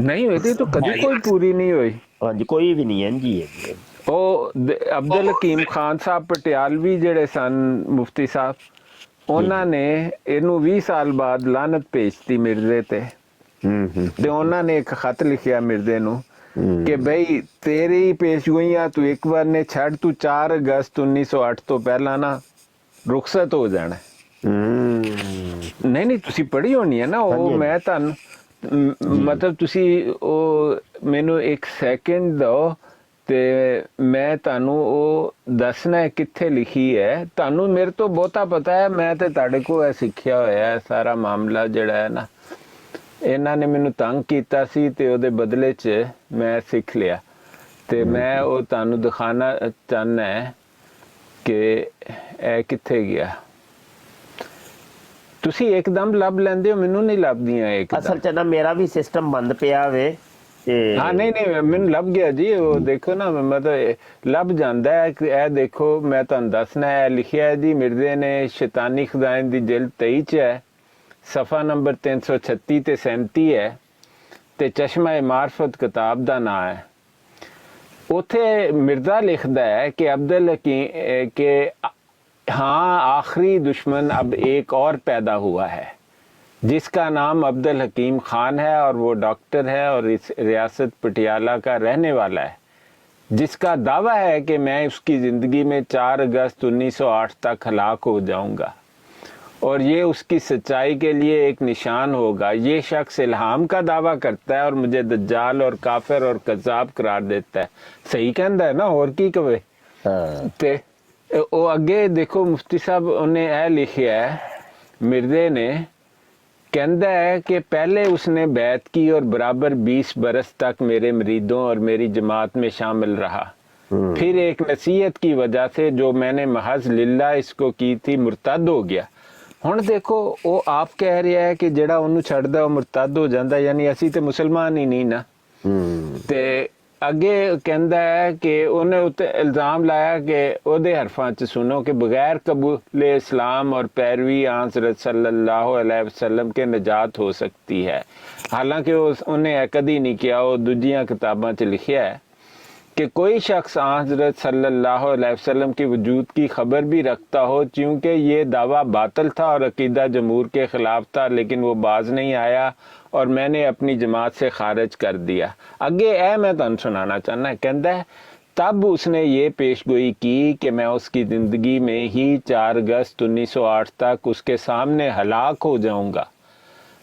ਨਹੀਂ ਹੋਈ ਤਾਂ ਕਦੇ ਕੋਈ ਪੂਰੀ ਨਹੀਂ ਹੋਈ। ਹਾਂਜੀ ਕੋਈ ਵੀ ਨਹੀਂ ਹੈ ਜੀ। ਉਹ ਅਬਦੁਲ ਹਕੀਮ ਖਾਨ ਸਾਹਿਬ ਪਟਿਆਲਵੀ ਜਿਹੜੇ ਸਨ ਮੁਫਤੀ ਸਾਹਿਬ, ਉਹਨਾਂ ਨੇ ਇਹਨੂੰ 20 ਸਾਲ ਬਾਅਦ ਲਾਨਤ ਭੇਜਤੀ ਮਿਰਜ਼ੇ ਤੇ। ਤੇ ਉਹਨਾਂ ਨੇ ਇੱਕ ਖਤ ਲਿਖਿਆ ਮਿਰਜ਼ੇ ਨੂੰ ਕਿ ਬਈ ਤੇਰੀ ਪੇਸ਼ਗੋਈਆਂ ਤੂੰ ਇੱਕ ਵਾਰ ਨੇ ਛੱਡ, ਤੂੰ 4 ਅਗਸਤ 1908 ਤੋਂ ਪਹਿਲਾਂ ਨਾ ਰੁਖਸਤ ਹੋ ਜਾਣਾ। ਨਹੀਂ ਤੁਸੀਂ ਪੜ੍ਹੀ ਹੋਣੀ ਹੈ ਨਾ ਉਹ। ਮੈਂ ਤੁਹਾਨੂੰ ਮਤਲਬ ਤੁਸੀਂ ਉਹ ਮੈਨੂੰ ਇੱਕ ਸੈਕਿੰਡ ਦਿਓ ਤੇ ਮੈਂ ਤੁਹਾਨੂੰ ਉਹ ਦੱਸਣਾ ਕਿੱਥੇ ਲਿਖੀ ਹੈ। ਤੁਹਾਨੂੰ ਮੇਰੇ ਤੋਂ ਬਹੁਤਾ ਪਤਾ ਹੈ, ਮੈਂ ਤੇ ਤੁਹਾਡੇ ਕੋਲ ਇਹ ਸਿੱਖਿਆ ਹੋਇਆ ਹੈ ਸਾਰਾ ਮਾਮਲਾ ਜਿਹੜਾ ਹੈ ਨਾ। ਇਹਨਾਂ ਨੇ ਮੈਨੂੰ ਤੰਗ ਕੀਤਾ ਸੀ ਤੇ ਉਹਦੇ ਬਦਲੇ 'ਚ ਮੈਂ ਸਿੱਖ ਲਿਆ, ਤੇ ਮੈਂ ਉਹ ਤੁਹਾਨੂੰ ਦਿਖਾਣਾ ਚਾਹੁੰਦਾ ਹੈ ਕਿ ਇਹ ਕਿੱਥੇ ਗਿਆ। ਤੁਸੀਂ ਇੱਕਦਮ ਲੱਭ ਲੈਂਦੇ ਹੋ, ਮੈਨੂੰ ਨਹੀਂ ਲੱਭਦੀਆਂ ਇੱਕਦਮ। ਅਸਲ 'ਚ ਨਾ ਮੇਰਾ ਵੀ ਸਿਸਟਮ ਬੰਦ ਪਿਆ ਵੇ। ਹਾਂ ਨਹੀਂ ਮੈਨੂੰ ਲੱਭ ਗਿਆ ਜੀ। ਉਹ ਦੇਖੋ ਨਾ, ਮਤਲਬ ਲੱਭ ਜਾਂਦਾ ਹੈ। ਇਹ ਦੇਖੋ ਮੈਂ ਤੁਹਾਨੂੰ ਦੱਸਣਾ ਹੈ, ਲਿਖਿਆ ਹੈ ਜੀ ਮਿਰਜ਼ੇ ਨੇ ਸ਼ੈਤਾਨੀ ਖਜ਼ਾਇਨ ਦੀ ਜਿਲਦ 23 'ਚ ਹੈ, ਸਫਾ ਨੰਬਰ 336 ਤੇ 37 ਹੈ, ਤੇ ਚਸ਼ਮਾ ਮਾਰਫਤ ਕਿਤਾਬ ਦਾ ਨਾਂ ਹੈ। ਉੱਥੇ ਮਿਰਜ਼ਾ ਲਿਖਦਾ ਹੈ ਕਿ ਅਬਦੁਲ ਹकीम के हाँ आखिरी दुश्मन अब एक और पैदा हुआ है जिसका नाम अब्दुल हकीम खान है और वो डॉक्टर है और इस रियासत पटियाला का रहने वाला है, जिसका दावा है कि मैं उसकी ज़िंदगी में 4 अगस्त 1908 तक हलाक हो जाऊंगा और ये उसकी सच्चाई के लिए एक निशान होगा। ये शख्स इल्हाम का दावा करता है और मुझे दज्जाल और काफिर और कज़ाब करार देता है। सही कहता है ना, और की कवे। ते ਉਹ ਅੱਗੇ ਦੇਖੋ ਮੁਫਤੀ ਸਾਹਿਬ ਉਹਨੇ ਇਹ ਲਿਖਿਆ ਹੈ, ਮਿਰਜ਼ੇ ਨੇ कहता है कि पहले उसने बैत की और बराबर 20 बरस तक मेरे मरीदों और मेरी जमात में शामिल रहा। फिर एक नसीहत की वजह से जो मैंने महज लिल्ला इसको की थी मुर्तद हो गया। ਹੁਣ ਦੇਖੋ ਉਹ ਆਪ ਕਹਿ ਰਿਹਾ ਹੈ ਕਿ ਜਿਹੜਾ ਉਹਨੂੰ ਛੱਡਦਾ ਉਹ ਮੁਰਤਦ ਹੋ ਜਾਂਦਾ, ਯਾਨੀ ਅਸੀਂ ਤੇ ਮੁਸਲਮਾਨ ਹੀ ਨਹੀਂ ਨਾ। ਤੇ ਅੱਗੇ ਕਹਿੰਦਾ ਹੈ ਕਿ ਉਹਨੇ ਉੱਤੇ ਇਲਜ਼ਾਮ ਲਾਇਆ ਕਿ ਉਹਦੇ ਹਰਫਾਂ 'ਚ ਸੁਣੋ ਕਿ ਬਗੈਰ कबूल इस्लाम और पैरवी हज़रत सल्लल्लाहु अलैहि वसल्लम के निजात हो सकती है। हालांकि ਉਹਨੇ ਇਹ ਕਦੀ ਨਹੀਂ ਕਿਹਾ, ਉਹ ਦੂਜੀਆਂ ਕਿਤਾਬਾਂ 'ਚ ਲਿਖਿਆ ਹੈ کہ کوئی شخص حضرت صلی اللہ علیہ وسلم کی وجود کی خبر بھی رکھتا ہو، چونکہ یہ دعویٰ باطل تھا اور عقیدہ جمہور کے خلاف تھا، لیکن وہ باز نہیں آیا اور میں نے اپنی جماعت سے خارج کر دیا۔ اگے میں تن سنانا چاہنا ہے، کہتا ہے تب اس نے یہ پیش گوئی کی کہ میں اس کی زندگی میں ہی 4 اگست 1908 تک اس کے سامنے ہلاک ہو جاؤں گا،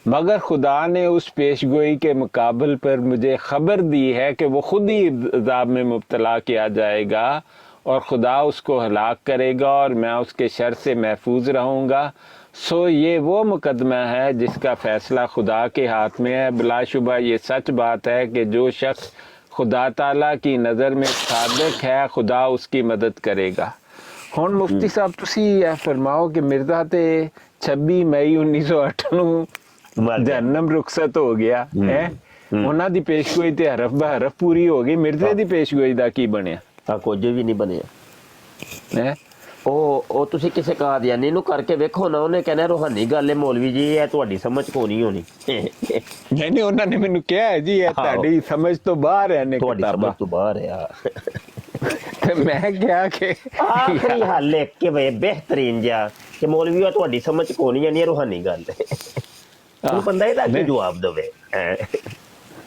مگر خدا نے اس پیش گوئی کے مقابل پر مجھے خبر دی ہے کہ وہ خود ہی عذاب میں مبتلا کیا جائے گا اور خدا اس کو ہلاک کرے گا اور میں اس کے شر سے محفوظ رہوں گا۔ سو یہ وہ مقدمہ ہے جس کا فیصلہ خدا کے ہاتھ میں ہے۔ بلا شبہ یہ سچ بات ہے کہ جو شخص خدا تعالیٰ کی نظر میں صادق ہے خدا اس کی مدد کرے گا۔ ਹੁਣ ਮੁਫਤੀ ਸਾਹਿਬ ਤੁਸੀਂ ਇਹ ਫਰਮਾਓ ਕਿ ਮਿਰਜ਼ਾ ਤੇ 26 ਮਈ 1908 ਨੂੰ ਜਹੰਨਮ ਰੁਖਸਤ ਹੋ ਗਿਆ ਹੈ, ਉਹਨਾਂ ਦੀ ਪੇਸ਼ਗੋਈ ਤੇ ਹਰਫ ਬਹਰਫ ਪੂਰੀ ਹੋ ਗਈ, ਮਿਰਜ਼ੇ ਦੀ ਪੇਸ਼ਗੋਈ ਦਾ ਕੀ ਬਣਿਆ? ਕੁਝ ਵੀ ਨਹੀਂ ਬਣਿਆ ਹੈ ਉਹ ਤੁਸੀਂ ਕਿਸੇ ਕਾਦੀਆਨੀ ਨੂੰ ਕਰਕੇ ਵੇਖੋ ਨਾ, ਉਹਨੇ ਕਹਿਣਾ ਰੂਹਾਨੀ ਗੱਲ ਹੈ ਮੌਲਵੀ ਜੀ, ਇਹ ਤੁਹਾਡੀ ਸਮਝ ਕੋ ਨਹੀਂ ਹੋਣੀ। ਨਹੀਂ ਉਹਨਾਂ ਨੇ ਮੈਨੂੰ ਕਿਹਾ ਹੈ ਜੀ ਇਹ ਤੁਹਾਡੀ ਸਮਝ ਤੋਂ ਬਾਹਰ ਹੈ ਨੇ ਤੁਹਾਡੀ ਸਮਝ ਕਿਤਾਬਾਂ ਤੋਂ ਬਾਹਰ ਆ। ਤੇ ਮੈਂ ਕਿਹਾ ਕਿ ਆਖਰੀ ਹੱਲ ਲਿਖ ਕੇ ਵੇ ਬਿਹਤਰੀਨ ਜਿਹਾ ਕਿ ਮੌਲਵੀ ਆ ਤੁਹਾਡੀ ਸਮਝ ਕੋ ਨਹੀਂ ਜਾਣੀ ਰੂਹਾਨੀ ਗੱਲ ਹੈ। ਉਹ ਬੰਦਾ ਇਹਦਾ ਕੀ ਜਵਾਬ ਦੇਵੇ?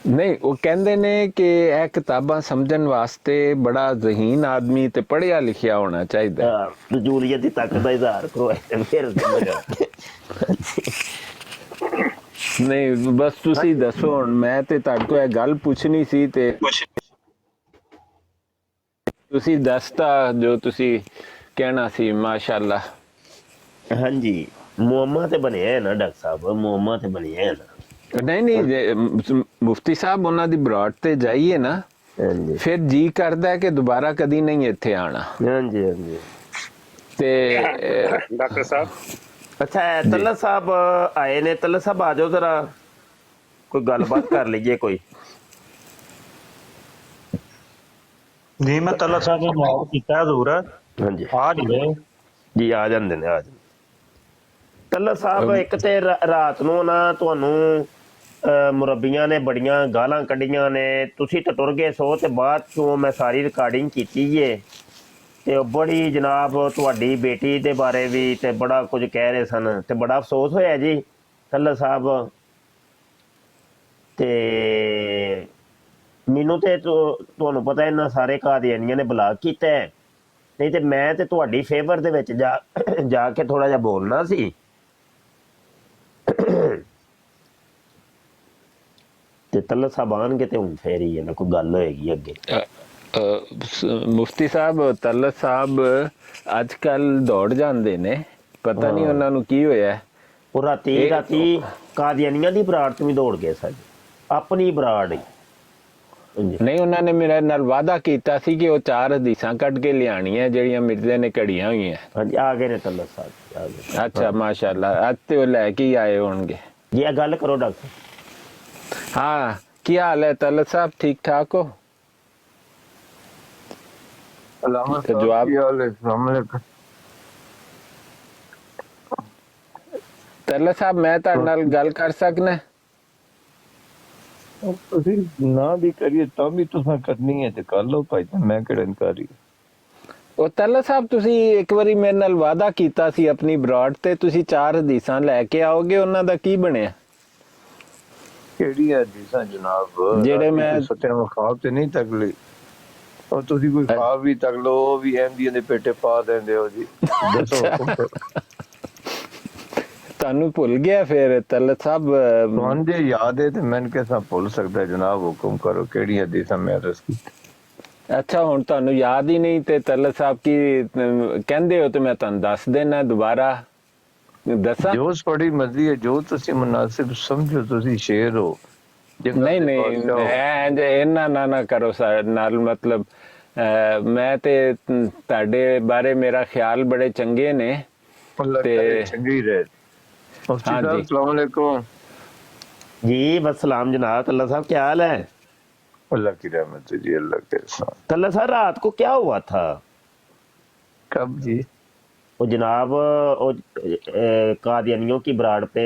ਨਹੀਂ ਉਹ ਕਹਿੰਦੇ ਨੇ ਕਿ ਇਹ ਕਿਤਾਬਾਂ ਸਮਝਣ ਵਾਸਤੇ ਬੜਾ ਜ਼ਹੀਨ ਆਦਮੀ ਤੇ ਪੜ੍ਹਿਆ ਲਿਖਿਆ ਹੋਣਾ ਚਾਹੀਦਾ। ਰਜੂਲੀਅਤ ਦੀ ਤਾਕਤ ਦਾ ਇਜ਼ਹਾਰ ਕਰੋ ਫਿਰ ਨਹੀਂ ਬਸ ਤੁਸੀਂ ਦੱਸੋ ਹੁਣ, ਮੈਂ ਤੇ ਤੁਹਾਡੇ ਤੋਂ ਇਹ ਗੱਲ ਪੁੱਛਣੀ ਸੀ ਤੇ ਤੁਸੀਂ ਦੱਸਤਾ ਜੋ ਤੁਸੀਂ ਕਹਿਣਾ ਸੀ। ਮਾਸ਼ਾਅੱਲਾ। ਹਾਂਜੀ ਮੁਅੱਮਾ ਤੇ ਬਣਿਆ ਹੈ ਨਾ ਡਾਕਟਰ ਸਾਹਿਬ, ਮੁਅੱਮਾ ਤੇ ਬਣਿਆ ਹੈ ਨਾ। ਨਹੀਂ ਮੁਫਤੀ ਸਾਹਿਬ ਉਹਨਾਂ ਦੀ ਬਰਾਤ ਤੇ ਜਾਈਏ ਨਾ ਫਿਰ ਜੀ ਕਰਦਾ ਕਿ ਦੁਬਾਰਾ ਕਦੀ ਨਹੀਂ ਇੱਥੇ ਆਣਾ। ਹਾਂਜੀ ਹਾਂਜੀ ਤੇ ਡਾਕਟਰ ਸਾਹਿਬ ਅੱਛਾ ਤੱਲਾ ਸਾਹਿਬ ਆਏ ਨੇ, ਤੱਲਾ ਸਾਹਿਬ ਆ ਜਾਓ ਜ਼ਰਾ ਕੋਈ ਗੱਲਬਾਤ ਕਰ ਲਈਏ ਕੋਈ। ਜੀ ਮੈਂ ਤੱਲਾ ਸਾਹਿਬ ਨੂੰ ਮਾਫ ਕੀਤਾ ਹਜ਼ੂਰ। ਹਾਂਜੀ ਆ ਜੀ ਜੀ ਆ ਜਾਂਦੇ ਨੇ, ਆ ਜਾਂਦੇ ਤੱਲਾ ਸਾਹਿਬ। ਇੱਕ ਤੇ ਰਾਤ ਨੂੰ ਨਾ ਤੁਹਾਨੂੰ ਮੁਰੱਬੀਆਂ ਨੇ ਬੜੀਆਂ ਗਾਲਾਂ ਕੱਢੀਆਂ ਨੇ, ਤੁਸੀਂ ਤਾਂ ਟੁਰ ਗਏ ਸੋ ਤੇ ਬਾਅਦ ਚੋਂ ਮੈਂ ਸਾਰੀ ਰਿਕਾਰਡਿੰਗ ਕੀਤੀ ਏ ਤੇ ਉਹ ਬੜੀ ਜਨਾਬ ਤੁਹਾਡੀ ਬੇਟੀ ਦੇ ਬਾਰੇ ਵੀ ਤੇ ਬੜਾ ਕੁਝ ਕਹਿ ਰਹੇ ਸਨ ਤੇ ਬੜਾ ਅਫਸੋਸ ਹੋਇਆ ਜੀ ਤੱਲਾ ਸਾਹਿਬ। ਤੇ ਮੈਨੂੰ ਤੇ ਤੁਹਾਨੂੰ ਪਤਾ ਇਹਨਾਂ ਸਾਰੇ ਕਾਦੀਆਨੀਆਂ ਨੇ ਬਲਾਕ ਕੀਤਾ, ਨਹੀਂ ਤੇ ਮੈਂ ਤੇ ਤੁਹਾਡੀ ਫੇਵਰ ਦੇ ਵਿੱਚ ਜਾ ਕੇ ਥੋੜਾ ਜਿਹਾ ਬੋਲਣਾ ਸੀ। ਤੇ ਤੱਲਾ ਸਾਹਿਬ ਆਣਗੇ ਤੇ ਹੁਣ ਫੇਰ ਹੀ ਨਾ ਕੋਈ ਗੱਲ ਹੋਏਗੀ ਅੱਗੇ। ਮੁਫਤੀ ਸਾਹਿਬ ਤੱਲਾ ਸਾਹਿਬ ਅੱਜ ਕੱਲ ਦੌੜ ਜਾਂਦੇ ਨੇ, ਪਤਾ ਨਹੀਂ ਉਹਨਾਂ ਨੂੰ ਕੀ ਹੋਇਆ। ਉਹ ਰਾਤੀ ਕਾਦੀਆਨੀਆਂ ਦੀ ਬਰਾੜ ਤੋਂ ਵੀ ਦੌੜ ਗਏ ਸਾਡੇ, ਆਪਣੀ ਬਰਾੜ ਹੀ। ਨਹੀਂ ਉਹਨਾਂ ਨੇ ਮੇਰੇ ਨਾਲ ਵਾਅਦਾ ਕੀਤਾ ਸੀ ਕਿ ਉਹ 4 ਹਦੀਸਾਂ ਕੱਢ ਕੇ ਲਿਆਣੀਆਂ ਜਿਹੜੀਆਂ ਮਿਰਜ਼ੇ ਨੇ ਘੜੀਆਂ ਹੋਈਆਂ। ਹਾਂਜੀ ਆ ਗਏ ਨੇ ਤੱਲਾ ਸਾਹਿਬ, ਆ ਗਏ। ਅੱਛਾ ਮਾਸ਼ਾਅੱਲਾ, ਅੱਜ ਤੇ ਉਹ ਲੈ ਕੇ ਆਏ ਹੋਣਗੇ ਜੀ। ਇਹ ਗੱਲ ਕਰੋ ਡਾਕਟਰ। हाँ क्या हाल है तलत साहब, ठीक ठाक हो? तो जवाब तलत साहब मैं ਤੁਹਾਡੇ ਨਾਲ ਗੱਲ ਕਰ ਸਕਣਾ? ਤੁਸੀਂ ਨਾ ਵੀ ਕਰੀਏ ਤਾਂ ਵੀ ਤੁਸੀਂ ਕਰਨੀ ਹੈ ਤੇ ਕਰ ਲਓ ਭਾਈ, ਮੈਂ ਕਿਹੜਾ ਇਨਕਾਰੀ। ਉਹ ਤਲਤ ਸਾਹਿਬ ਤੁਸੀਂ ਇੱਕ ਵਾਰੀ ਮੇਰੇ ਨਾਲ ਵਾਅਦਾ ਕੀਤਾ ਸੀ ਆਪਣੀ ਬਰਾਡ ਤੇ ਤੁਸੀਂ 4 ਹਦੀਸਾਂ ਲੈ ਕੇ ਆਓਗੇ, ਉਹਨਾਂ ਦਾ ਕੀ ਬਣਿਆ? ਕਿਹੜੀ ਹਦੀਸਾਂ ਜਨਾਬ? ਜਿਹੜੇ ਮੈਂ ਸੱਤਿਆਂ ਖਾਬ ਤੇ ਨਹੀਂ ਤਕਲੀ, ਉਹ ਤੁਸੀਂ ਕੋਈ ਖਾਬ ਵੀ ਤਕ ਲੋ ਉਹ ਵੀ ਐਮਡੀਆਂ ਦੇ ਪੇਟੇ ਪਾ ਦਿੰਦੇ ਹੋ ਜੀ। ਦੱਸੋ ਤੁਹਾਨੂੰ ਭੁੱਲ ਗਿਆ ਫਿਰ ਤਲਤ ਸਾਹਿਬ? ਤੁਹਾਨੂੰ ਜੇ ਯਾਦ ਹੈ ਤੇ ਮੈਨੂੰ ਕਿਸਾ ਭੁੱਲ ਸਕਦਾ ਜਨਾਬ? ਹੁਕਮ ਕਰੋ ਕਿਹੜੀ ਹਦੀਸਾਂ ਮੈਂ ਰਸ ਕੀਤੀ। ਅੱਛਾ ਹੁਣ ਤੁਹਾਨੂੰ ਯਾਦ ਹੀ ਨਹੀਂ ਤੇ ਤਲਤ ਸਾਹਿਬ ਕੀ ਕਹਿੰਦੇ ਹੋ ਤੇ ਮੈਂ ਤੁਹਾਨੂੰ ਦੱਸ ਦੇਣਾ ਦੁਬਾਰਾ। ਦੱਸਾਂ? ਜੋ ਬੜੀ ਮਰਜ਼ੀ ਹੈ, ਜੋ ਤੁਸੀਂ ਮੁਨਾਸਿਬ ਸਮਝੋ, ਤੁਸੀਂ ਸ਼ੇਰ ਹੋ। ਨਹੀਂ ਇਹਨਾਂ ਨਾ ਕਰੋ ਸਾਡੇ ਨਾਲ, ਮਤਲਬ ਮੈਂ ਤੇ ਤੁਹਾਡੇ ਬਾਰੇ ਮੇਰਾ ਖਿਆਲ ਬੜੇ ਚੰਗੇ ਨੇ ਤੇ ਚੰਗੀ ਰਹੇ। मुफ्ती हाँ साहब जी। अस्सलाम वालेकुम। जी बस सलाम जनाब। तल्ला साहब क्या हाल है? अल्लाह की रहमत है जी, अल्लाह के एहसान। तल्ला साहब रात को क्या हुआ था? कब जी? वो जनाब वो कादियानियों की ब्राड़ पे,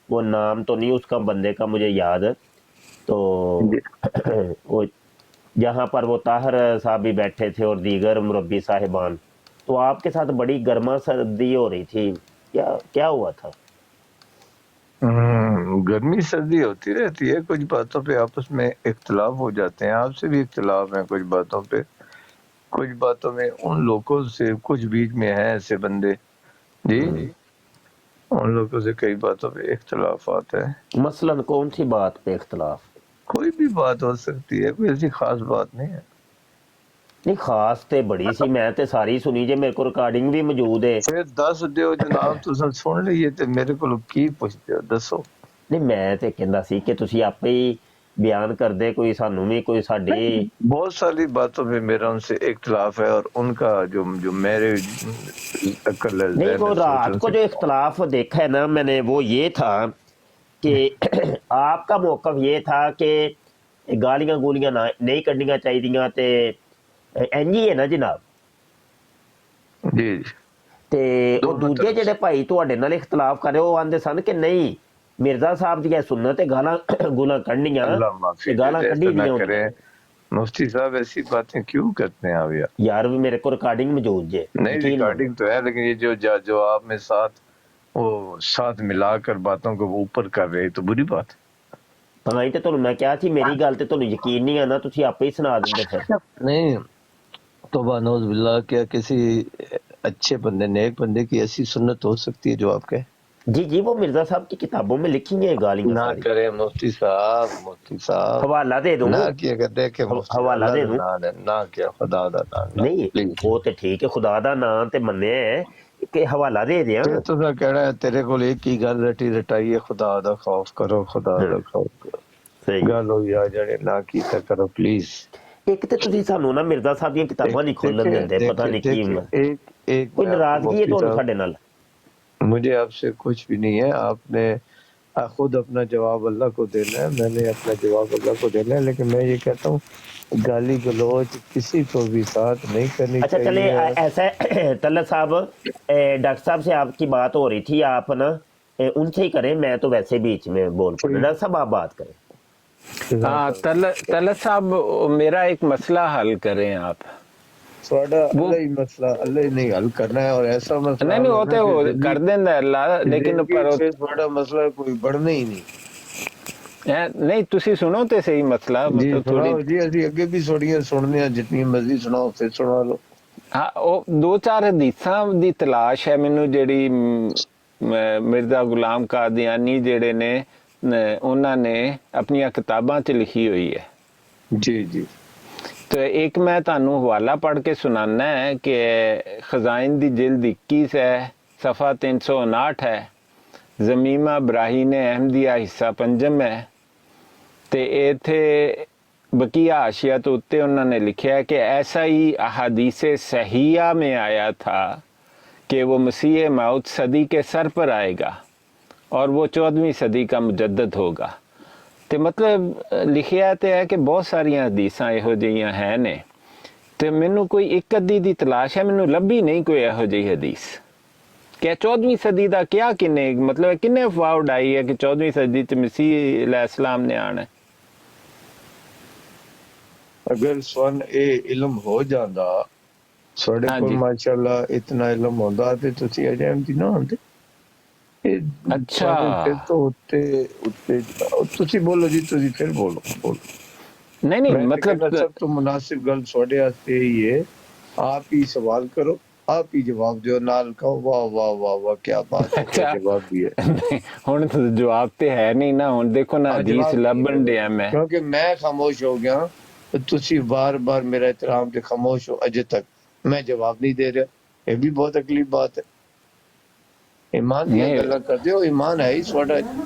वो नाम तो नहीं उसका बंदे का मुझे याद, तो जी। वो जहाँ पर वो ताहर साहब भी बैठे थे और दीगर मुरब्बी साहिबान, तो आपके साथ बड़ी गर्मा सर्दी हो रही थी, क्या क्या हुआ था? गर्मी सर्दी होती रहती है, कुछ बातों पे आपस में इख्तिलाफ हो जाते हैं, आपसे भी इख्तिलाफ है कुछ बातों पे, कुछ बातों में उन लोगों से, कुछ बीच में हैं ऐसे बंदे जी, उन लोगों से कई बातों पे इख्तिलाफ आता है। मसलन कौन सी बात पे इख्तलाफ? कोई भी बात हो सकती है, कोई ऐसी खास बात नहीं है। नहीं खास ते बड़ी सी, मैं ते सारी सुनी जे, मेरे को रिकॉर्डिंग भी मौजूद है। फिर दस दियो जनाब, तुम सुन लीजिए ते मेरे को की पूछते हो, दसो। नहीं मैं ते कहंदा सी कि तुसी आपे ही बयान कर दे, कोई सानू भी कोई साडी। बहुत सारी बातों में मेरा उनसे इख्तिलाफ है, और उनका जो जो मेरे अक्ल नहीं वो रात को जो इख्तलाफ देखा है ना मैंने, वो ये था कि आपका मौकफ ये था कि गालियां गोलियां ना नहीं कढ़नियां चाहिए, ते इंज ही है ना जनाब? जी ਤੇ ਉਹ ਦੋਨੋਂ ਦੂਜੇ ਤਰਫ ਜਿਹੜੇ ਭਾਈ ਤੁਹਾਡੇ ਨਾਲ ਇਖਤਲਾਫ ਕਰ ਰਹੇ ਉਹ ਆਂਦੇ ਸਨ ਕਿ ਨਹੀਂ ਮਿਰਜ਼ਾ ਸਾਹਿਬ ਦੀਆਂ ਸੁਨਨਤ ਤੇ ਗਾਲਾਂ ਗੁਲਾਂ ਕੱਢਣੀਆਂ अल्लाह माफी ਤੇ ਗਾਲਾਂ दे, ਕੱਢੀ ऐसा ना ਦੀਆਂ करे। मुफ्ती साहब ऐसी बातें क्यों करते हैं आप यार? ਯਾਰ ਵੀ ਮੇਰੇ ਕੋਲ ਰਿਕਾਰਡਿੰਗ ਮੌਜੂਦ ਜੇ नहीं, रिकॉर्डिंग तो है, लेकिन ये जो आप में साथ वो साथ मिलाकर बातों को वो ऊपर कर रहे, तो बुरी बात है। ਤਾਂ ਹੀ ਤੇ ਤੁਹਾਨੂੰ ਮੈਂ ਕਿਹਾ ਸੀ ਮੇਰੀ ਗੱਲ ਤੇ ਤੁਹਾਨੂੰ ਯਕੀਨ ਨਹੀਂ ਆਣਾ, ਤੁਸੀਂ ਆਪੇ ਹੀ ਸੁਣਾ ਦਿੰਦੇ ਫਿਰ। नहीं, तौबा नौज़ बिल्लाह, क्या किसी अच्छे बंदे, नेक बंदे की ऐसी सुन्नत हो सकती है जो आप कहें? जी जी वो मिर्जा साहब की किताबों में लिखी है गालियां ना सारी। करे मुफ्ती साहब, मुफ्ती साहब हवाला दे दूं? ना किया कर देखे मुफ्ती, हवाला अल्लाह दे दा दूं? नाम है, ना किया, खुदा दा नाम ना, नहीं प्लीज। वो तो ठीक है, खुदा दा नाम ते मन्ने कि हवाला दे दिया। ते तो कहना है तेरे को एक ही गल रटी रटाई है, खुदा दा खौफ करो, खुदा दा खौफ करो, सही गल हो या जड़े ना कीता करो प्लीज। एक ते ਤੁਸੀਂ ਸਾਨੂੰ ਨਾ ਮਿਰਜ਼ਾ ਸਾਹਿਬ ਦੀਆਂ ਕਿਤਾਬਾਂ ਨਹੀਂ ਖੋਲਣ ਦਿੰਦੇ, ਪਤਾ ਨਹੀਂ ਕੀ एक ਕੋਈ ਨਾਰਾਜ਼ਗੀ ਹੈ मुफ्ती ਤੁਹਾਨੂੰ साहब, ਸਾਡੇ ਨਾਲ? मुझे आपसे कुछ भी नहीं है, आपने खुद अपना जवाब अल्लाह को देना है, मैंने अपना जवाब अल्लाह को देना है, लेकिन मैं ये कहता हूँ गाली गलौज किसी को भी साथ नहीं करनी अच्छा चले चाहिए। ऐसा तलत साहब, डॉक्टर साहब से आपकी बात हो रही थी, आप ना उनसे ही करें, मैं तो वैसे बीच में बोल पड़ा। डॉक्टर साहब आप बात करें। हाँ तलत साहब, मेरा एक मसला हल करें आप। थोड़ा अल्लाह ही मसला, अल्लाह ही नहीं हल करना है, और ऐसा मसला नहीं होते हो कर देंदा अल्लाह, लेकिन पर थोड़ा मसला कोई बढ़ना ही नहीं नहीं तुसी सुनो ते सही मसला, जी। मतलब थोड़ी सुनाओ जी, ਅਸੀਂ ਅੱਗੇ ਵੀ ਸੁਣੀਆਂ ਸੁਣਨੇ ਆ, ਜਿੰਨੀ ਮਰਜ਼ੀ ਸੁਣਾਓ, ਫਿਰ ਸੁਣਾ ਲਓ। हाँ ਉਹ ਦੋ ਚਾਰ ਹਦੀਸਾਂ ਦੀ ਤਲਾਸ਼ ਹੈ ਮੈਨੂੰ, ਜਿਹੜੀ ਮਿਰਜ਼ਾ ਗੁਲਾਮ ਕਾਦੀਆਨੀ ਜਿਹੜੇ ਨੇ ਉਹਨਾਂ ਨੇ ਆਪਣੀਆਂ ਕਿਤਾਬਾਂ 'ਚ ਲਿਖੀ ਹੋਈ ਹੈ। जी जी तो एक मैं ਤੁਹਾਨੂੰ हवाला पढ़ के सुनाना है कि खजाइन दी जिल्द 21 है, सफ़ा 359 है, ज़मीमा ब्राहीन अहमदिया हिस्सा 5 है, ते इत्थे बकिया हाशिया तो उत्ते उन्होंने लिखा है कि ऐसा ही अहादीस सहिया में आया था कि वो मसीह मौत सदी के सर पर आएगा और वो 14वीं सदी का मुजद्दद होगा। ਤੇ ਮਤਲਬ ਲਿਖਿਆ ਤੇ ਹੈ ਕਿ ਬਹੁਤ ਸਾਰੀਆਂ ਹਦੀਸਾਂ ਇਹੋ ਜਿਹੀਆਂ ਹੈ ਨੇ, ਤੇ ਮੈਨੂੰ ਕੋਈ ਇੱਕ ਅੱਧੀ ਦੀ ਤਲਾਸ਼ ਹੈ, ਮੈਨੂੰ ਲੱਭੀ ਨਹੀਂ ਕੋਈ ਇਹੋ ਜਿਹੀ ਹਦੀਸ ਕਿ 14ਵੀਂ ਸਦੀ ਦਾ ਕਿਆ ਕਿੰਨੇ ਮਤਲਬ ਕਿੰਨੇ ਅਫਵਾਹ ਉਡਾਈ ਹੈ ਕਿ 14ਵੀਂ ਸਦੀ ਚ ਮਸੀਹ अलैहिस्सलाम ने आना। अगर सन ए इल्म हो जांदा ਸਾਡੇ हाँ ਕੋਲ जी। ਮਾਸ਼ਾਅੱਲਾ ਇਤਨਾ ਇਲਮ ਹੁੰਦਾ ਤੇ ਤੁਸੀਂ ਅਜੇ ਦੀ ਨਾ ਹੁੰਦੇ। अच्छा ਫਿਰ ਤੋਂ ਉੱਤੇ ਉੱਤੇ ਤੁਸੀਂ ਬੋਲੋ ਜੀ, ਤੁਸੀਂ ਫਿਰ ਬੋਲੋ ਬੋਲੋ। नहीं नहीं मैं मतलब कहना सब तो मुनासिब गल ਤੁਹਾਡੇ ਵਾਸਤੇ ਹੀ ਹੈ, आप ही सवाल करो, आप ही जवाब दो, नाल कहो वाह वाह वाह वाह क्या बात है, क्या जवाब भी है। ਹੁਣ ਤਾਂ ਜਵਾਬ ਤੇ ਹੈ ਨਹੀਂ ਨਾ, ਹੁਣ ਦੇਖੋ ਨਾ ਹਦੀਸ ਲੱਭਣ ਡਿਆ ਮੈਂ, क्योंकि मैं खामोश हो गया तो ਤੁਸੀਂ बार-बार मेरा एहतराम से खामोश हो, अजय तक मैं जवाब नहीं दे रहा, ये भी बहुत तकलीफ बात है। ईमान ਦੀਆਂ ਗੱਲਾਂ ਕਰਦੇ ਹੋ, ईमान है ही ਤੁਹਾਡਾ,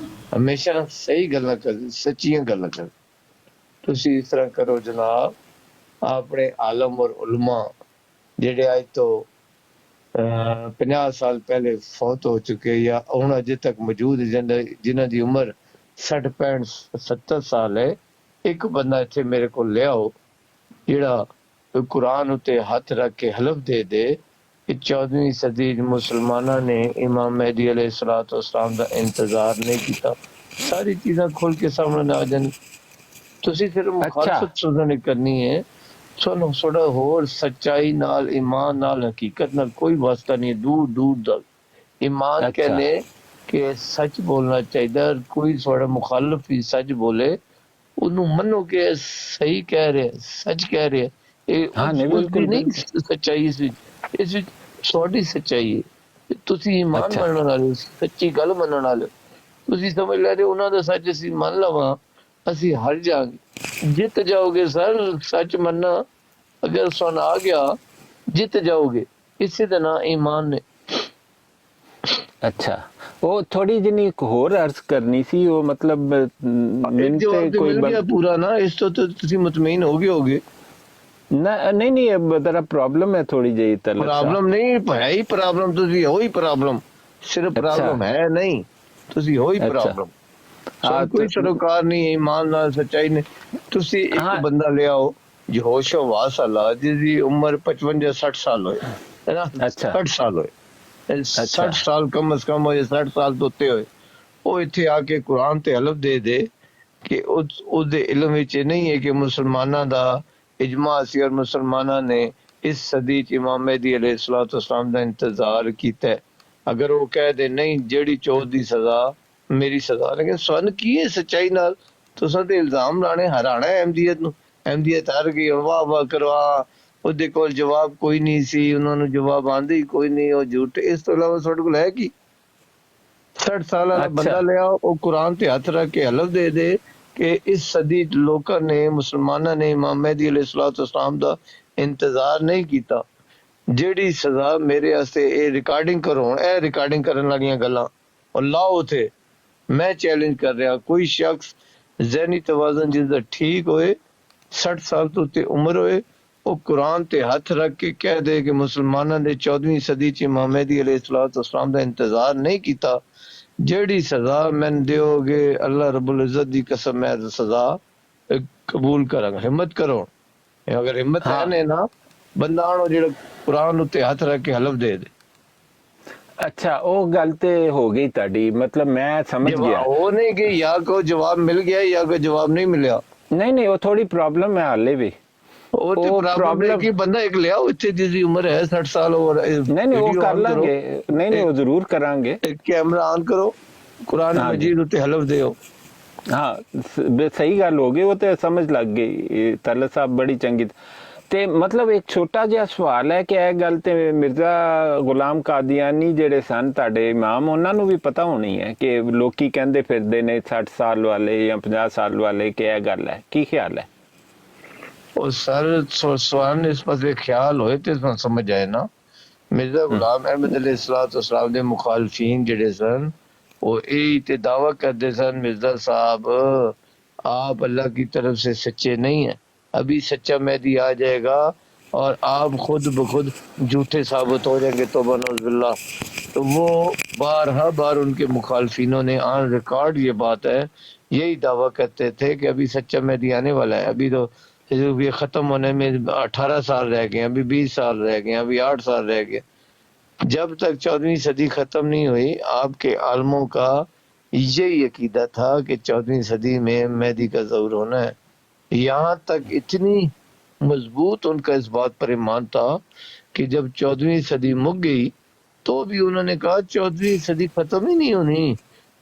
हमेशा सही ਗੱਲਾਂ ਕਰਦੇ, ਸੱਚੀਆਂ ਗੱਲਾਂ ਕਰਦੇ। ਤੁਸੀਂ ਇਸ ਤਰ੍ਹਾਂ ਕਰੋ ਜਨਾਬ, ਆਪਣੇ ਆਲਮ ਔਰ ਉਲਮਾ ਜਿਹੜੇ ਅੱਜ ਤੋਂ 50 ਸਾਲ ਪਹਿਲੇ ਫੌਤ ਹੋ ਚੁੱਕੇ ਜਾਂ ਹੁਣ ਅਜੇ ਤੱਕ ਮੌਜੂਦ ਜਿਨ੍ਹਾਂ ਦੀ ਉਮਰ 60 65 70 ਸਾਲ ਹੈ, ਇੱਕ ਬੰਦਾ ਇੱਥੇ ਮੇਰੇ ਕੋਲ ਲਿਆਓ ਜਿਹੜਾ ਕੁਰਾਨ ਉੱਤੇ ਹੱਥ ਰੱਖ ਕੇ ਹਲਫ ਦੇ ਕਿ 14ਵੀਂ ਸਦੀ ਚ ਮੁਸਲਮਾਨਾਂ ਨੇ ਇਮਾਮ ਮਹਿਦੀ ਅਲੈਹਿ ਸਲਾਤੁ ਵਸਲਾਮ ਦਾ ਇੰਤਜ਼ਾਰ ਨਹੀਂ ਕੀਤਾ। ਸਾਰੀ ਚੀਜ਼ਾਂ ਖੁੱਲ ਕੇ ਸਾਹਮਣੇ ਆ ਜਾਣ। ਤੁਸੀਂ ਸਿਰਫ ਮੁਖਾਲਫਤ ਸੁਣਨੀ ਕਰਨੀ ਹੈ, ਤੁਹਾਨੂੰ ਥੋੜਾ ਹੋਰ ਸੱਚਾਈ ਨਾਲ, ਈਮਾਨ ਨਾਲ, ਹਕੀਕਤ ਨਾਲ ਕੋਈ ਵਾਸਤਾ ਨਹੀਂ, ਦੂਰ ਦੂਰ ਤੱਕ। ਈਮਾਨ ਕਹਿੰਦੇ ਕਿ ਸੱਚ ਬੋਲਣਾ ਚਾਹੀਦਾ, ਕੋਈ ਥੋੜਾ ਮੁਖਾਲਫ ਵੀ ਸੱਚ ਬੋਲੇ ਉਹਨੂੰ ਮੰਨੋ ਕਿ ਇਹ ਸਹੀ ਕਹਿ ਰਿਹਾ, ਸੱਚ ਕਹਿ ਰਿਹਾ। ਇਹ ਬਿਲਕੁਲ ਨਹੀਂ ਸੱਚਾਈ ਇਸ ਵਿੱਚ ਤੁਹਾਡੀ ਸੱਚਾਈ ਹੈ। ਤੁਸੀਂ ਈਮਾਨ ਮੰਨਣ ਵਾਲੇ, ਸੱਚੀ ਗੱਲ ਮੰਨਣ ਵਾਲੇ। ਤੁਸੀਂ ਸਮਝ ਲੈ ਰਹੇ ਉਹਨਾਂ ਦਾ ਸੱਚ ਅਸੀਂ ਮੰਨ ਲਵਾਂ, ਅਸੀਂ ਹਰ ਜਾਵਾਂਗੇ, ਜਿੱਤ ਜਾਓਗੇ ਸਰ। ਸੱਚ ਮੰਨਣਾ ਅਗਰ ਸੁਣ ਆ ਗਿਆ, ਜਿੱਤ ਜਾਓਗੇ। ਇਸੇ ਦਾ ਨਾਂ ਈਮਾਨ ਨੇ। ਅੱਛਾ, ਉਹ ਥੋੜੀ ਜਿਹੀ ਇੱਕ ਹੋਰ ਅਰਜ਼ ਕਰਨੀ ਸੀ, ਉਹ ਮਤਲਬ ਮੈਨੂੰ ਤੇ ਕੋਈ ਮਿਲ ਗਿਆ ਪੂਰਾ ਨਾ, ਇਸ ਤੋਂ ਤੁਸੀਂ ਮੁਤਮਈਨ ਹੋਗੇ। ਨਹੀਂ ਬੜਾ ਪ੍ਰੋਬਲਮ ਹੈ ਥੋੜੀ ਜਿਹੀ। ਪ੍ਰੋਬਲਮ ਨਹੀਂ ਹੈ ਹੀ ਪ੍ਰੋਬਲਮ, ਤੁਸੀਂ ਹੋ ਹੀ ਪ੍ਰੋਬਲਮ। ਸਿਰਫ ਪ੍ਰੋਬਲਮ ਹੈ ਨਹੀਂ, ਤੁਸੀਂ ਹੋ ਹੀ ਪ੍ਰੋਬਲਮ। ਕੋਈ ਸਰੋਕਾਰ ਨਹੀਂ ਈਮਾਨ ਨਾਲ, ਸੱਚਾਈ ਨੇ। ਤੁਸੀਂ ਇੱਕ ਬੰਦਾ ਲਿਆਓ ਯਹੋਸ਼ੁਆ ਅੱਲਾ, ਜਿਸਦੀ ਉਮਰ 55-60 ਸਾਲ ਹੋਏ ਹੈ ਨਾ, 60 ਸਾਲ ਹੋਏ, 60 ਸਾਲ ਕਮ ਅਜ਼ ਕਮ ਹੋਏ, 60 ਸਾਲ ਤੋਂ ਉੱਤੇ ਹੋਏ। ਉਹ ਇੱਥੇ ਆ ਕੇ ਕੁਰਾਨ ਤੇ ਹਲਫ ਦੇ ਕਿ ਉਹਦੇ ਇਲਮ ਵਿੱਚ ਨਹੀਂ ਹੈ ਕਿ ਮੁਸਲਮਾਨਾਂ ਦਾ ਇਜਮਾ ਸੀ ਔਰ ਮੁਸਲਮਾਨਾਂ ਨੇ ਇਸ ਸਦੀ ਚ ਇਮਾਮ ਮਹਿਦੀ ਅਲੈਹਿ ਸਲਾਤੁ ਵਸਲਾਮ ਦਾ ਇੰਤਜ਼ਾਰ ਕੀਤਾ। ਅਗਰ ਉਹ ਕਹਿ ਦੇ ਨਹੀਂ ਜਿਹੜੀ ਚੋਰ ਦੀ ਸਜ਼ਾ ਮੇਰੀ ਸਜ਼ਾ, ਲੇਕਿਨ ਸਨ ਕੀ ਹੈ ਸੱਚਾਈ ਨਾਲ? ਤੁਸੀਂ ਤੇ ਇਲਜ਼ਾਮ ਲਾਣੇ, ਹਰਾਣਾ ਅਹਿਮਦੀਅਤ ਨੂੰ। ਅਹਿਮਦੀਅਤ ਹਾਰ ਗਈ, ਵਾਹ ਵਾਹ ਕਰਵਾ, ਉਹਦੇ ਕੋਲ ਜਵਾਬ ਕੋਈ ਨਹੀਂ ਸੀ, ਉਹਨਾਂ ਨੂੰ ਜਵਾਬ ਆਂਦੇ ਹੀ ਕੋਈ ਨਹੀਂ, ਉਹ ਝੂਠ। ਇਸ ਤੋਂ ਇਲਾਵਾ ਤੁਹਾਡੇ ਕੋਲ ਹੈ ਕੀ? 60 ਸਾਲਾਂ ਦਾ ਬੰਦਾ ਲਿਆ, ਉਹ ਕੁਰਾਨ ਤੇ ਹੱਥ ਰੱਖ ਕੇ ਹਲਫ ਦੇ ਕਿ ਇਸ ਸਦੀ ਲੋਕਾਂ ਨੇ, ਮੁਸਲਮਾਨਾਂ ਨੇ ਇਮਾਮ ਮਹਿਦੀ ਅਲੈਹਿ ਸਲਾਤੁ ਵਸਲਾਮ ਦਾ ਇੰਤਜ਼ਾਰ ਨਹੀਂ ਕੀਤਾ। ਜਿਹੜੀ ਸਜ਼ਾ ਮੇਰੇ ਵਾਸਤੇ, ਇਹ ਰਿਕਾਰਡਿੰਗ ਕਰੋ, ਇਹ ਰਿਕਾਰਡਿੰਗ ਕਰਨ ਵਾਲੀਆਂ ਗੱਲਾਂ ਔਰ ਲਾਓ ਉਥੇ। ਮੈਂ ਚੈਲੰਜ ਕਰ ਰਿਹਾ, ਕੋਈ ਸ਼ਖਸ ਜ਼ਹਿਨੀ ਤਵਾਜ਼ਨ ਜਿਸਦਾ ਠੀਕ ਹੋਏ, 60 ਸਾਲ ਤੋਂ ਉੱਤੇ ਉਮਰ ਹੋਏ, ਉਹ ਕੁਰਾਨ ਤੇ ਹੱਥ ਰੱਖ ਕੇ ਕਹਿ ਦੇ ਕਿ ਮੁਸਲਮਾਨਾਂ ਨੇ 14ਵੀਂ ਸਦੀ ਚ ਇਮਾਮ ਮਹਿਦੀ ਅਲੈਹਿ ਸਲਾਤੁ ਵਸਲਾਮ ਦਾ ਇੰਤਜ਼ਾਰ ਨਹੀਂ ਕੀਤਾ। ਜਿਹੜੀ ਸਜ਼ਾ ਮੈਨੂੰ ਦਿਓਗੇ, ਅੱਲਾਹ ਰਬੁਲ ਇਜ਼ਤ ਦੀ ਕਸਮ, ਮੈਂ ਸਜ਼ਾ ਕਬੂਲ ਕਰਾਂਗਾ। ਹਿੰਮਤ ਕਰੋ, ਅਗਰ ਹਿੰਮਤ ਹੈ ਨੇ ਨਾ, ਬੰਦਾ ਆਣੋ ਜਿਹੜਾ ਕੁਰਾਨ ਉੱਤੇ ਹੱਥ ਰੱਖ ਕੇ ਹਲਫ ਦੇ। ਅੱਛਾ, ਉਹ ਗੱਲ ਤੇ ਹੋ ਗਈ ਤੁਹਾਡੀ, ਮਤਲਬ ਮੈਂ ਸਮਝ ਗਿਆ। ਉਹ ਨਹੀਂ ਕਿ ਜਾਂ ਕੋ ਜਵਾਬ ਮਿਲ ਗਿਆ ਜਾਂ ਕੋਈ ਜਵਾਬ ਨਹੀਂ ਮਿਲਿਆ। ਨਹੀਂ ਉਹ ਥੋੜੀ ਪ੍ਰੋਬਲਮ ਹੈ ਹਾਲੇ ਵੀ। ਉਹ ਤੇ ਪ੍ਰੋਬਲਮ ਹੈ ਕਿ ਬੰਦਾ ਇੱਕ ਲਿਆਓ ਇੱਥੇ ਜਿਸਦੀ ਉਮਰ ਹੈ 60 ਸਾਲ ਹੋਰ। ਨਹੀਂ ਉਹ ਕਰ ਲਾਂਗੇ, ਨਹੀਂ ਉਹ ਜ਼ਰੂਰ ਕਰਾਂਗੇ। ਕੈਮਰਾ ਆਨ ਕਰੋ, ਕੁਰਾਨ ਮਜੀਦ ਉੱਤੇ ਹਲਫ ਦਿਓ। ਹਾਂ ਸਹੀ ਗੱਲ ਹੋ ਗਈ, ਉਹ ਤੇ ਸਮਝ ਲੱਗ ਗਈ ਤਲਤ ਸਾਹਿਬ ਬੜੀ ਚੰਗੀ। ਤੇ ਮਤਲਬ ਇੱਕ ਛੋਟਾ ਜਿਹਾ ਸਵਾਲ ਹੈ ਕਿ ਇਹ ਗੱਲ ਤੇ ਮਿਰਜ਼ਾ ਗੁਲਾਮ ਕਾਦੀਆਨੀ ਜਿਹੜੇ ਸਨ ਤੁਹਾਡੇ ਇਮਾਮ, ਉਹਨਾਂ ਨੂੰ ਵੀ ਪਤਾ ਹੋਣੀ ਹੈ ਕਿ ਲੋਕੀ ਕਹਿੰਦੇ ਫਿਰਦੇ ਨੇ 60 ਸਾਲ ਵਾਲੇ ਜਾਂ 50 ਸਾਲ ਵਾਲੇ, ਕਿ ਇਹ ਗੱਲ ਹੈ, ਕੀ ਖਿਆਲ ਹੈ? ਉਹ ਸਰ ਸਵਾਲ ਇਸ ਪਾਸੇ ਖਿਆਲ ਹੋਏ ਤੇ ਸਮਝ ਆਏ ਨਾ। ਮਿਰਜ਼ਾ ਗੁਲਾਮ ਅਹਿਮਦ ਅਲੈਹਿ ਸਲਾਤੁ ਵਸਲਾਮ ਦੇ ਮੁਖਾਲਫੀਨ ਜਿਹੜੇ ਸਨ, وہ یہی تے دعویٰ کرتے سن مرزا صاحب آپ اللہ کی طرف سے سچے نہیں ہیں، ابھی سچا مہدی آ جائے گا اور آپ خود بخود جھوٹے ثابت ہو جائیں گے، توبہ نعوذ باللہ۔ تو وہ بار ان کے مخالفینوں نے آن ریکارڈ یہ بات ہے، یہی دعویٰ کرتے تھے کہ ابھی سچا مہدی آنے والا ہے، ابھی تو یہ ختم ہونے میں 18 سال رہ گئے، ابھی 20 سال رہ گئے، ابھی 8 سال رہ گئے۔ جب تک 14ویں صدی ختم نہیں ہوئی، آپ کے عالموں کا یہی عقیدہ تھا کہ 14ویں صدی میں مہدی کا ظہور ہونا ہے۔ یہاں تک اتنی مضبوط ان کا اس بات پر ایمان تھا کہ جب 14ویں صدی مک گئی تو بھی انہوں نے کہا 14ویں صدی ختم ہی نہیں ہونی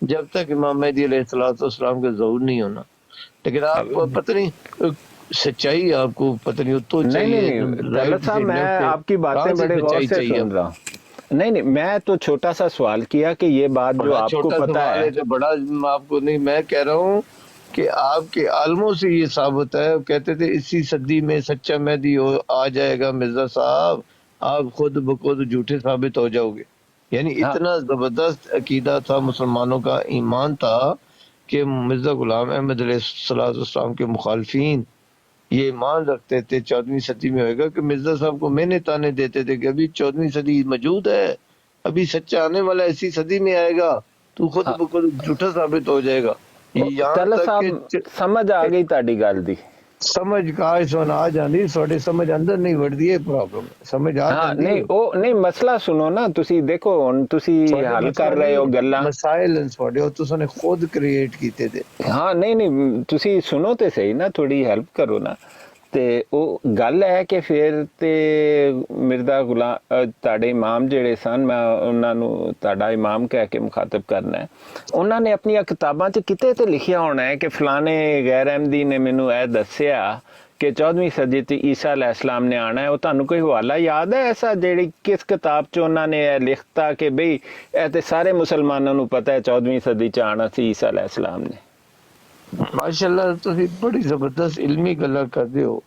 جب تک امام مہدی علیہ السلام کا ظہور نہیں ہونا۔ لیکن آپ کو پتہ نہیں سچائی، آپ کو پتہ نہیں تو چاہیے۔ دولت صاحب میں آپ کی باتیں بڑے غور سے سن رہا ہوں۔ نہیں میں تو چھوٹا سا سوال کیا کہ یہ بات جو آپ کو پتا ہے، بڑا آپ کو نہیں، میں کہہ رہا ہوں کہ آپ کے عالموں سے یہ ثابت ہے، کہتے تھے اسی صدی میں سچا مہدی آ جائے گا مرزا صاحب، آپ خود بخود جھوٹے ثابت ہو جاؤ گے۔ یعنی اتنا زبردست عقیدہ تھا مسلمانوں کا، ایمان تھا کہ مرزا غلام احمد علیہ السلام کے مخالفین یہ ایمان رکھتے تھے 14ویں صدی میں ہوئے گا کہ مرزا صاحب کو میں نے تانے دیتے تھے کہ ابھی 14ویں صدی موجود ہے، ابھی سچا آنے والا ایسی صدی میں آئے گا، تو خود بخود جھوٹا ثابت ہو جائے گا. یہاں طلعت تک صاحب کہ سمجھ آ گئی تہاڈی گل دی. سمجھ کاش ہونا آ جاندی، تھوڑے سمجھ اندر نہیں وڑدی ہے پرابلم، سمجھ آ ہاں جاندی. نہیں او نہیں مسئلہ سنو نا تسی دیکھو ہن تسی حل کر رہے ہو گلاں. مسائل تھوڑے اور تساں نے خود کریٹ کیتے تھے. ہاں نہیں تسی سنو تے صحیح نا، تھوڑی ہیلپ کرو نا. تے او گل ہے کہ پھر تے مرزا غلام تہاڈے امام جڑے سن، میں انہاں نو تہاڈا امام کہہ کے مخاطب کرنا ہے، انہاں نے اپنی کتاباں چ کتے تے لکھیا ہونا ہے کہ فلانے غیر احمدی نے مینوں اے دسیا کہ 14ویں صدی تے عیسیٰ علیہ السلام نے آنا ہے. وہ تانوں کوئی حوالہ یاد ہے ایسا جیڑی کس کتاب چ انہاں نے اے لکھتا کہ بھئی اے تے سارے مسلماناں نوں پتہ ہے 14ویں صدی چ آنا سی عیسیٰ علیہ السلام نے؟ ماشاءاللہ تسی بڑی زبردست علمی گلاں کردے ہو.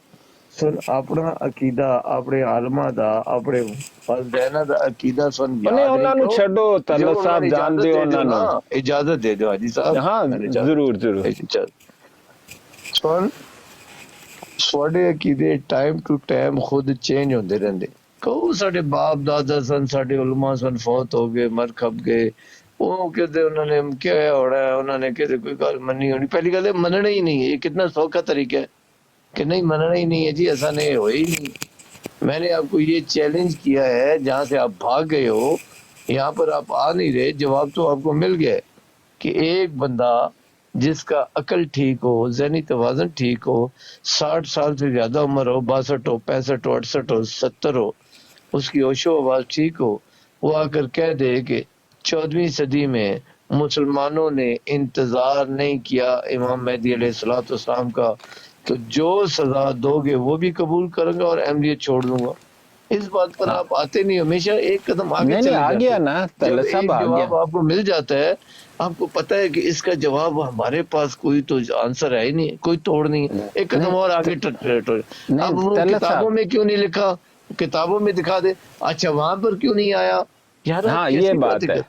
سن اپنا عقیدہ اپنے عالماں دا اپنے والدیناں دا عقیدہ سن انہاں نوں چھڈو، طلعت صاحب جان دیو انہاں نوں. اجازت دے دیو حاجی صاحب. ہاں ضرور ضرور. سن سواڈے عقیدے ٹائم ٹو ٹائم خود چینج ہوندے رہندے. کہو ساڈے باپ دادا سن، ساڈے علماء سن، فوت ہو گئے، مر کھپ گئے، وہ کہتے انہوں نے کیا ہونا ہے، انہوں نے کہتے کوئی گل مننی ہونی. پہلی گل ہے مننا ہی نہیں ہے. یہ کتنا سوکھا طریقہ ہے کہ نہیں مننا ہی نہیں ہے جی، ایسا نہیں ہو ہی نہیں. میں نے آپ کو یہ چیلنج کیا ہے، جہاں سے آپ بھاگ گئے ہو یہاں پر آپ آ نہیں رہے. جواب تو آپ کو مل گیا ہے کہ ایک بندہ جس کا عقل ٹھیک ہو، ذہنی توازن ٹھیک ہو، 60 سال سے زیادہ عمر ہو، 62 ہو، 65 ہو، 68 ہو، 70 ہو، اس کی ہوش و آواز ٹھیک ہو، وہ آ کر کہہ دے کہ 14ویں صدی میں مسلمانوں نے انتظار نہیں کیا امام مہدی علیہ السلام کا، تو جو سزا دو گے وہ بھی قبول کروں گا اور احمدیت چھوڑ دوں گا. اس بات پر آپ آتے نہیں، ہمیشہ ایک قدم آگے نہیں چلے آ جاتے. گیا نا، جب طلعت ایک صاحب آ گیا. جواب آپ کو مل جاتا ہے، آپ کو پتہ ہے کہ اس کا جواب ہمارے پاس کوئی تو آنسر ہے ہی نہیں، کوئی توڑ نہیں. ایک قدم اور آگے اب وہ طلعت کتابوں صاحب میں کیوں نہیں لکھا؟ کتابوں میں دکھا دے. اچھا وہاں پر کیوں نہیں آیا؟ یار آپ ہاں یہ کیسی بات ہے،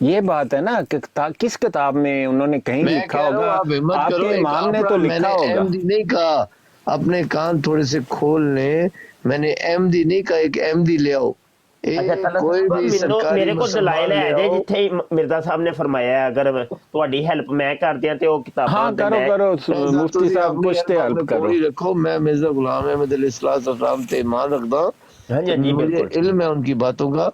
یہ بات ہے نا کہ کس کتاب میں انہوں نے کہیں میں لکھا کہہ رہا ہوں ہوگا؟ آپ ہمت آپ کرو. کے ایک امام نے تو میں نے لکھا ہوگا. احمدی نہیں کہا، اپنے کان تھوڑے سے کھول لیں. میں نے احمدی نہیں کہا، ایک احمدی لے آؤ. ਅੱਛਾ طلعت کوئی صاحب بھی ਮੈਨੂੰ سرکاری ਮੇਰੇ ਕੋਲ ਦਲਾਇਲ مسلمان لے ਹੈ ਜੇ آؤ. ਜਿੱਥੇ ਮਿਰਜ਼ਾ ਸਾਹਿਬ ਨੇ ਫਰਮਾਇਆ ਹੈ, ਅਗਰ ਤੁਹਾਡੀ ਹੈਲਪ ਮੈਂ ਕਰ ਦਿਆਂ ਤੇ ਉਹ ਕਿਤਾਬਾਂ ہاں ਤੇ کرو ਮੈਂ کرو مفتی تسی صاحب اپنی کچھ تے علم ہیلپ اپنے کرو. کول ہی رکھو. میں مرزا غلام احمد علیہ السلام تے ایمان رکھتا ہوں. ہاں جی جی مجھے بالکل علم ہے ان کی باتوں کا.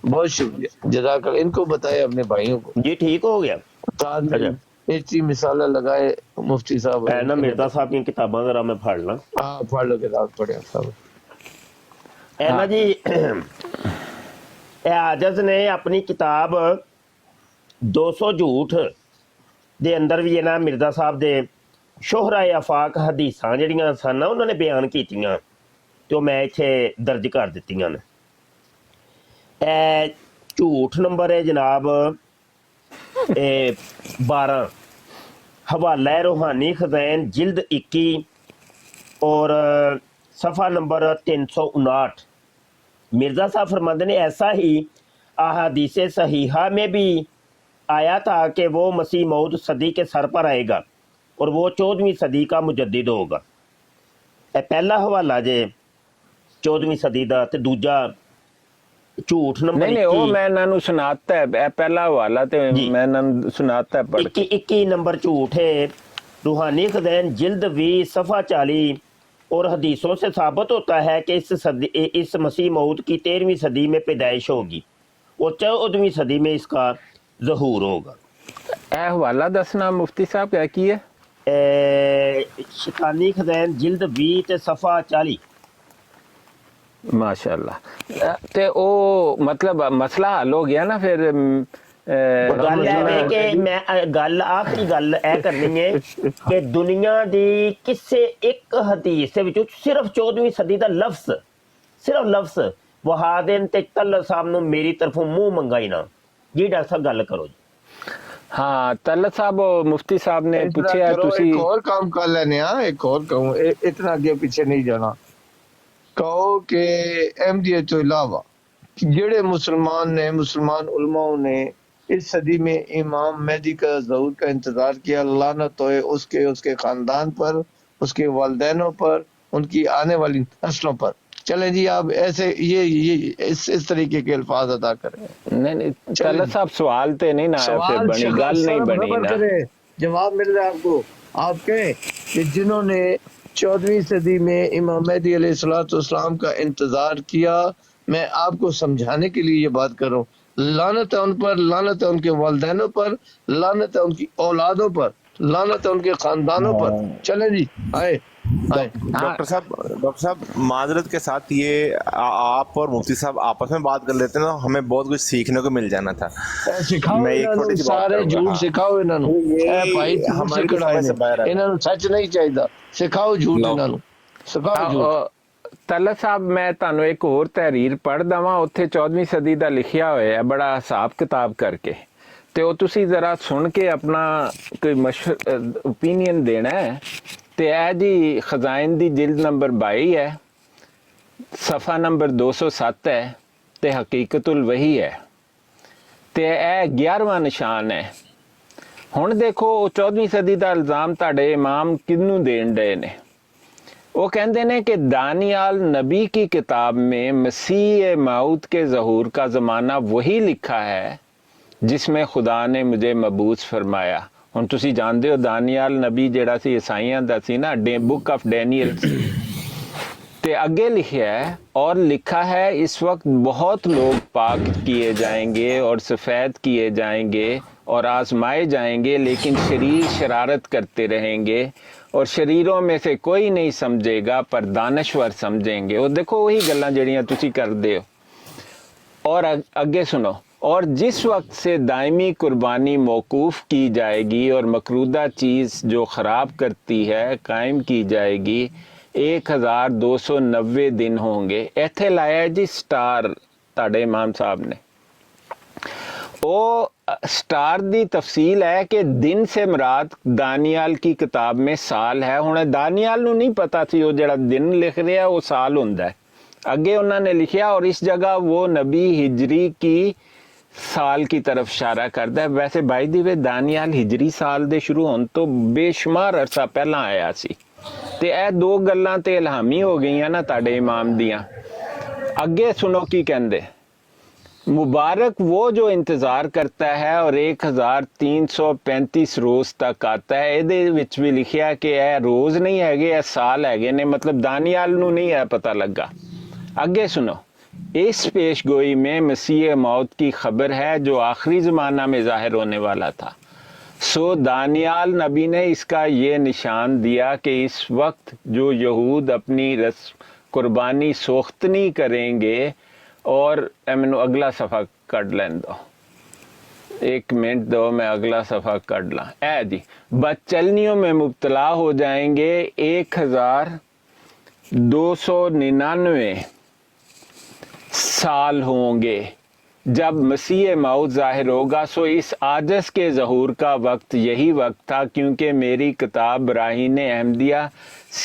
بہت شکریہ، جزاک اللہ. ان کو بتائے اپنے بھائیوں کو. ਜੀ ਠੀਕ ਹੋ ਗਿਆ. ساتھ میں ਅੱਛਾ ایسی مثالیں لگائے مفتی صاحب. ਐ ਨਾ ਮਿਰਜ਼ਾ ਸਾਹਿਬ ਦੀਆਂ ਕਿਤਾਬਾਂ ਜ਼ਰਾ ਮੈਂ ਫੜ ਲਾਂ. ہاں پڑھ لو کتاب پڑھے صاحب. ਇਹ ਨਾ ਜੀ ਇਹ ਆਜਜ਼ ਨੇ ਆਪਣੀ ਕਿਤਾਬ 200 ਝੂਠ ਦੇ ਅੰਦਰ ਵੀ ਇਹਨਾਂ ਮਿਰਜ਼ਾ ਸਾਹਿਬ ਦੇ ਸ਼ੋਹਰਾ ਆਫਾਕ ਹਦੀਸਾਂ ਜਿਹੜੀਆਂ ਸਨ ਨਾ ਉਹਨਾਂ ਨੇ ਬਿਆਨ ਕੀਤੀਆਂ ਤੇ ਉਹ ਮੈਂ ਇੱਥੇ ਦਰਜ ਕਰ ਦਿੱਤੀਆਂ ਨੇ. ਇਹ ਝੂਠ ਨੰਬਰ ਹੈ ਜਨਾਬ ਇਹ 12, ਹਵਾਲਾ ਹੈ ਰੂਹਾਨੀ ਖਜ਼ਾਨ ਜਿਲਦ 21 और सफ़ा नंबर 359. मिर्ज़ा साहब फरमाते ने ऐसा ही अहादीस सहीहा में भी आया था कि वो मसीह मौद सदी के सर पर आएगा और वो 14वीं सदी का मुजद्दिद होगा. ए पहला हवाला जे 14वीं सदी का, ते दूजा झूठ नंबर نہیں نہیں وہ میں انہوں نے سناتا ہے پہلا حوالہ تے میں انہوں نے سناتا ہے پڑھ کے. 21 نمبر جھوٹ ہے روحانی خزین جلد 20 صفحہ 40. اور حدیثوں سے ثابت ہوتا ہے کہ اس مسیح موعود کی 13ویں صدی میں پیدائش ہوگی اور 14ویں صدی میں اس کا ظہور ہوگا. اے حوالہ دسنا مفتی صاحب کیا کی ہے؟ شیطانی خزین جلد 20 تے صفحہ 40. ماشاءاللہ. تے او مطلب مسئلہ حل ہو گیا نا پھر. گل ہے کہ میں گل آخری گل اے کرنی ہے کہ دنیا دی کسے ایک حدیث دے وچوں صرف 14ویں صدی دا لفظ وہا دین تے طلعت صاحب نو میری طرفوں منہ منگائی نہ. جی ڈاکٹر صاحب گل کرو جی. ہاں طلعت صاحب مفتی صاحب نے پوچھا تسی ایک اور کام کر لینے. ایک اور کہوں، اتنا آگے پیچھے نہیں جانا. کہو کہ احمدیت تو علاوہ جڑے مسلمان علماء نے اس صدی میں امام مہدی کا ظہور کا انتظار کیا، لعنت ہوئے اس کے خاندان پر اس کے والدینوں پر، ان کی آنے والی نسلوں پر۔ چلیں جی آپ ایسے یہ اس طریقے کے الفاظ ادا کریں۔ نہیں طلعت صاحب سوال تے نہیں نا سوال بنی، گل نہیں بنی خبر نا۔ کرے، جواب مل رہا ہے آپ کو۔ آپ کہیں کہ جنہوں نے 14ویں صدی میں امام مہدی علیہ السلام کا انتظار کیا، میں آپ کو سمجھانے کے لیے یہ بات کر رہا ہوں، لعنت ہے ان پر، لعنت ہے ان کے والدینوں پر، لعنت ہے ان کی اولادوں پر، لعنت ہے ان کے خاندانوں پر۔ چلیں جی آئے آئے۔ ڈاکٹر صاحب معذرت کے ساتھ یہ آپ اور مفتی صاحب آپس میں بات کر لیتے نا، ہمیں بہت کچھ سیکھنے کو مل جانا تھا۔ سکھاؤ میں ایک انہوں چھوٹی نے، سی بات سارے کروں گا۔ جھوٹ سکھاؤ انہوں نے، اے بھائی جھوٹ ہماری سکھاؤ سمجھ سے باہر ہے۔ انہوں نے، سچ نہیں چاہیے، سکھاؤ جھوٹ انہوں نے، سکھاؤ جھوٹ۔ طلعت صاحب میں تانوں ایک اور تحریر پڑھ دواں، اتھے 14ویں صدی دا لکھیا ہویا ہے بڑا حساب کتاب کر کے، تے او تسی ذرا سن کے اپنا کوئی اوپینین دینا ہے۔ تے اے جی خزائن دی جلد نمبر 22 ہے، صفحہ نمبر 207 ہے، تے حقیقت الوحی ہے، تے اے 11واں نشان ہے۔ ہن دیکھو 14ویں صدی دا الزام تاڑے امام کنوں دین ڈے نے، وہ کہندے نے کہ دانیال نبی کی کتاب میں مسیح موعود کے ظہور کا زمانہ وہی لکھا ہے جس میں خدا نے مجھے مبعوث فرمایا۔ ہن تسی جاندے ہو دانیال نبی جیڑا سی عیسائیاں دا سی نا، بک آف ڈینیل، تے اگے لکھیا ہے اور لکھا ہے اس وقت بہت لوگ پاک کیے جائیں گے اور سفید کیے جائیں گے اور آزمائے جائیں گے، لیکن شریر شرارت کرتے رہیں گے اور شریروں میں سے کوئی نہیں سمجھے گا پر دانشور سمجھیں گے۔ اور دیکھو وہی گلاں جڑیاں تسی کر دے ہو۔ اور اگے سنو، اور جس وقت سے دائمی قربانی موقوف کی جائے گی اور مقرودہ چیز جو خراب کرتی ہے قائم کی جائے گی، 1290 دن ہوں گے۔ ایتھے لایا جی سٹار تاڑے امام صاحب نے، وہ سٹار دی تفصیل ہے کہ دن سے مراد دانیال کی کتاب میں سال ہے۔ ہن دانیال نو نہیں پتا سی وہ جڑا دن لکھ رہا ہے وہ سال ہوندا ہے۔ اگے انہوں نے لکھیا اور اس جگہ وہ نبی ہجری کی سال کی طرف اشارہ کرتا ہے۔ ویسے بائی دی وے دانیال ہجری سال دے شروع ہون تو بے شمار عرصہ پہلا آیا سی، تے اے دو گلاں تے الہامی ہو گئیاں نا تاڑے امام دیاں۔ اگے سنو کی کہندے، مبارک وہ جو انتظار کرتا ہے اور 1335 روز تک آتا ہے۔ ایدے وچ بھی لکھیا کہ اے روز نہیں ہے اے سال ہے نے، مطلب دانیال نو نہیں ہے پتہ لگا۔ اگے سنو، اس پیش گوئی میں مسیح موت کی خبر ہے جو آخری زمانہ میں ظاہر ہونے والا تھا۔ سو دانیال نبی نے اس کا یہ نشان دیا کہ اس وقت جو یہود اپنی رسم قربانی سوختنی کریں گے، اور مینو اگلا صفحہ کٹ لین دو، ایک منٹ دو میں اگلا صفحہ کٹ لاں۔ اے جی، بدچلنیوں میں مبتلا ہو جائیں گے، 1299 سال ہوں گے جب مسیح موعود ظاہر ہوگا۔ سو اس عاجز کے ظہور کا وقت یہی وقت تھا، کیونکہ میری کتاب براہین احمدیہ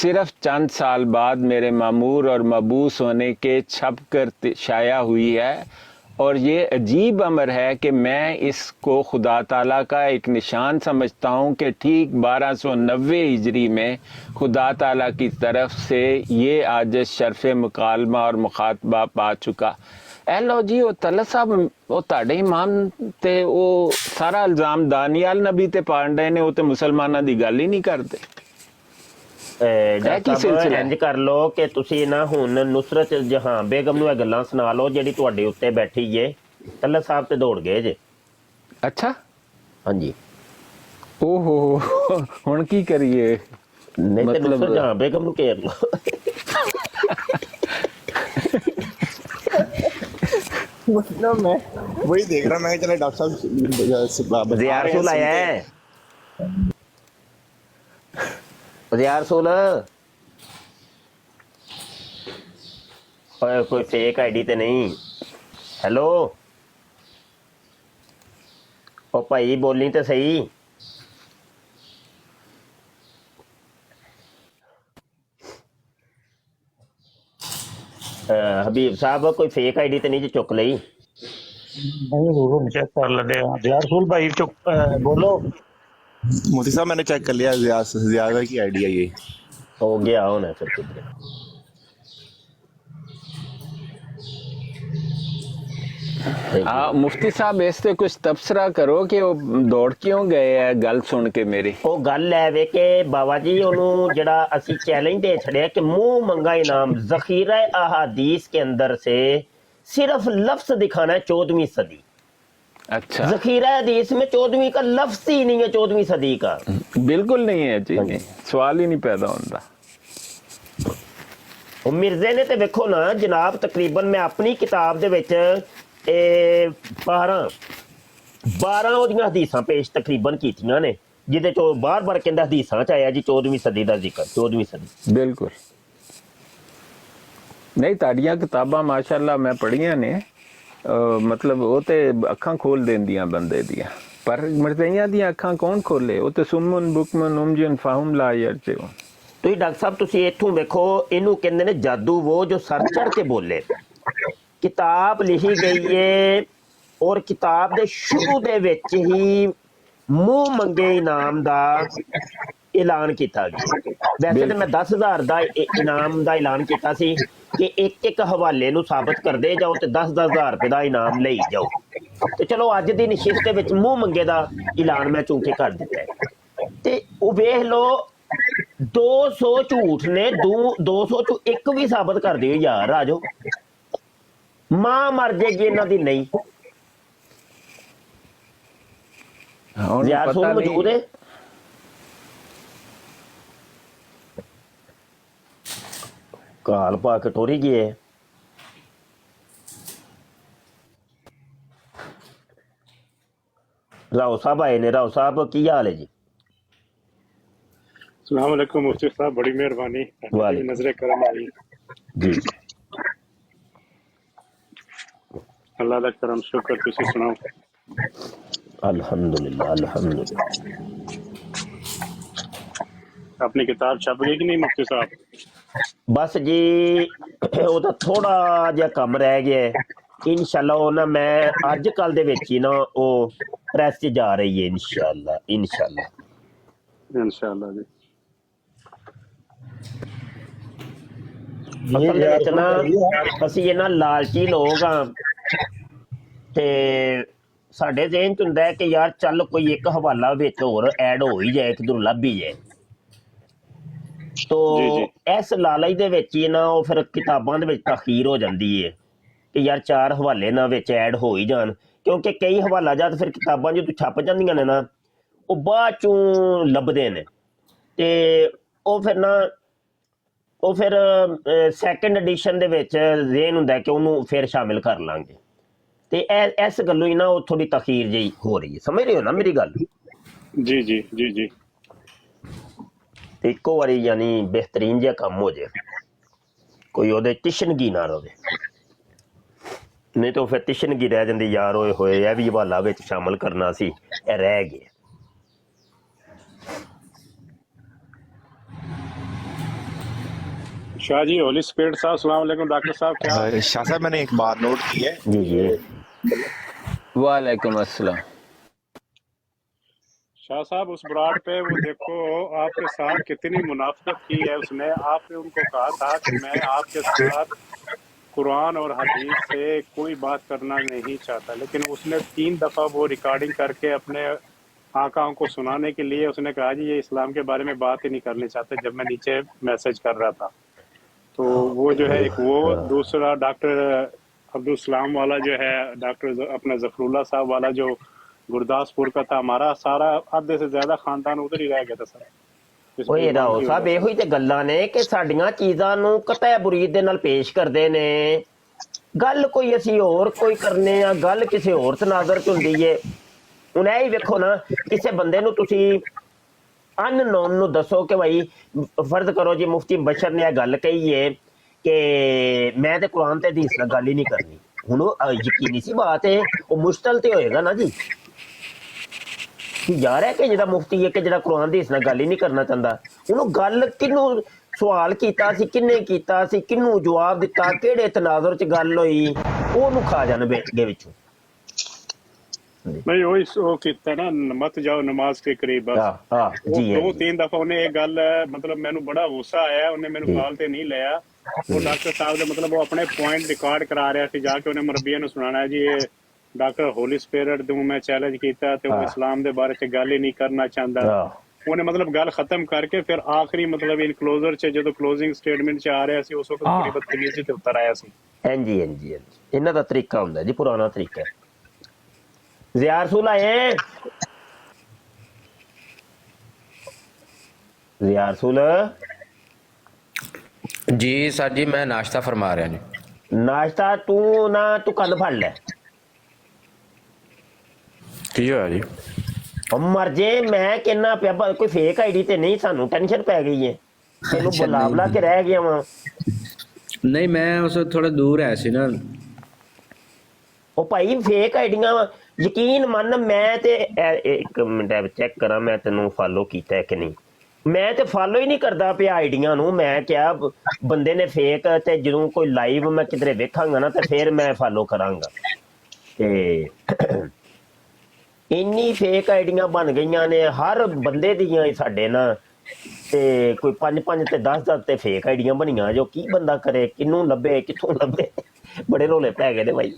صرف چند سال بعد میرے مامور اور مبعوث ہونے کے چھپ کر شائع ہوئی ہے، اور یہ عجیب امر ہے کہ میں اس کو خدا تعالیٰ کا ایک نشان سمجھتا ہوں کہ ٹھیک 1290 ہجری میں خدا تعالیٰ کی طرف سے یہ عاجز شرف مکالمہ اور مخاطبہ پا چکا۔ اے لو جی، وہ طلعت صاحب وہ تاڑے امام تے وہ سارا الزام دانیال نبی تے پانڈے نے، وہ تے مسلمانہ دی گل ہی نہیں کرتے۔ ڈاکٹر صاحب انج کر لو کہ تسی نا ہن نصرت جہاں بیگم نو یہ گلاں سنا لو جڑی تواڈے اوتے بیٹھی جے۔ طلعت صاحب تے دوڑ گئے جے۔ اچھا ہاں جی، او ہو ہن کی کریے؟ نہیں تے نصرت جہاں بیگم نو گھیر لو۔ میں وہی دیکھ رہا، میں چلے ڈاکٹر صاحب ضیاء رسول آیا ہے، ضیاء رسول کوئی فیک آئی ڈی تے نہیں؟ ہیلو او بھائی بولی تے صحیح۔ حبیب صاحب کوئی فیک آئی ڈی تے نہیں جو چک لئی؟ نہیں چیک کر لیتے ہیں۔ ضیاء رسول بھائی بولو۔ مفتی صاحب میں نے چیک کر لیا، زیادہ کی آئی ڈی ہے یہ۔ ਹੋ ਗਿਆ ਹੋਣਾ ਫਿਰ ਕਿਧਰੇ। ਮੁਫਤੀ ਸਾਹਿਬ ਇਸ ਤੇ ਕੁਝ ਤਬਸਰਾ ਕਰੋ ਕਿ ਉਹ ਦੌੜ ਕਿਉਂ ਗਏ ਆ ਗੱਲ ਸੁਣ ਕੇ ਮੇਰੀ। ਉਹ ਗੱਲ ਹੈ ਵੇ ਕਿ ਬਾਬਾ ਜੀ ਉਹਨੂੰ ਜਿਹੜਾ ਅਸੀਂ ਚैलेंज दे छड़े कि मुंह मंगा इनाम जखीरा अहादीस के अंदर से सिर्फ लफ्ज दिखाना है 14वीं सदी। अच्छा, जखीरा हदीस में 14वीं का लफ्ज ही नहीं है, 14वीं सदी का बिल्कुल नहीं है जी, नहीं सवाल ही नहीं पैदा होता। ਉਹ ਮਿਰਜ਼ੇ ਨੇ ਤੇ ਵੇਖੋ ਨਾ ਜਨਾਬ, ਤਕਰੀਬਨ ਮੈਂ ਆਪਣੀ ਕਿਤਾਬ ਦੇ ਵਿੱਚ 12 ਉਹਦੀਆਂ ਹਦੀਸਾਂ ਪੇਸ਼ ਤਕਰੀਬਨ ਕੀਤੀਆਂ ਨੇ, ਜਿਹਦੇ ਚੋਂ ਬਾਰ-ਬਾਰ ਕਹਿੰਦਾ ਹਦੀਸਾਂ ਚ ਆਇਆ ਜੀ 14ਵੀਂ ਸਦੀ ਦਾ ਜ਼ਿਕਰ, 14ਵੀਂ ਸਦੀ। ਬਿਲਕੁਲ ਨਹੀਂ, ਤੁਹਾਡੀਆਂ ਕਿਤਾਬਾਂ ਮਾਸ਼ਾਅੱਲਾ ਮੈਂ ਪੜ੍ਹੀਆਂ ਨੇ, ਮਤਲਬ ਉਹ ਤੇ ਅੱਖਾਂ ਖੋਲ ਦਿੰਦੀਆਂ ਬੰਦੇ ਦੀਆਂ, ਪਰ ਮਰਜ਼ਈਆਂ ਦੀਆਂ ਅੱਖਾਂ ਕੌਣ ਖੋਲੇ? ਉਹ ਤੇ ਸੁਮਨ ਬੁਕਮਨ ਉਮਜਨ ਫਾਹਮ ਲਾ ਯਰਜੇ। ਤੁਸੀਂ ਡਾਕਟਰ ਸਾਹਿਬ ਤੁਸੀਂ ਇੱਥੋਂ ਵੇਖੋ, ਇਹਨੂੰ ਕਹਿੰਦੇ ਨੇ ਜਾਦੂ ਉਹ ਜੋ ਸਰ ਚੜ ਕੇ ਬੋਲੇ। ਕਿਤਾਬ ਲਿਖੀ ਗਈ ਹੈ ਔਰ ਕਿਤਾਬ ਦੇ ਸ਼ੁਰੂ ਦੇ ਵਿੱਚ ਹੀ ਮੂੰਹ ਮੰਗੇ ਇਨਾਮ ਦਾ ਐਲਾਨ ਕੀਤਾ ਗਿਆ। ਵੈਸੇ ਤਾਂ ਮੈਂ 10,000 ਦਾ ਇਨਾਮ ਦਾ ਐਲਾਨ ਕੀਤਾ ਸੀ ਕਿ ਇੱਕ ਹਵਾਲੇ ਨੂੰ ਸਾਬਤ ਕਰਦੇ ਜਾਓ ਤੇ 10,000 ਰੁਪਏ ਦਾ ਇਨਾਮ ਲਈ ਜਾਓ। ਤੇ ਚਲੋ ਅੱਜ ਦੀ ਨਸ਼ਿਸਤ ਦੇ ਵਿੱਚ ਮੂੰਹ ਮੰਗੇ ਦਾ ਐਲਾਨ ਮੈਂ ਚੂੰਕਿ ਕਰ ਦਿੱਤਾ ਹੈ। ਤੇ ਉਹ ਵੇਖ ਲਓ 200 ਝੂਠ ਨੇ, 200 ਚੋਂ ਇੱਕ ਵੀ ਸਾਬਤ ਕਰ ਦਿਓ ਯਾਰ, ਆ ਜਾਓ। ਮਾਂ ਮਰ ਜਾਏਗੀ ਇਹਨਾਂ ਦੀ ਨਹੀਂ। ਯਾਰ ਸੁਣ ਮੌਜੂਦ ਹੈ। ਕਾਲ ਪਾ ਕੇ ਟੋਰੀ ਗਏ। ਰਾਓ ਸਾਹਿਬ ਆਏ ਨੇ। ਰਾਓ ਸਾਹਿਬ ਕੀ ਹਾਲ ਹੈ ਜੀ? अस्सलाम वालेकुम मुफ्ती साहब, बड़ी मेहरबानी, नजर करम आई जी। अल्लाह दा करम शुक्र, तुसी सुनाओ। अल्हम्दुलिल्लाह अल्हम्दुलिल्लाह। अपनी किताब छप गई कि नहीं मुफ्ती साहब? बस जी ਉਹਦਾ ਥੋੜਾ ਜਿਹਾ ਕੰਮ ਰਹਿ ਗਿਆ ਹੈ। ਇਨਸ਼ਾਅੱਲਾ ਉਹ ਨਾ ਮੈਂ ਅੱਜ ਕੱਲ ਦੇ ਵਿੱਚ ਹੀ ਨਾ ਉਹ ਪ੍ਰੈਸ 'ਚ ਜਾ ਰਹੀ ਹੈ ਇਨਸ਼ਾਅੱਲਾ। इंशाअल्लाह जी। ਅਸਲ ਦੇ ਵਿੱਚ ਨਾ ਅਸੀਂ ਇਹਨਾਂ ਲਾਲਚੀ ਲੋਕ ਆ ਤੇ ਸਾਡੇ ਜ਼ਿਹਨ 'ਚ ਹੁੰਦਾ ਹੈ ਕਿ ਯਾਰ ਚੱਲ ਕੋਈ ਇੱਕ ਹਵਾਲਾ ਵਿੱਚ ਹੋਰ ਐਡ ਹੋ ਹੀ ਜਾਏ, ਕਿਧਰੋਂ ਲੱਭ ਹੀ ਜਾਏ। ਤੋ ਇਸ ਲਾਲਚ ਦੇ ਵਿੱਚ ਹੀ ਨਾ ਉਹ ਫਿਰ ਕਿਤਾਬਾਂ ਦੇ ਵਿੱਚ ਤਖੀਰ ਹੋ ਜਾਂਦੀ ਹੈ ਕਿ ਯਾਰ 4 ਹਵਾਲੇ ਨਾ ਵਿੱਚ ਐਡ ਹੋ ਹੀ ਜਾਣ, ਕਿਉਂਕਿ ਕਈ ਹਵਾਲਾ ਜਦ ਫਿਰ ਕਿਤਾਬਾਂ ਜਦੋਂ ਛਪ ਜਾਂਦੀਆਂ ਨੇ ਨਾ ਉਹ ਬਾਅਦ ਚੋਂ ਲੱਭਦੇ ਨੇ ਤੇ ਉਹ ਫਿਰ ਸੈਕੰਡ ਐਡੀਸ਼ਨ ਦੇ ਵਿੱਚ ਜ਼ੇਨ ਹੁੰਦਾ ਕਿ ਉਹਨੂੰ ਫਿਰ ਸ਼ਾਮਿਲ ਕਰ ਲਾਂਗੇ। ਤੇ ਇਸ ਗੱਲੋਂ ਹੀ ਨਾ ਉਹ ਥੋੜੀ ਤਖੀਰ ਜਿਹੀ ਹੋ ਰਹੀ ਹੈ। ਸਮਝ ਰਹੇ ਹੋ ਨਾ ਮੇਰੀ ਗੱਲ? ਜੀ ਜੀ ਜੀ ਜੀ। ਤੇ ਇੱਕੋ ਵਾਰੀ ਯਾਨੀ ਬਿਹਤਰੀਨ ਜਿਹਾ ਕੰਮ ਹੋ ਜਾਏ, ਕੋਈ ਉਹਦੇ ਤਿਸ਼ਨਗੀ ਨਾ ਰਹੇ, ਨਹੀਂ ਤਾਂ ਫਿਰ ਤਿਸ਼ਨਗੀ ਰਹਿ ਜਾਂਦੀ ਯਾਰ ਹੋਏ ਹੋਏ ਇਹ ਵੀ ਹਵਾਲਾ ਵਿੱਚ ਸ਼ਾਮਿਲ ਕਰਨਾ ਸੀ, ਇਹ ਰਹਿ ਗਏ। शाह जी, होली स्पिरिट साहब, अस्सलाम वालेकुम। डॉक्टर साहब क्या? शाह साहब मैंने एक बात नोट की है। जी जी। वालेकुम अस्सलाम। शाह साहब उस ब्राड पे वो देखो आपके साथ कितनी मुनाफिकत की है उसने। आपने उनको कहा था कि मैं आपके साथ कुरान और हदीस से कोई बात करना नहीं चाहता, लेकिन उसने 3 दफ़ा वो रिकॉर्डिंग करके अपने आकाओं को सुनाने के लिए उसने कहा जी ये इस्लाम के बारे में बात ही नहीं करनी चाहते, जब मैं नीचे मैसेज कर रहा था। तो वो जो है एक वो, दूसरा डॉक्टर अब्दुल सलाम वाला जो है, डॉक्टर अपना जफरुल्ला साहब वाला जो गुरदासपुर का था, हमारा सारा आधे से ज्यादा खानदान उधर ही रह गया था सर। ਓਏ ਰਾਓ ਸਾਹਿਬ ਇਹੋ ਹੀ ਤੇ ਗੱਲਾਂ ਨੇ ਕਿ ਸਾਡੀਆਂ ਚੀਜ਼ਾਂ ਨੂੰ ਕਤੈ ਬੁਰੀਦ ਦੇ ਨਾਲ ਪੇਸ਼ ਕਰਦੇ ਨੇ। ਗੱਲ ਕੋਈ ਅਸੀਂ ਹੋਰ ਕੋਈ ਕਰਨੇ ਆ, ਗੱਲ ਕਿਸੇ ਹੋਰ ਤਨਾਜ਼ਰ ਚ ਹੁੰਦੀ ਏ। ਹੁਣ ਇਹ ਹੀ ਵੇਖੋ ਨਾ, ਕਿਸੇ ਬੰਦੇ ਨੂੰ ਤੁਸੀਂ ਅਨਨੋਨ ਨੂੰ ਦੱਸੋ ਕਿ ਭਾਈ ਫਰਜ਼ ਕਰੋ ਜੀ ਮੁਫਤੀ ਬਸ਼ਰ ਨੇ ਇਹ ਗੱਲ ਕਹੀ ਏ ਕਿ ਮੈਂ ਤੇ ਕੁਰਾਨ ਤੇ ਹਦੀਸ ਨਾਲ ਗੱਲ ਹੀ ਨਹੀਂ ਕਰਨੀ। ਹੁਣ ਉਹ ਯਕੀਨੀ ਸੀ ਬਾਤ ਹੈ, ਉਹ ਮੁਸ਼ਤਲ ਤੇ ਹੋਏਗਾ ਨਾ ਜੀ ਯਾਰ ਹੈ ਕਿ ਜਿਹੜਾ ਮੁਫਤੀ ਹੈ ਕਿ ਜਿਹੜਾ ਕੁਰਾਨ ਦੀ ਹਦੀਸ ਨਾਲ ਗੱਲ ਹੀ ਨਹੀਂ ਕਰਨਾ ਚਾਹੁੰਦਾ। ਉਹਨੂੰ ਗੱਲ ਕਿਹਨੂੰ ਸਵਾਲ ਕੀਤਾ ਸੀ, ਕਿੰਨੇ ਕੀਤਾ ਸੀ, ਕਿਹਨੂੰ ਜਵਾਬ ਦਿੱਤਾ, ਕਿਹੜੇ ਤਨਾਜ਼ਰ 'ਚ ਗੱਲ ਹੋਈ, ਉਹਨੂੰ ਖਾ ਜਾਣ ਬੇਟੇ ਵਿੱਚੋਂ। नहीं वही वो ਕੀਤਾ ਨਾ ਮਤ ਜਾਓ ਨਮਾਜ਼ ਕੇ ਕਰੀਬ ਬਸ ਜੀ ਦੋ ਤਿੰਨ ਦਫਾ ਉਹਨੇ ਇਹ ਗੱਲ ਮਤਲਬ ਮੈਨੂੰ ਬੜਾ ਗੁੱਸਾ ਆਇਆ ਉਹਨੇ ਮੈਨੂੰ ਕਾਲ ਤੇ ਨਹੀਂ ਲਿਆ ਉਹ ਡਾਕਟਰ ਸਾਹਿਬ ਦੇ ਮਤਲਬ ਉਹ ਆਪਣੇ ਪੁਆਇੰਟ ਰਿਕਾਰਡ ਕਰਾ ਰਿਹਾ ਸੀ ਜਾ ਕੇ ਉਹਨੇ ਮਰਬੀਆਂ ਨੂੰ ਸੁਣਾਣਾ ਜੀ ਇਹ ਡਾਕਟਰ ਹੋਲੀ ਸਪਿਰਿਟ ਨੂੰ ਮੈਂ ਚੈਲੰਜ ਕੀਤਾ ਤੇ ਉਹ ਇਸਲਾਮ ਦੇ ਬਾਰੇ ਚ ਗੱਲ ਹੀ ਨਹੀਂ ਕਰਨਾ ਚਾਹੁੰਦਾ ਉਹਨੇ ਮਤਲਬ ਗੱਲ ਖਤਮ ਕਰਕੇ ਫਿਰ ਆਖਰੀ ਮਤਲਬ ਇਨਕਲੋਜ਼ਰ ਚ ਜਦੋਂ ਕਲੋਜ਼ਿੰਗ ਸਟੇਟਮੈਂਟ ਚ ਆ ਰਿਹਾ ਸੀ ਉਸ ਵਕਤ ਬੜੀ ਬਦਤਮੀਜ਼ੀ ਤੇ ਉਤਰ ਆਇਆ ਸੀ ਹਾਂਜੀ ਹਾਂਜੀ ਇਹਨਾਂ ਦਾ ਤਰੀਕਾ ਹੁੰਦਾ ਜੀ ਪੁਰਾਣਾ ਤਰੀਕਾ ज़िया रसूल आए ज़िया रसूल जी सर जी मैं नाश्ता फरमा रहा जी नाश्ता तू कल फड़ ले की होया जी मर जे मैं कहना पिया कोई फेक आईडी ते नहीं सानू टेंशन पै गई है तेनू बुला बुला के रह गया वा नहीं मैं उस थोड़ा दूर है सी ना ओ भाई फेक आईडियां यकीन मन मैं ते एक मिनट चेक करा मैं तेनू फॉलो कीता है कि नहीं मैं ते फॉलो ही नहीं करदा पिया आईडियां नू मैं क्या बंदे ने फेक ते जदों कोई लाइव मैं किधरे वेखांगा ना ते फिर मैं फॉलो करांगा ते इन्नी फेक आईडियां बन गईयां ने हर बंदे दियां साडे ना ते कोई 5 ते 10 ते फेक आईडियां बनियां जो की बंदा करे किन्नू लभे कित्थों लभे बड़े रोले पै गए ने भाई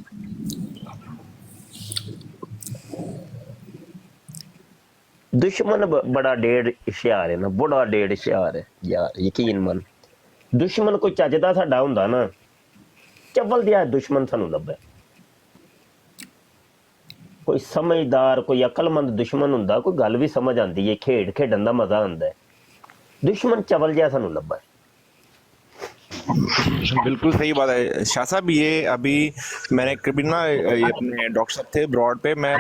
दुश्मन बड़ा डेढ़ होशियार है ना बड़ा डेढ़ होशियार है यार यकीन मन दुश्मन कोई चजदा साडा हुंदा ना चवल दिया दुश्मन सानू लभे कोई समझदार कोई अकलमंद दुश्मन हुंदा कोई गल भी समझ आंदी है खेड खेडन दा मजा आंदा है दुश्मन चवल जिहा सानू लभा बिल्कुल सही बात है शाह साहब ये अभी मैंने कभी ना ये अपने डॉक्टर साहब थे ब्रॉड पे मैं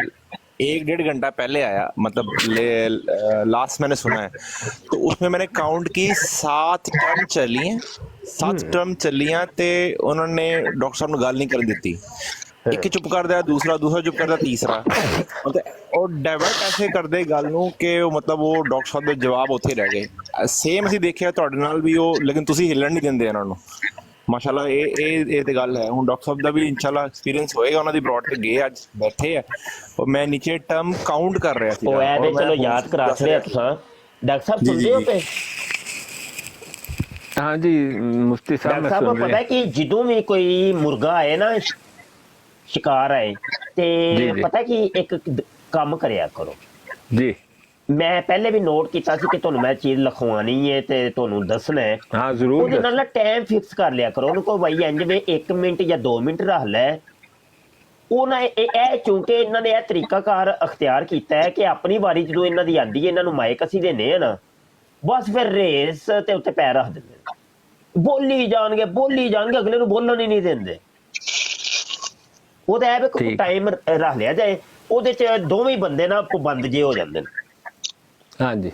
1-1.5 घंटा पहले आया मतलब लास्ट मैंने सुना है तो उसमें मैंने काउंट की 7 टर्म चली हैं 7 टर्म चलियां ते उन्होंने डॉक्टर साहब ने गल नहीं कर दी एक चुप कर दिया दूसरा चुप कर दिया तीसरा मतलब और डाइवर्ट ऐसे कर दे गल नूं कि मतलब वो डॉक्टर साहब दे जवाब उत्थे रह गए सेम ਅਸੀਂ ਦੇਖਿਆ ਤੁਹਾਡੇ ਨਾਲ ਵੀ ਉਹ ਲੇਕਿਨ ਤੁਸੀਂ ਹਿੱਲਣ ਨਹੀਂ ਦਿੰਦੇ ਇਹਨਾਂ ਨੂੰ ਮਾਸ਼ਾਅੱਲਾ ਇਹ ਤੇ ਗੱਲ ਹੈ ਹੁਣ ਡਾਕਟਰ ਸਾਹਿਬ ਦਾ ਵੀ ਇਨਸ਼ਾਅੱਲਾ ਐਕਸਪੀਰੀਅੰਸ ਹੋਏਗਾ ਉਹਨਾਂ ਦੀ ਬ੍ਰੌਡ ਤੇ ਗਏ ਅੱਜ ਬੈਠੇ ਆ और मैं नीचे टर्म काउंट कर रहा था ओ ऐ चलो याद करा छड़िया तुसा डॉक्टर साहब सुनदे हो पे हां जी मुफ्ती साहब मैं सुन रहा पता है कि जदों भी कोई मुर्गा आए ना शिकार आए ते पता है कि एक काम करया करो जी मैं पहले भी नोट किया सी कि तुहानू मैं चीज लिखवानी है ते तुहानू दसना है हां जरूर ओदे नाल टाइम फिक्स कर लिया करो उनको भाई इंज वे 1 मिनट या 2 मिनट रख ले चूंकि इन्होंने यह तरीकाकार अख्तियार किया है कि अपनी बारी जो इन्हों की आती है इन्हों माइक असी देने ना बस फिर रेस ते उत्ते पैर रख देंगे बोली जाएंगे अगले नूं बोलन ही नहीं देंगे वो तो है टाइम रख लिया जाए ਉਹਦੇ ਚ ਦੋਵੇਂ ਬੰਦੇ ਨਾ ਪਾਬੰਦ ਜੇ ਹੋ ਜਾਂਦੇ ਨੇ ਹਾਂਜੀ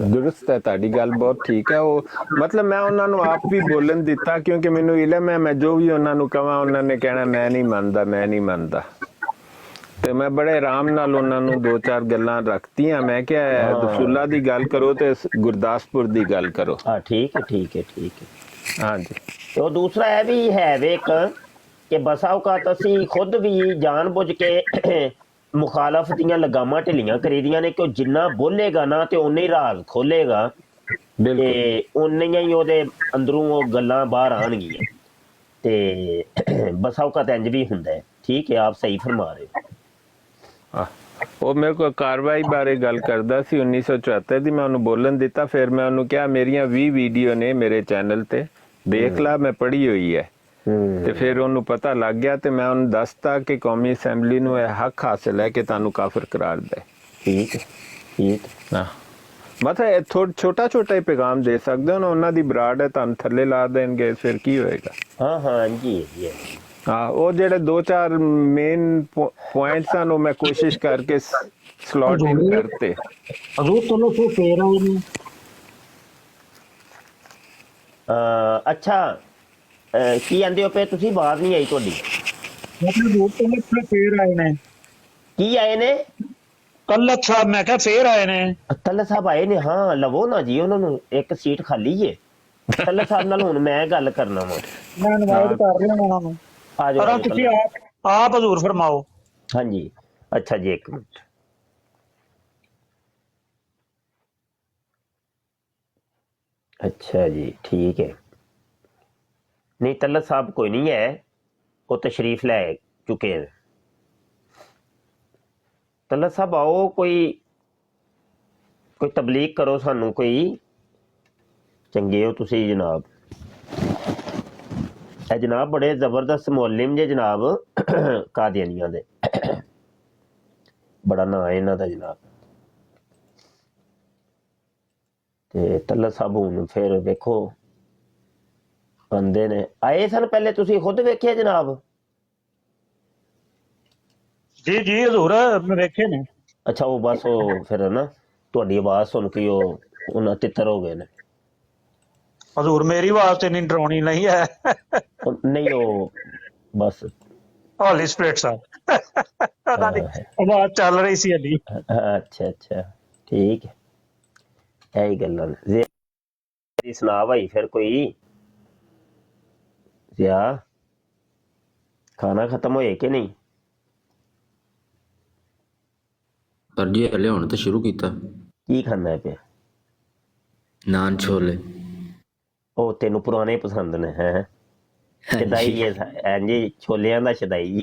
दुरुस्त है ताड़ी गल बहुत ठीक है वो मतलब मैं उन्होंने आप भी बोलन दिता क्योंकि मैनू इलम है मैं जो भी उन्होंने कहा उन्होंने कहना मैं नहीं मानता ते मैं बड़े आराम नाल उन्होंने 2-4 गल्लां रखतियां मैं क्या रसूला दी गल करो ते गुरदासपुर दी गल करो हां ठीक है हां जी तो दूसरा है भी है वे कि बसा औकात असी खुद भी जानबूझ के मुखालफ दियां लगामां ढिलियां करी दियां ने कि जिन्ना बोलेगा ना ते उन्ना ही राज खोलेगा ते उन्नियां ही ओदे अंदरों वो गल्लां बाहर आणगियां ते बसा औकात इंज भी हुंदा है ठीक है आप सही फरमा रहे हो वो मेरे को कार्रवाई बारे गल करदा सी 1974 दी मैं उन्हें बोलन दिता फिर मैं उन्हें क्या मेरियां 20 वीडियो ने मेरे चैनल ते देख ला मैं पढ़ी हुई है ਤੇ ਫਿਰ ਉਹਨੂੰ ਪਤਾ ਲੱਗ ਗਿਆ ਤੇ ਮੈਂ ਉਹਨੂੰ ਦੱਸਤਾ ਕਿ ਕੌਮੀ ਅਸੈਂਬਲੀ ਨੂੰ ਇਹ ਹੱਕ ਹਾਸਲ ਹੈ ਕਿ ਤੁਹਾਨੂੰ ਕਾਫਰ ਕਰਾਰ ਦੇ ਠੀਕ ਹਾਂ ਮਤਲਬ ਛੋਟਾ ਹੀ ਪੈਗਾਮ ਦੇ ਸਕਦੇ ਹੋ ਉਹਨਾਂ ਦੀ ਬਰਾੜ ਹੈ ਤੁਹਾਨੂੰ ਥੱਲੇ ਲਾ ਦੇਣਗੇ ਫਿਰ ਕੀ ਹੋਏਗਾ ਹਾਂ ਜੀ ਹਾਂ ਉਹ ਜਿਹੜੇ 2-4 ਮੇਨ ਪੁਆਇੰਟਸ ਹਨ ਉਹ ਮੈਂ ਕੋਸ਼ਿਸ਼ ਕਰਕੇ ਸਲॉट इन करते हजूर चलो फिर फेर आए ने अच्छा ਕੀ ਆਂਦੇ ਹੋ ਪਏ ਤੁਸੀਂ ਬਾਤ ਨਹੀਂ ਆਈ ਤੁਹਾਡੀ मतलब हजूर चलो फिर फेर आए ने ਕੀ ਆਏ ਨੇ तलत साहब मैं क्या फेर आए ने ਤਲਤ ਸਾਹਿਬ ਆਏ ਨੇ ਹਾਂ ਲਵੋ ਨਾ ਜੀ ਉਹਨਾਂ ਨੂੰ ਇੱਕ ਸੀਟ ਖਾਲੀ ਏ ਤਲਤ ਸਾਹਿਬ ਨਾਲ ਹੁਣ ਮੈਂ ਗੱਲ ਕਰਨਾ ਵਾ मैं इनवाइट कर रहा हूं उन्होंने ਆ ਜਾਓ ਤੁਸੀਂ ਆਪ ਹਜ਼ੂਰ ਫਰਮਾਓ। ਹਾਂਜੀ ਅੱਛਾ ਜੀ, ਇੱਕ ਮਿੰਟ। ਅੱਛਾ ਜੀ ਠੀਕ ਹੈ। ਨਹੀਂ ਤਲਤ ਸਾਹਿਬ ਕੋਈ ਨਹੀਂ ਹੈ, ਉਹ ਤਸ਼ਰੀਫ ਲੈ ਚੁੱਕੇ हैं। ਤਲਤ ਸਾਹਿਬ ਆਓ, ਕੋਈ ਤਬਲੀਗ ਕਰੋ ਸਾਨੂੰ, ਕੋਈ ਚੰਗੇ ਹੋ ਤੁਸੀਂ ਜਨਾਬ। ਇਹ ਜਨਾਬ ਬੜੇ ਜ਼ਬਰਦਸਤ ਮੁਅल्लिम ਜੇ ਜਨਾਬ, ਕਾਦੀਆਨੀਆਂ ਦੇ, ਬੜਾ ਨਾਂ ਹੈ ਇਹਨਾਂ ਦਾ ਜਨਾਬ। ਤੇ ਤਲਤ ਸਾਹਿਬ ਹੁਣ ਫਿਰ ਵੇਖੋ ਆਂਦੇ ਨੇ, ਆਏ ਸਨ ਪਹਿਲੇ, ਤੁਸੀਂ ਖੁਦ ਵੇਖਿਆ ਜਨਾਬ? ਜੀ ਜੀ ਹਜ਼ੂਰ ਮੈਂ ਵੇਖੇ ਨੇ। ਅੱਛਾ ਉਹ ਬਸ ਉਹ ਫਿਰ ਨਾ ਤੁਹਾਡੀ ਆਵਾਜ਼ ਸੁਣ ਕੇ ਉਹ ਉਹਨਾਂ ਤਿੱਤਰ ਹੋ ਗਏ ਨੇ। ਹਜ਼ੂਰ ਮੇਰੀ ਆਵਾਜ਼ ਤੇ ਨਹੀਂ ਡਰਾਉਣੀ ਨਹੀਂ ਹੈ। ਨਹੀਂ ਉਹ ਬਸ ਹੋਲੀ ਸਪਿਰਿਟ ਸਾਹਿਬ ਉਹਨਾਂ ਦੀ ਆਵਾਜ਼ ਚੱਲ ਰਹੀ ਸੀ ਹਲੀ। ਅੱਛਾ ਅੱਛਾ ਠੀਕ ਹੈ, ਇਹੀ ਗੱਲਾਂ ਨੇ। ਸੁਣਾ ਭਾਈ ਫਿਰ ਕੋਈ ਯਾ ਖਾਣਾ ਖਤਮ ਹੋਏ ਕਿ ਨਹੀਂ? ਪਰ ਜੀ ਹਲੇ ਹੁਣ ਤਾਂ ਸ਼ੁਰੂ ਕੀਤਾ। ਕੀ ਖਾਣਾ ਪਿਆ? ਨਾਨ ਛੋਲੇ। ਉਹ ਤੈਨੂੰ ਪੁਰਾਣੇ ਪਸੰਦ ਨੇ ਹੈ? ਸ਼ਦਾਈ ਜੀ ਛੋਲਿਆਂ ਦਾ ਸ਼ਦਾਈ।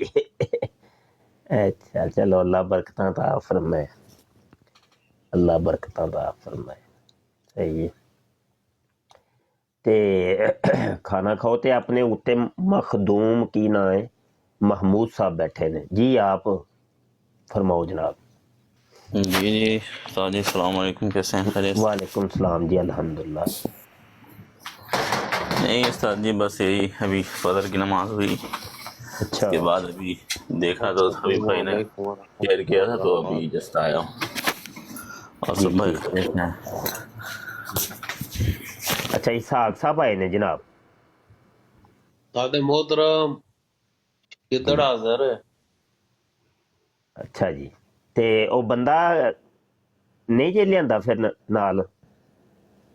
ਅੱਛਾ ਚਲੋ ਅੱਲਾ ਬਰਕਤਾਂ ਤਾਂ ਫਰਮਾਏ, ਅੱਲਾ ਬਰਕਤਾਂ ਦਾ ਫਰਮਾਏ। ਸਹੀ ਹੈ। ਤੇ ਖਾਣਾ ਖਾਓ ਤੇ ਆਪਣੇ ਉੱਤੇ ਮਖਦੂਮ ਕੀ ਨਾਂ ਹੈ, महमूद साहब बैठे ने जी, आप फरमाओ जनाब। जी जी उस्ताद जी अस्सलाम वालेकुम, कैसे हैं? खैरियत? वालेकुम सलाम जी, अल्हम्दुलिल्लाह। नहीं उस्ताद जी बस यही अभी फजर की नमाज हुई, अच्छा उसके बाद अभी देखा तो हबीब भाई ने शेयर किया था, तो अभी जस्ट आया हूँ। और सब भाई खैरियत हैं? अच्छा इसहाक साहब आए ने जनाब। सादे मोहतरम किधर हाजिर है? अच्छा जी, ते ओ बंदा नहीं जे लियांदा फिर नाल?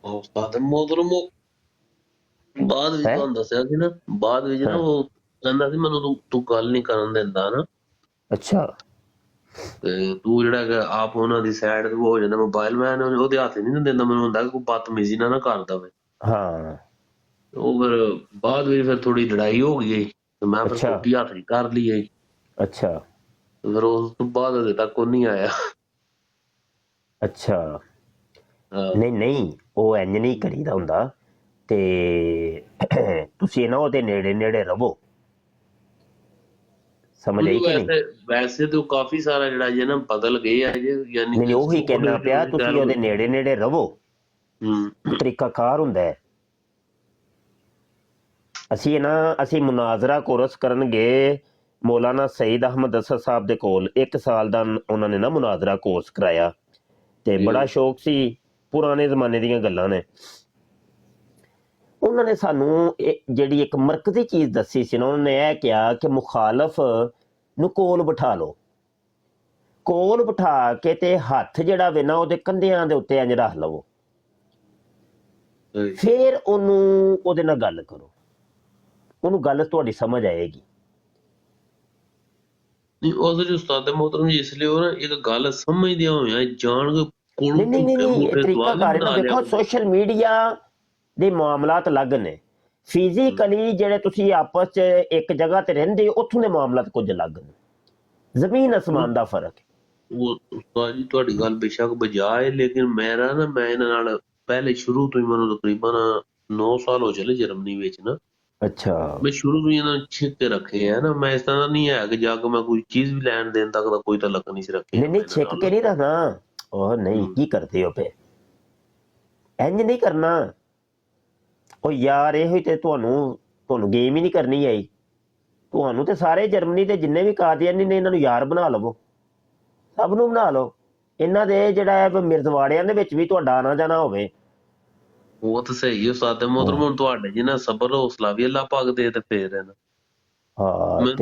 सादे मोहतरम ਬਾਅਦ ਵਿੱਚ ਤੁਹਾਨੂੰ ਦੱਸਿਆ ਸੀ ਨਾ, ਬਾਅਦ ਵਿੱਚ ਨਾ ਉਹ ਕਹਿੰਦਾ ਸੀ ਮੈਨੂੰ ਤੂੰ ਗੱਲ ਨਹੀਂ ਕਰਨ ਦਿੰਦਾ ਨਾ। ਅੱਛਾ ਤੇ ਤੂੰ ਜਿਹੜਾ ਕਿ ਆਪ ਉਹਨਾਂ ਦੀ ਸਾਈਡ ਤੇ ਹੋ ਜਾਂਦਾ, ਮੋਬਾਈਲ ਮੈਨ ਉਹਦੇ ਹੱਥ ਨਹੀਂ ਦਿੰਦਾ, ਮੈਨੂੰ ਹੁੰਦਾ ਕਿ ਕੋਈ ਬਦਤਮੀਜ਼ੀ ਨਾ ਕਰ ਦਵੇ। ਹਾਂ ਉਹ ਫਿਰ ਬਾਅਦ ਵਿੱਚ ਫਿਰ ਥੋੜੀ ਲੜਾਈ ਹੋ ਗਈ ਤੇ ਮੈਂ ਫਿਰ ਕੋਟੀ ਹੱਥ ਚ ਕਰ ਲਈ। ਅੱਛਾ ਫਿਰ ਉਸ ਤੋਂ ਬਾਅਦ ਅਜੇ ਤੱਕ ਉਹ ਨਹੀਂ ਆਇਆ। ਅੱਛਾ ਨਹੀਂ ਨਹੀਂ ਉਹ ਇੰਜ ਨਹੀਂ ਕਰੀਦਾ ਹੁੰਦਾ, ਤੇ ਤੁਸੀਂ ਨਾ ਉਹਦੇ ਨੇੜੇ ਨੇੜੇ ਰਹੋ, ਸਮਝ ਆਈ ਕਿ ਨਹੀਂ? ਵੈਸੇ ਤਾਂ ਕਾਫੀ ਸਾਰਾ ਜਿਹੜਾ ਜੇ ਨਾ ਬਦਲ ਗਏ ਆ ਜੇ, ਯਾਨੀ ਨਹੀਂ ਉਹੀ ਕਹਿਣਾ ਪਿਆ, ਤੁਸੀਂ ਉਹਦੇ ਨੇੜੇ ਨੇੜੇ ਰਹੋ, ਤਰੀਕਾਕਾਰ ਹੁੰਦਾ ਹੈ। ਅਸੀਂ ਮੁਨਾਜ਼ਰਾ ਕੋਰਸ ਕਰਨ ਗਏ ਮੌਲਾਨਾ ਸਈਦ ਅਹਿਮਦ ਅਸਦ ਸਾਹਿਬ ਦੇ ਕੋਲ, 1 ਸਾਲ ਦਾ ਉਹਨਾਂ ਨੇ ਨਾ ਮੁਨਾਜ਼ਰਾ ਕੋਰਸ ਕਰਾਇਆ, ਤੇ ਬੜਾ ਸ਼ੌਕ ਸੀ, ਪੁਰਾਣੇ ਜ਼ਮਾਨੇ ਦੀਆਂ ਗੱਲਾਂ ਨੇ। ਉਹਨਾਂ ਨੇ ਸਾਨੂੰ ਜਿਹੜੀ ਇੱਕ ਮਰਕਜ਼ੀ ਚੀਜ਼ ਦੱਸੀ ਸੀ ਨਾ, ਉਹਨਾਂ ਨੇ ਇਹ ਕਿਹਾ ਕਿ ਮੁਖਾਲਫ ਨੂੰ ਕੋਲ ਬਿਠਾ ਲਓ, ਕੋਲ ਬਿਠਾ ਕੇ ਤੇ ਹੱਥ ਜਿਹੜਾ ਵੇ ਨਾ ਉਹਦੇ ਕੰਧਿਆਂ ਦੇ ਉੱਤੇ ਇੰਝ ਰੱਖ ਲਵੋ, ਫਿਰ ਉਹਨੂੰ ਉਹਦੇ ਨਾਲ ਗੱਲ ਕਰੋ, ਉਹਨੂੰ ਗੱਲ ਤੁਹਾਡੀ ਸਮਝ ਆਏਗੀ। ਨਹੀਂ ਉਹਦੇ ਚ ਉਸਤਾਦ मोहतरम जी इसलिए हो ना एक गल समझदिया होया जान के कोल नहीं तरीका कार है ना। देखो सोशल मीडिया ਦੇ ਮਾਮਲਾਤ ਅਲੱਗ ਨੇ, ਫਿਜ਼ੀਕਲੀ ਜਿਹੜੇ ਤੁਸੀਂ ਆਪਸ 'ਚ ਇੱਕ ਜਗ੍ਹਾ ਤੇ ਰਹਿੰਦੇ ਹੋ ਉੱਥੋਂ ਦੇ ਮਾਮਲਾਤ ਕੁਝ ਅਲੱਗ ਨੇ, ਜ਼ਮੀਨ ਅਸਮਾਨ ਦਾ ਫਰਕ ਹੈ। ਉਹ ਉਸਤਾਦ ਜੀ ਤੁਹਾਡੀ ਗੱਲ ਬੇਸ਼ੱਕ ਬਜਾਏ, ਲੇਕਿਨ ਮੇਰਾ ਨਾ ਮੈਂ ਇਹਨਾਂ ਨਾਲ ਪਹਿਲੇ ਸ਼ੁਰੂ ਤੋਂ ਹੀ ਮੈਨੂੰ ਤਕਰੀਬਨ 9 ਸਾਲ ਹੋ ਚਲੇ ਜਰਮਨੀ ਵਿੱਚ ਨਾ। ਅੱਛਾ ਮੈਂ ਸ਼ੁਰੂ ਤੋਂ ਇਹਨਾਂ ਛਿੱਕ ਕੇ ਰੱਖੇ ਹੈ ਨਾ, ਮੈਂ ਇਸ ਤਰ੍ਹਾਂ ਨਹੀਂ ਹੈ ਕਿ ਜਾ ਕੇ ਮੈਂ ਕੋਈ ਚੀਜ਼ ਵੀ ਲੈਣ ਦੇਣ ਤੱਕ ਦਾ ਕੋਈ ਤਾਲੁਕ ਨਹੀਂ ਸੀ ਰੱਖਿਆ। ਨਹੀਂ ਛਿੱਕ ਕੇ ਨਹੀਂ ਰੱਖਣਾ, ਉਹ ਨਹੀਂ ਕੀ ਕਰਦੇ ਹੋ ਪਏ, ਇੰਜ ਨਹੀਂ ਕਰਨਾ। ਉਹ ਯਾਰ ਇਹੋ ਹੀ ਤੇ ਤੁਹਾਨੂੰ ਗੇਮ ਹੀ ਨਹੀਂ ਕਰਨੀ ਆਈ, ਤੁਹਾਨੂੰ ਤੇ ਸਾਰੇ ਜਰਮਨੀ ਦੇ ਜਿੰਨੇ ਵੀ ਕਾਦੀਆਨੀ ਨੇ ਇਹਨਾਂ ਨੂੰ ਯਾਰ ਬਣਾ ਲਵੋ, ਸਭ ਨੂੰ ਬਣਾ ਲਓ। ਇਹਨਾਂ ਦੇ ਜਿਹੜਾ ਹੈ ਮਿਰਜ਼ਵਾੜਿਆਂ ਦੇ ਵਿੱਚ ਵੀ ਤੁਹਾਡਾ ਆਣਾ ਜਾਣਾ ਹੋਵੇ। ਉਹ ਤਾਂ ਸਹੀ ਹੈ ਉਸਤਾਦ मोहतरम, ਹੁਣ ਤੁਹਾਡੇ ਜਿੰਨਾ ਸਬਰ ਹੌਸਲਾ ਵੀ ਅੱਲਾਹ ਪਾਕ ਦੇ ਤੇ ਫੇਰ ਹੈ ਨਾ। ਮੈਨੂੰ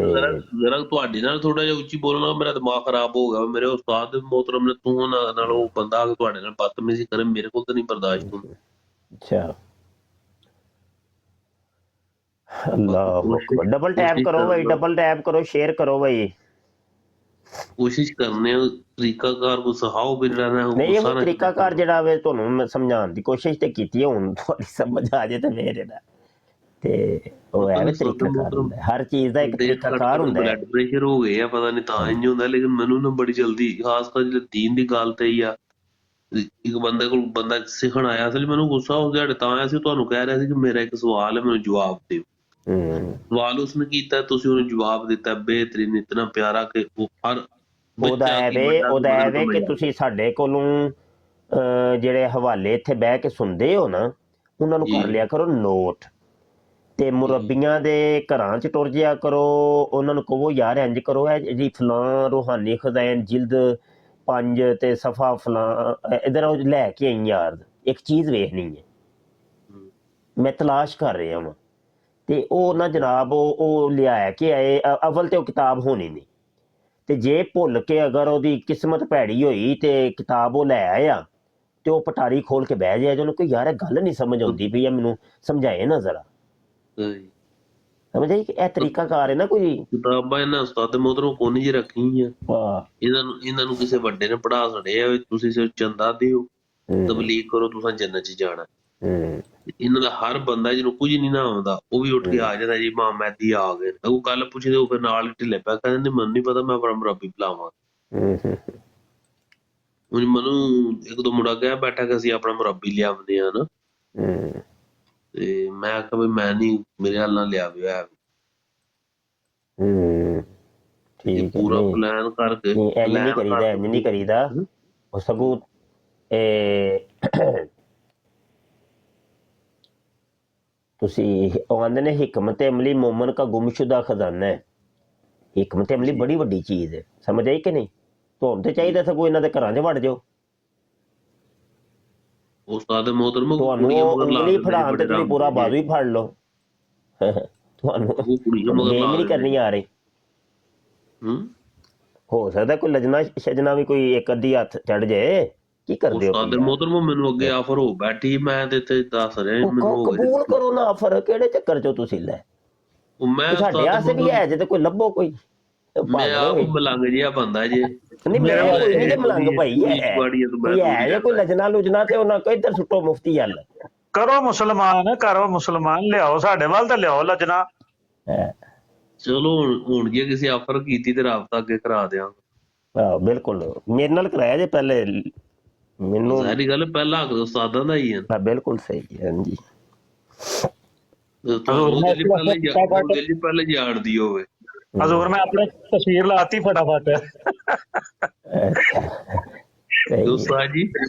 ਜ਼ਰਾ ਤੁਹਾਡੇ ਨਾਲ ਥੋੜਾ ਜਿਹਾ ਉੱਚੀ ਬੋਲਣਾ, ਮੇਰਾ ਦਿਮਾਗ ਖਰਾਬ ਹੋ ਗਿਆ। ਮੇਰੇ ਉਸਤਾਦ मोहतरम ਨੇ ਤੂੰ ਨਾਲ ਉਹ ਬੰਦਾ ਤੁਹਾਡੇ ਨਾਲ ਬਦਤਮੀਜ਼ੀ ਕਰੇ, ਮੇਰੇ ਕੋਲ ਤਾਂ ਨਹੀਂ ਬਰਦਾਸ਼ਤ ਹੁੰਦਾ। ਅੱਛਾ ਅੱਲਾਹੁ ਅਕਬਰ। ਡਬਲ ਟੈਪ ਕਰੋ ਭਾਈ, ਡਬਲ ਟੈਪ ਕਰੋ, ਸ਼ੇਅਰ ਕਰੋ ਭਾਈ। ਕੋਸ਼ਿਸ਼ ਕਰਨੇ ਆ ਤਰੀਕਾਕਾਰ ਕੋ ਸਿਖਾਓ ਵੀ ਜਿਹੜਾ ਨਾ ਨਹੀਂ ਗੁੱਸਾ ਇਹ ਨਾ ਤਰੀਕਾਕਾਰ ਜਿਹੜਾ ਵੇ ਤੁਹਾਨੂੰ ਮੈਂ ਸਮਝਾਉਣ ਦੀ ਕੋਸ਼ਿਸ਼ ਤੇ ਕੀਤੀ ਹੈ, ਹੁਣ ਤੁਹਾਡੀ ਸਮਝ ਆ ਜੇ ਤੇ ਫੇਰ ਇਹਦਾ ਤੇ ਉਹ ਹੈ ਵੀ ਤਰੀਕਾਕਾਰ ਹੁੰਦਾ ਹੈ। ਹਰ ਚੀਜ਼ ਦਾ ਇੱਕ ਤਰੀਕਾਕਾਰ ਹੁੰਦਾ ਹੈ। ਬਲੱਡ ਪ੍ਰੈਸ਼ਰ ਹੋ ਗਏ ਆ ਪਤਾ ਨਹੀਂ ਤਾਂ ਇੰਜ ਹੁੰਦਾ, ਲੇਕਿਨ ਮੈਨੂੰ ਨਾ ਬੜੀ ਜਲਦੀ ਖਾਸ ਕਰ ਜਿਹੜੇ ਦੀਨ ਦੀ ਗੱਲ ਤੇ ਹੀ ਆ, ਇੱਕ ਬੰਦੇ ਕੋਲ ਬੰਦਾ ਸਿੱਖਣ ਆਇਆ, ਅਸਲ ਮੈਨੂੰ ਗੁੱਸਾ ਹੋ ਗਿਆ ਤਾਂ ਆਇਆ ਸੀ, ਤੁਹਾਨੂੰ ਕਹਿ ਰਿਹਾ ਸੀ ਕਿ ਮੇਰਾ ਇੱਕ ਸਵਾਲ ਹੈ, ਮੈਨੂੰ ਜਵਾਬ ਦਿਓ। ਸਵਾਲ ਉਸਨੇ ਕੀਤਾ, ਤੁਸੀਂ ਉਹਨੂੰ ਜਵਾਬ ਦਿੱਤਾ ਬਿਹਤਰੀਨ, ਇਤਨਾ ਪਿਆਰਾ ਕਿ ਉਹ ਹਰ ਉਹਦਾ ਐਵੇਂ ਕਿ ਤੁਸੀਂ ਸਾਡੇ ਕੋਲੋਂ ਜਿਹੜੇ ਹਵਾਲੇ ਇੱਥੇ ਬਹਿ ਕੇ ਸੁਣਦੇ ਹੋ ਨਾ, ਉਹਨਾਂ ਨੂੰ ਕਰ ਲਿਆ ਕਰੋ ਨੋਟ, ਤੇ ਮੁਰੱਬੀਆਂ ਦੇ ਘਰਾਂ 'ਚ ਟੁਰ ਜਿਆ ਕਰੋ, ਉਹਨਾਂ ਨੂੰ ਕਹੋ ਯਾਰ ਇੰਜ ਕਰੋ, ਇਹ ਜੀ ਫਲਾਂ ਰੂਹਾਨੀ ਖਜ਼ਾਇਨ ਜਿਲਦ 5 ਤੇ ਸਫਾ ਫਲਾਂ ਇੱਧਰ ਲੈ ਕੇ ਆਈ ਯਾਰ, ਇੱਕ ਚੀਜ਼ ਵੇਖਣੀ ਹੈ, ਮੈਂ ਤਲਾਸ਼ ਕਰ ਰਿਹਾ ਵਾਂ। ਤੇ ਉਹ ਨਾ ਜਨਾਬ ਉਹ ਲਿਆ ਕੇ ਆਏ, ਅਵਲ ਤੇ ਉਹ ਕਿਤਾਬ ਹੋਣੀ ਨਹੀਂ, ਤੇ ਜੇ ਭੁੱਲ ਕੇ ਅਗਰ ਉਹਦੀ ਕਿਸਮਤ ਭੈੜੀ ਹੋਈ ਤੇ ਕਿਤਾਬ ਉਹ ਲੈ ਆਇਆ ਤੇ ਉਹ ਪਟਾਰੀ ਖੋਲ ਕੇ ਬਹਿ ਜਾਏ, ਉਹਨੂੰ ਕੋਈ ਯਾਰ ਇਹ ਗੱਲ ਨਹੀਂ ਸਮਝ ਆਉਂਦੀ ਪਈ ਆ, ਮੈਨੂੰ ਸਮਝਾਏ ਨਾ ਜ਼ਰਾ, ਸਮਝ ਆਈ ਕਿ ਇਹ ਤਰੀਕਾਕਾਰ ਹੈ ਨਾ ਕੋਈ। ਕਿਤਾਬਾਂ ਇਹਨਾਂ ਉਸਤਾਦ ਮੋਹਤਰਮ ਕੋਨੀ ਜੀ ਰੱਖੀ ਆ, ਇਹਨਾਂ ਨੂੰ ਕਿਸੇ ਵੱਡੇ ਨੇ ਪੜ੍ਹਾ ਛੱਡਿਆ, ਤੁਸੀਂ ਸਿਰਫ ਚੰਦਾ ਦਿਓ, ਤਬਲੀਗ ਕਰੋ, ਤੁਸੀਂ ਜੰਨਤ 'ਚ ਜਾਣਾ। ਇਹਨਾਂ ਦਾ ਹਰ ਬੰਦਾ ਜਿਹਨੂੰ ਕੁਝ ਨਹੀਂ ਨਾ ਆਉਂਦਾ ਉਹ ਵੀ ਉੱਠ ਕੇ ਆ ਜਾਂਦਾ ਜੀ ਇਮਾਮ ਮਹਿਦੀ ਆ ਗਏ, ਉਹ ਕੱਲ ਪੁੱਛਦੇ ਉਹ ਫਿਰ ਨਾਲ ਹੀ ਢਿੱਲੇ ਪੈ ਕਹਿੰਦੇ ਮੈਨੂੰ ਨਹੀਂ ਪਤਾ, ਮੈਂ ਆਪਣਾ ਮੁਰੱਬੀ ਬੁਲਾਵਾਂ। ਹੁਣ ਮੈਨੂੰ ਇੱਕ ਦੋ ਮੁੰਡਾ ਕਹਿ ਬੈਠਾ ਕਿ ਅਸੀਂ ਆਪਣਾ ਮੁਰੱਬੀ ਲਿਆਉਂਦੇ ਆ ਨਾ, ਤੇ ਮੈਂ ਕਿਹਾ ਵੀ ਮੈਂ ਨਹੀਂ, ਮੇਰੇ ਹਾਲ ਨਾਲ ਲਿਆਵੇ ਹੋਇਆ ਪੂਰਾ ਪਲਾਨ ਕਰਕੇ। ਇੰਜ ਨਹੀਂ ਕਰੀਦਾ, ਉਹ ਸਗੋਂ ਤੁਸੀਂ ਉਹ ਆਂਦੇ ਨੇ ਹਿਕਮਤ ਅਮਲੀ ਮੋਮਨ ਕਾ ਗੁੰਮਸ਼ੁਦਾ ਖਜ਼ਾਨਾ ਹੈ। ਹਿਕਮਤ ਅਮਲੀ ਬੜੀ ਵੱਡੀ ਚੀਜ਼ ਹੈ, ਸਮਝ ਆਈ ਕਿ ਨਹੀਂ? ਤੁਹਾਨੂੰ ਤੇ ਚਾਹੀਦਾ ਸਗੋਂ ਇਹਨਾਂ ਦੇ ਘਰਾਂ 'ਚ ਵੜ ਜਾਓ, ਉਸਤਾਦ ਮੋਹਤਰਮ ਤੁਹਾਨੂੰ ਉਂਗਲੀ ਫੜਾਉਣ ਤੇ ਤੁਸੀਂ ਪੂਰਾ ਬਾਜ਼ੂ ਹੀ ਫੜ ਲਓ, ਤੁਹਾਨੂੰ ਗੇਮ ਨਹੀਂ ਕਰਨੀ ਆ ਰਹੀ। ਹੋ ਸਕਦਾ ਕੋਈ ਲਜਣਾ ਸ਼ਜਣਾ ਵੀ ਕੋਈ ਇੱਕ ਅੱਧੀ ਹੱਥ ਚੜ ਜਾਏ, ਕੀ ਕਰਦੇ ਹੋ? ਉਸਤਾਦ ਮੋਹਤਰਮ ਮੈਨੂੰ ਅੱਗੇ ਆਫਰ ਹੋ ਬੈਠੀ, ਮੈਂ ਤੇ ਇੱਥੇ ਦੱਸ ਰਿਹਾ ਕਬੂਲ ਕਰੋ ਨਾ ਆਫਰ, ਕਿਹੜੇ ਚੱਕਰ 'ਚੋਂ ਤੁਸੀਂ ਲੈ, ਸਾਡੇ ਆਸੇ ਵੀ ਹੈ ਜੇ ਤੇ ਕੋਈ ਲੱਭੋ ਕੋਈ। ਮੈਂ ਆਪ ਮਲੰਗ ਜਿਹਾ ਬੰਦਾ ਜੇ, ਨਹੀਂ ਮੈਂ ਨਹੀਂ ਮਲੰਗ ਭਾਈ ਹੈ ਕੋਈ ਲਜਣਾ ਲੁਜਣਾ ਤੇ ਉਹਨਾਂ ਕੋ ਇੱਧਰ ਸੁੱਟੋ ਮੁਫਤੀ ਹੱਲ ਕਰੋ ਮੁਸਲਮਾਨ ਲਿਆਓ ਸਾਡੇ ਵੱਲ ਤਾਂ ਲਿਆਓ ਲਜਣਾ। ਚਲੋ ਹੁਣ ਜੇ ਕਿਸੇ ਆਫਰ ਕੀਤੀ ਤੇ ਰਾਬਤਾ ਅੱਗੇ ਕਰਾ ਦਿਆਂਗੇ। ਆਹੋ ਬਿਲਕੁਲ, ਮੇਰੇ ਨਾਲ ਕਰਾਇਆ ਜੇ ਪਹਿਲੇ, ਮੈਨੂੰ ਸਾਰੀ ਗੱਲ ਪਹਿਲਾਂ ਉਸਤਾਦਾਂ ਦਾ ਹੀ ਹੈ। ਬਿਲਕੁਲ ਸਹੀ ਹੈ ਜੀ। ਪਹਿਲੇ ਜਾਣਦੀ ਹੋਵੇ ਹਜ਼ੂਰ, ਮੈਂ ਆਪਣੀ ਤਸਵੀਰ ਲਾਤੀ ਫਟਾਫਟ। ਜੀ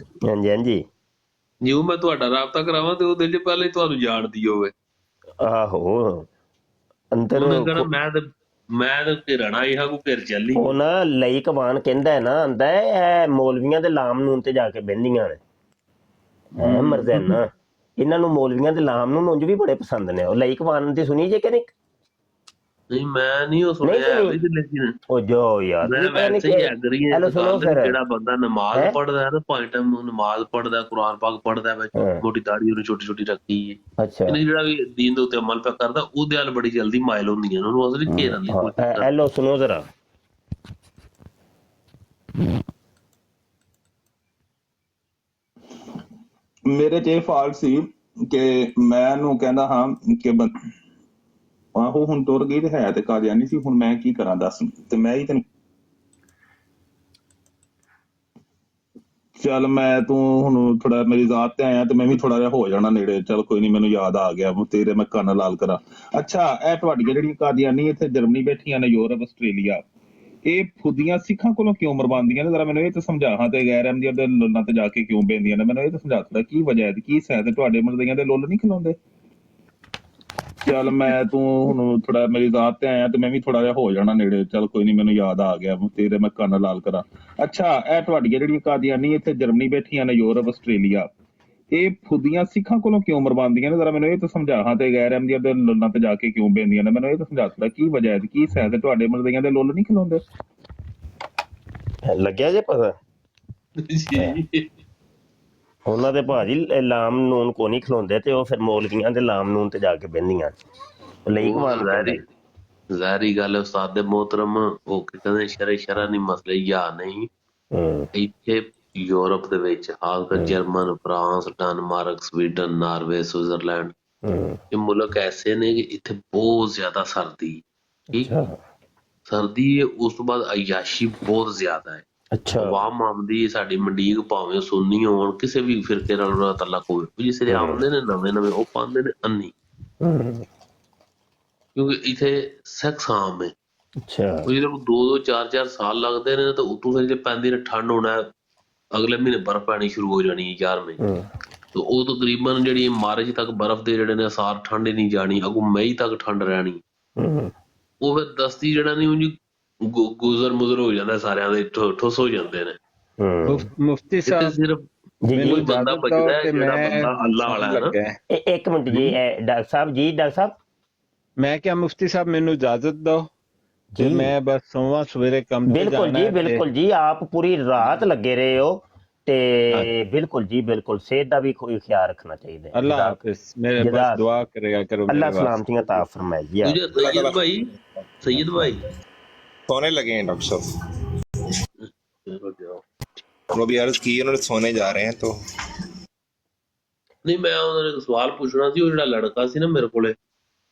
ਹਾਂਜੀ ਹਾਂਜੀ, ਜਿਉਂ ਮੈਂ ਤੁਹਾਡਾ ਰਾਬਤਾ ਕਰਾਵਾਂ ਤੇ ਉਹਦੇ ਲਈ ਪਹਿਲੇ ਤੁਹਾਨੂੰ ਜਾਣਦੀ ਹੋਵੇ। ਆਹੋ ਅੰਦਰ ਮੈਂ ਤੇ ਘਿਰਣਾ ਇਹ ਕੋ ਘਿਰ ਚੱਲੀ। ਉਹ ਨਾ ਲਈ ਕਵਾਨ ਕਹਿੰਦਾ ਨਾ, ਆਂਦਾ ਇਹ ਮੌਲਵੀਆਂ ਦੇ ਲਾਮ ਨੂਨ ਤੇ ਜਾ ਕੇ ਬਹਿੰਦੀਆਂ ਨੇ ਮਰਜ਼ਾਨਾ, ਇਹਨਾਂ ਨੂੰ ਮੌਲਵੀਆਂ ਦੇ ਲਾਮ ਨੂਨ ਉਂਝ ਵੀ ਬੜੇ ਪਸੰਦ ਨੇ। ਉਹ ਲਈ ਕਵਾਨ ਦੀ ਸੁਣੀ ਜੇ ਕਿ ਨਹੀਂ? ਨਹੀਂ ਮੈਂ ਨਹੀਂ ਉਹ ਸੁਣਿਆ, ਲੇਕਿਨ ਉਹ ਜੋ ਯਾਰ ਵੈਸੇ ਹੀ ਐਗਰੀ ਹੈ। ਜਿਹੜਾ ਬੰਦਾ ਨਮਾਜ਼ ਪੜ੍ਹਦਾ ਹੈ ਨਾ, 5 ਟਾਈਮ ਨਮਾਜ਼ ਪੜ੍ਹਦਾ, ਕੁਰਾਨ ਪਾਕ ਪੜ੍ਹਦਾ, ਮੋਟੀ ਦਾੜੀ ਉਹਨੇ ਛੋਟੀ ਛੋਟੀ ਰੱਖੀ ਹੈ, ਜਿਹੜਾ ਵੀ ਦੀਨ ਦੇ ਉੱਤੇ ਅਮਲ ਪਿਆ ਕਰਦਾ, ਉਹਦੇ ਨਾਲ ਬੜੀ ਜਲਦੀ ਮਾਇਲ ਹੁੰਦੀਆਂ ਨੇ, ਉਹਨੂੰ ਅਸਲੀ ਘੇਰਨ ਦੀ ਕੋਸ਼ਿਸ਼ ਕਰਦਾ। ਹੈਲੋ ਸੁਣੋ ਜ਼ਰਾ, ਮੇਰੇ 'ਚ ਇਹ ਫਾਲਟ ਸੀ ਕਿ ਮੈਂ ਇਹਨੂੰ ਕਹਿੰਦਾ ਹਾਂ ਕਿ ਆਹੋ ਹੁਣ ਤੁਰ ਗਈ ਤੇ ਹੈ ਤੇ ਕਾਦੀਆਨੀ ਸੀ, ਹੁਣ ਮੈਂ ਕੀ ਕਰਾਂ ਦੱਸ? ਤੇ ਮੈਂ ਹੀ ਤੈਨੂੰ ਚੱਲ ਮੈਂ ਤੂੰ ਹੁਣ ਥੋੜਾ ਮੇਰੀ ਜ਼ਾਤ ਤੇ ਆਇਆ ਤੇ ਮੈਂ ਵੀ ਥੋੜਾ ਜਿਹਾ ਹੋ ਜਾਣਾ ਨੇੜੇ, ਚੱਲ ਕੋਈ ਨੀ ਮੈਨੂੰ ਯਾਦ ਆ ਗਿਆ, ਤੇਰੇ ਮੈਂ ਕੰਨ ਲਾਲ ਕਰਾਂ। ਅੱਛਾ ਇਹ ਤੁਹਾਡੀਆਂ ਜਿਹੜੀਆਂ ਕਾਦੀਆਨੀ ਇੱਥੇ ਜਰਮਨੀ ਬੈਠੀਆਂ ਨੇ, ਯੂਰਪ ਆਸਟ੍ਰੇਲੀਆ, ਇਹ ਖੁਦੀਆਂ ਸਿੱਖਾਂ ਕੋਲੋਂ ਕਿਉਂ ਮਰਵਾਉਂਦੀਆਂ ਨੇ? ਜ਼ਰਾ ਮੈਨੂੰ ਇਹ ਤਾਂ ਸਮਝਾ ਹਾਂ, ਤੇ ਗੈਰ ਅਹਿਮਦੀਆ ਦੇ ਲੁੱਲਾਂ ਤੇ ਜਾ ਕੇ ਕਿਉਂ ਬਹਿੰਦੀਆਂ ਨੇ? ਮੈਨੂੰ ਇਹ ਤਾਂ ਸਮਝਾ ਥੋੜਾ ਕੀ ਵਜ੍ਹਾ ਹੈ, ਕੀ ਸੈਂਸ ਹੈ? ਤੁਹਾਡੇ ਮਰਦਿਆਂ ਦੇ ਲੁੱਲ ਨਹੀਂ ਖਿਲਾਉਂਦੇ? ਚੱਲ ਮੈਂ ਤੂੰ ਹੁਣ ਥੋੜਾ ਮੇਰੀ ਜ਼ਾਤ ਤੇ ਆਇਆ ਤੇ ਮੈਂ ਵੀ ਥੋੜਾ ਜਿਹਾ ਹੋ ਜਾਣਾ ਨੇੜੇ, ਚੱਲ ਕੋਈ ਨੀ ਮੈਨੂੰ ਯਾਦ ਆ ਗਿਆ, ਤੇਰੇ ਮੈਂ ਕੰਨ ਲਾਲ ਕਰਾਂ। ਅੱਛਾ ਇਹ ਤੁਹਾਡੀਆਂ ਜਿਹੜੀਆਂ ਕਾਦੀਆਨੀ ਇੱਥੇ ਜਰਮਨੀ ਬੈਠੀਆਂ ਨੇ, ਯੂਰਪ ਆਸਟ੍ਰੇਲੀਆ, ਇਹ ਖੁਦੀਆਂ ਸਿੱਖਾਂ ਕੋਲੋਂ ਕਿਉਂ ਮਰਵਾਉਂਦੀਆਂ ਨੇ? ਜ਼ਰਾ ਮੈਨੂੰ ਇਹ ਤਾਂ ਸਮਝਾ ਹਾਂ, ਤੇ ਗੈਰ ਅਹਿਮਦੀਆ ਦੇ ਲੁੱਲਾਂ ਤੇ ਜਾ ਕੇ ਕਿਉਂ ਬਹਿੰਦੀਆਂ ਨੇ? ਮੈਨੂੰ ਇਹ ਤਾਂ ਸਮਝਾ ਥੋੜਾ ਕੀ ਵਜ੍ਹਾ ਹੈ, ਕੀ ਸੈਂਸ ਹੈ? ਤੁਹਾਡੇ ਮਰਦਿਆਂ ਦੇ ਲੁੱਲ ਨਹੀਂ ਖਿਲਾਉਂਦੇ? ਲੱਗਿਆ ਜੇ ਪਤਾ ਉਹਨਾਂ ਦੇ ਭਾਜੀ ਲਾਮ ਨੂਨ ਕੋ ਨਹੀਂ ਖਲੋਂਦੇ, ਤੇ ਉਹ ਫਿਰ ਮੌਲਵੀਆਂ ਦੇ ਲਾਮ ਨੂਨ ਤੇ ਜਾ ਕੇ ਬਹਿੰਦੀਆਂ। ਲਈ ਉਹ ਕਮਾਨ ਜ਼ਾਹਿਰੀ ਜ਼ਾਹਿਰੀ ਗੱਲ ਹੈ ਉਸਤਾਦ ਦੇ ਮੋਹਤਰਮ, ਉਹ ਕੀ ਕਹਿੰਦੇ ਸ਼ਰਾ ਨਹੀਂ ਮਸਲੇ ਜਾਂ ਨਹੀਂ ਇੱਥੇ ਯੂਰਪ ਦੇ ਵਿੱਚ ਖਾਸ ਕਰ German, France, Denmark, Sweden, Norway, Switzerland, ਇਹ ਮੁਲਕ ਐਸੇ ਨੇ ਕਿ ਇੱਥੇ ਬਹੁਤ ਜ਼ਿਆਦਾ ਸਰਦੀ, ਠੀਕ, ਸਰਦੀ ਹੈ। ਉਸ ਤੋਂ ਬਾਅਦ ਅਯਾਸ਼ੀ ਬਹੁਤ ਜ਼ਿਆਦਾ ਹੈ। ਆਵਾਮ ਆਮਦੀ ਸਾਡੀ ਮੰਡੀਕ ਭਾਵੇਂ ਸੁੰਨੀ ਹੋਣ, ਕਿਸੇ ਵੀ ਫਿਰਕੇ ਨਾਲ ਤਲਕ ਹੋਵੇ, ਜਿਸ ਦੇ ਆਉਂਦੇ ਨੇ ਨਵੇਂ ਨਵੇਂ ਉਹ ਪਾਉਂਦੇ ਨੇ ਅੰਨੀ, ਕਿਉਂਕਿ ਇੱਥੇ ਸੈਕਸ ਆਮ ਹੈ। ਉਹ ਜਦੋਂ 2-2, 4-4 ਸਾਲ ਲੱਗਦੇ ਨੇ ਤਾਂ ਉਤੋਂ ਫਿਰ ਜੇ ਪੈਂਦੀ ਨੇ ਠੰਡ ਹੋਣਾ, ਅਗਲੇ ਮਹੀਨੇ ਬਰਫ਼ ਪੈਣੀ ਸ਼ੁਰੂ ਹੋ ਜਾਣੀ 11ਵੇਂ, ਤੇ ਉਹ ਤਕਰੀਬਨ ਜਿਹੜੀ ਮਾਰਚ ਤੱਕ ਬਰਫ਼ ਦੇ ਜਿਹੜੇ ਨੇ ਅਸਾਰ, ਠੰਡ ਹੀ ਨਹੀਂ ਜਾਣੀ, ਅੱਗੋਂ ਮਈ ਤੱਕ ਠੰਡ ਰਹਿਣੀ। ਉਹ ਫਿਰ ਦਸਤੀ ਜਿਹੜਾ ਨਹੀਂ ਉਂਝ ਗੁਜ਼ਰ ਮੁਜ਼ਰ ਹੋ ਜਾਂਦਾ, ਸਾਰਿਆਂ ਦੇ ਠੁੱਸ ਹੋ ਜਾਂਦੇ ਨੇ। ਮੁਫਤੀ ਸਾਹਿਬ ਸਿਰਫ ਕੋਈ ਬੰਦਾ ਬਚਦਾ ਹੈ ਜਿਹੜਾ ਬੰਦਾ ਅੱਲਾ ਵਾਲਾ ਹੈ ਨਾ। ਇੱਕ ਮਿੰਟ ਜੀ ਡਾਕਟਰ ਸਾਹਿਬ ਜੀ, ਡਾਕਟਰ ਸਾਹਿਬ ਮੈਂ ਕਿਹਾ ਮੁਫਤੀ ਸਾਹਿਬ ਮੈਨੂੰ ਇਜਾਜ਼ਤ ਦਿਓ ਤੇ ਮੈਂ ਬਸ ਸੋਮਵਾਰ ਸਵੇਰੇ ਕੰਮ ਤੇ ਜਾਣਾ। ਬਿਲਕੁਲ ਜੀ, ਬਿਲਕੁਲ ਜੀ, ਆਪ ਪੂਰੀ ਰਾਤ ਲੱਗੇ ਰਹੇ ਹੋ ਤੇ ਬਿਲਕੁਲ ਜੀ, ਬਿਲकुल सेहत का भी कोई ख्याल रखना चाहिए। अल्लाह हाफिज, मेरे बस दुआ करेगा करो, अल्लाह सलामतियां अता फरमाए जी। सैयद भाई सोने लगे हैं डॉक्टर साहब, वो भी अर्ज की उन्होंने सोने जा रहे हैं। तो नहीं, मैं उन्होंने सवाल पूछना सी, वो ਜਿਹੜਾ ਲੜਕਾ ਸੀ ਨਾ ਮੇਰੇ ਕੋਲੇ,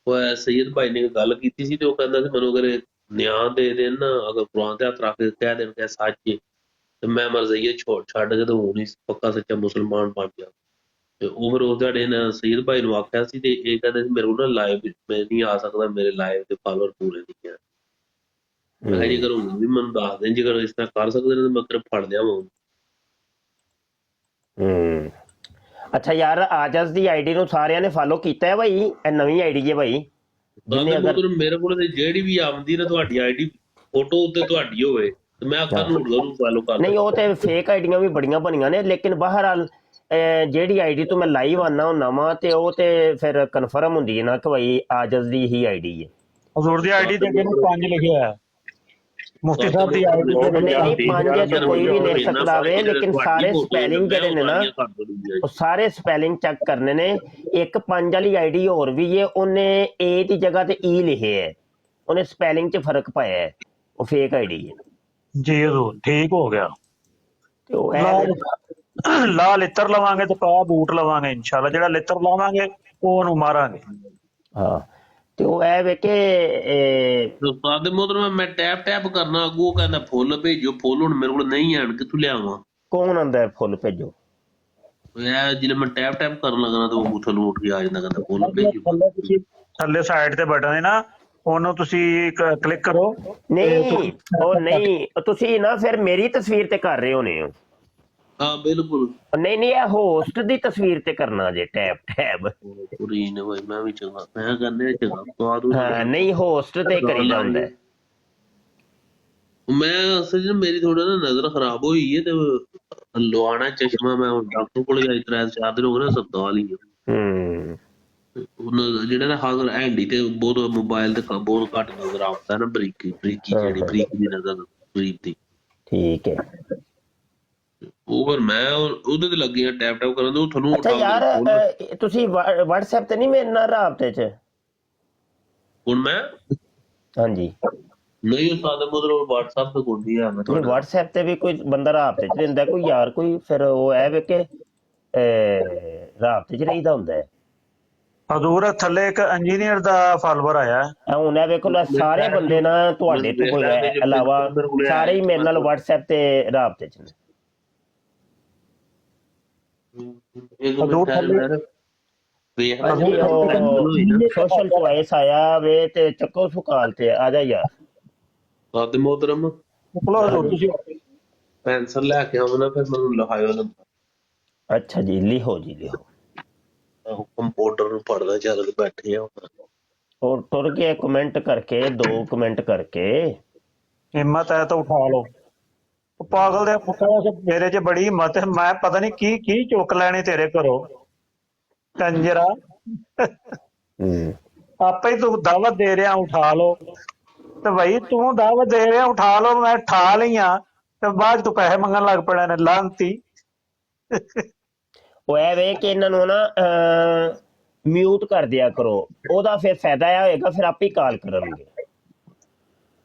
ਉਹ ਸੈयद ਭਾਈ ਨੇ ਗੱਲ ਕੀਤੀ ਸੀ ਤੇ ਉਹ ਕਹਿੰਦਾ ਸੀ ਮੈਨੂੰ ਅਗਰ ਨਿਆਂ ਦੇ ਦੇਣ ਨਾ, ਅਗਰ ਕੁਰਾਨ ਤੇ ਹੱਥ ਰੱਖ ਕੇ ਕਹਿ ਦੇਣ ਕਿ ਸੱਚ ਹੈ ਤੇ ਮੈਂ ਮਰਜ਼ਈਆ ਛੱਡ ਕੇ ਤੇ ਹੁਣ ਹੀ ਪੱਕਾ ਸੱਚਾ ਮੁਸਲਮਾਨ ਬਣ ਗਿਆ। ਤੇ ਉਹ ਫਿਰ ਉਹ ਤੁਹਾਡੇ ਨਾਲ ਸੈयद ਭਾਈ ਨੂੰ ਆਖਿਆ ਸੀ ਤੇ ਇਹ ਕਹਿੰਦੇ ਸੀ ਮੇਰੇ ਕੋਲ ਨਾ ਲਾਈਵ ਮੈਂ ਨਹੀਂ ਆ ਸਕਦਾ, ਮੇਰੇ ਲਾਈਵ ਦੇ ਫਾਲੋਅਰ ਪੂਰੇ ਨਹੀਂ ਹੈ। ਮੈਂ ਜੀ ਕਰੂੰ ਵੀ ਮੈਨੂੰ ਦੱਸ ਦੇਣ, ਜੇਕਰ ਇਸ ਤਰ੍ਹਾਂ ਕਰ ਸਕਦੇ ਨੇ ਤਾਂ ਮੈਂ ਕਰ ਫੜ ਲਿਆਵਾਂ। ਅੱਛਾ ਯਾਰ, ਆਜਜ਼ ਦੀ ਆਈਡੀ ਨੂੰ ਸਾਰਿਆਂ ਨੇ ਫਾਲੋ ਕੀਤਾ ਹੈ ਭਾਈ? ਇਹ ਨਵੀਂ ਆਈਡੀ ਹੈ ਭਾਈ। ਮੇਰੇ ਕੋਲ ਜਿਹੜੀ ਵੀ ਆਉਂਦੀ ਨਾ ਤੁਹਾਡੀ ਆਈਡੀ ਫੋਟੋ ਉੱਤੇ ਤੁਹਾਡੀ ਹੋਵੇ ਤੇ ਮੈਂ ਆਖਾਂ ਨੂੰ ਫਾਲੋ ਕਰ। ਨਹੀਂ, ਉਹ ਤੇ ਫੇਕ ਆਈਡੀਆਂ ਵੀ ਬੜੀਆਂ ਬਣੀਆਂ ਨੇ, ਲੇਕਿਨ ਬਹਰਾਲ ਜਿਹੜੀ ਆਈਡੀ ਤੋਂ ਮੈਂ ਲਾਈਵ ਆਨਾ ਹੁੰਦਾ ਵਾਂ ਤੇ ਉਹ ਤੇ ਫਿਰ ਕਨਫਰਮ ਹੁੰਦੀ ਹੈ ਨਾ ਕਿ ਭਾਈ ਆਜਜ਼ ਦੀ ਹੀ ਆਈਡੀ ਹੈ। ਹਜ਼ੂਰ ਦੀ ਆਈਡੀ ਤੇ ਕਿਹਨੂੰ 5 ਲਿਖਿਆ ਹੋਇਆ, ਮੁਫਤੀ ਸਾਹਿਬ ਦੀ ਆਈਡੀ ਤੇ 5 ਤੇ ਕੋਈ ਵੀ ਲਿਖ ਸਕਦਾ ਵੇ, ਲੇਕਿਨ ਸਾਰੇ ਸਪੈਲਿੰਗ ਜਿਹੜੇ ਨੇ ਨਾ ਉਹ ਸਾਰੇ ਸਪੈਲਿੰਗ ਚੈੱਕ ਕਰਨੇ ਨੇ। ਇੱਕ 5 ਵਾਲੀ ਆਈਡੀ ਹੋਰ ਵੀ ਹੈ, ਉਹਨੇ ਏ ਦੀ ਜਗ੍ਹਾ ਤੇ ਈ ਲਿਖਿਆ ਹੈ, ਉਹਨੇ ਸਪੈਲਿੰਗ 'ਚ ਫਰਕ ਪਾਇਆ ਹੈ, ਉਹ ਫੇਕ ਆਈਡੀ ਹੈ ਜੀ। ਹਜ਼ੂਰ ਠੀਕ ਹੋ ਗਿਆ। ਤੇ ਉਹ ਲਾ ਲਿੱਤਰ ਲਵਾਂਗੇ ਤੇ ਪਾ ਬੂਟ ਲਵਾਂਗੇ ਇਨਸ਼ਾਅੱਲਾ, ਜਿਹੜਾ ਲਿੱਤਰ ਲਾਵਾਂਗੇ ਉਹਨੂੰ ਮਾਰਾਂਗੇ। ਹਾਂ, ਤੇ ਉਹ ਐ ਵੇ ਕਿ ਉਸਤਾਦ ਦੇ ਮੋਹਤਰਮ ਮੈਂ ਟੈਪ ਕਰਨਾ, ਅੱਗੋਂ ਕਹਿੰਦਾ ਫੁੱਲ ਭੇਜੋ, ਫੁੱਲ ਹੁਣ ਮੇਰੇ ਕੋਲ ਨਹੀਂ ਆਣ, ਕਿੱਥੋਂ ਲਿਆਵਾਂ? ਕੌਣ ਆਂਦਾ ਫੁੱਲ ਭੇਜੋ? ਇਹ ਜਿਹੜੇ ਮੈਂ ਟੈਪ ਕਰਨ ਲੱਗਣਾ ਤਾਂ ਉਹ ਥੱਲੋਂ ਉੱਠ ਕੇ ਆ ਜਾਂਦਾ, ਕਹਿੰਦਾ ਫੁੱਲ ਭੇਜੋ। ਥੱਲੇ ਸਾਈਡ ਤੇ ਬਟਨ ਹੈ ਨਾ, ਉਹਨੂੰ ਤੁਸੀਂ ਕਲਿੱਕ ਕਰੋ। ਨਹੀਂ, ਉਹ ਨਹੀਂ, ਤੁਸੀਂ ਨਾ ਫਿਰ ਮੇਰੀ ਤਸਵੀਰ ਤੇ ਕਰ ਰਹੇ ਹੋਣੇ ਹੋ। ਹਾਂ ਬਿਲਕੁਲ। ਨਹੀਂ, ਇਹ ਹੋਸਟ ਦੀ ਤਸਵੀਰ ਤੇ ਕਰਨਾ ਜੇ ਟੈਬ। ਮੈਂ ਵੀ ਚੰਗਾ, ਮੈਂ ਕਹਿੰਦੇ ਚੰਗਾ। ਹਾਂ, ਨਹੀਂ ਹੋਸਟ ਤੇ ਕਰੀਦਾ ਹੁੰਦਾ। ਮੈਂ ਅਸਲ ਚ ਮੇਰੀ ਥੋੜਾ ਨਾ ਨਜ਼ਰ ਖਰਾਬ ਹੋਈ ਹੈ ਤੇ ਲਵਾਣਾ ਚਸ਼ਮਾ, ਮੈਂ ਹੁਣ ਡਾਕਟਰ ਕੋਲ ਗਈ 3-4 ਦਿਨ ਹੋ ਗਏ ਨਾ, ਹਸਪਤਾਲ ਹੀ ਜਿਹੜਾ ਨਾ ਹਾਜ਼ਰ ਹੈਂਡੀ ਤੇ ਬਹੁਤ ਮੋਬਾਈਲ ਤੇ ਬਹੁਤ ਘੱਟ ਨਜ਼ਰ ਆਉਂਦਾ ਨਾ, ਬਰੀਕੀ ਜਿਹੜੀ ਬਰੀਕ ਦੀ ਨਜ਼ਰ ਗਰੀਬ ਦੀ। ਠੀਕ ਹੈ। ਉਹ ਫਿਰ ਮੈਂ ਉਹਦੇ ਤੇ ਲੱਗੀ ਆ ਟੈਪ ਕਰਨ ਤੇ ਉਹ ਤੁਹਾਨੂੰ। ਅੱਛਾ ਯਾਰ, ਤੁਸੀਂ WhatsApp ਤੇ ਨਹੀਂ ਮੇਰੇ ਨਾਲ ਰਾਬਤੇ ਚ? ਹੁਣ ਮੈਂ ਹਾਂਜੀ ਨਹੀਂ ਉਸਤਾਦ ਮਤਲਬ WhatsApp ਤੇ ਕੋਈ ਨਹੀਂ ਆ। ਮੈਂ ਤੁਹਾਡਾ WhatsApp ਤੇ ਵੀ ਕੋਈ ਬੰਦਾ ਰਾਬਤੇ ਚ ਰਹਿੰਦਾ ਕੋਈ ਯਾਰ, ਕੋਈ ਫਿਰ ਉਹ ਐ ਵੇ ਕਿ ਰਾਬਤੇ ਚ ਰਹਿੰਦਾ ਹੁੰਦਾ ਹੈ। ਹਜ਼ੂਰ ਥੱਲੇ ਇੱਕ ਇੰਜੀਨੀਅਰ ਦਾ ਫਾਲੋਅਰ ਆਇਆ ਹੁਣ ਇਹ ਵੇਖੋ, ਸਾਰੇ ਬੰਦੇ ਨਾ ਤੁਹਾਡੇ ਤੋਂ ਕੋਈ ਇਲਾਵਾ ਸਾਰੇ ਹੀ ਮੇਰੇ ਨਾਲ WhatsApp ਤੇ ਰਾਬਤੇ ਚ ਨੇ। ਸੋਸ਼ਲ ਚੁਆਇਸ ਆਇਆ ਵੇ ਤੇ ਚੱਕੋ ਸੁਕਾਲ ਤੇ ਆ ਜਾ ਯਾਰ। ਸਾਦੇ ਮੋਹਤਰਮ ਪੈਨਸਲ ਲੈ ਕੇ ਆਉਣਾ, ਫਿਰ ਮੈਨੂੰ ਲਿਖਾਇਓ ਨਾ। ਅੱਛਾ ਜੀ, ਲਿਖੋ ਜੀ ਲਿਖੋ। ਕੰਪਿਊਟਰ ਨੂੰ ਪੜਦਾ ਚੱਲ ਕੇ ਬੈਠੇ ਆ, और टुर के कमेंट करके 2 कमेंट करके हिम्मत है तो उठा लो। पागल दे पुत्रा मेरे च बड़ी हिम्मत है, मैं पता नहीं की चुक लैनी तेरे घरों कंजरा। आपे ही तू दावत दे रहा उठा लो, तो भाई तू दावत दे रहा उठा लो, मैं ठा ली हाँ तो बाद तू पैसे मंगन लग पड़े ने लानती। वो है वे कि इन्हां नूं ना ਮਿਊਟ ਕਰ ਦਿਆ ਕਰੋ, ਉਹਦਾ ਫਿਰ ਫਾਇਦਾ ਇਹ ਹੋਏਗਾ, ਫਿਰ ਆਪੇ ਕਾਲ ਕਰਨਗੇ।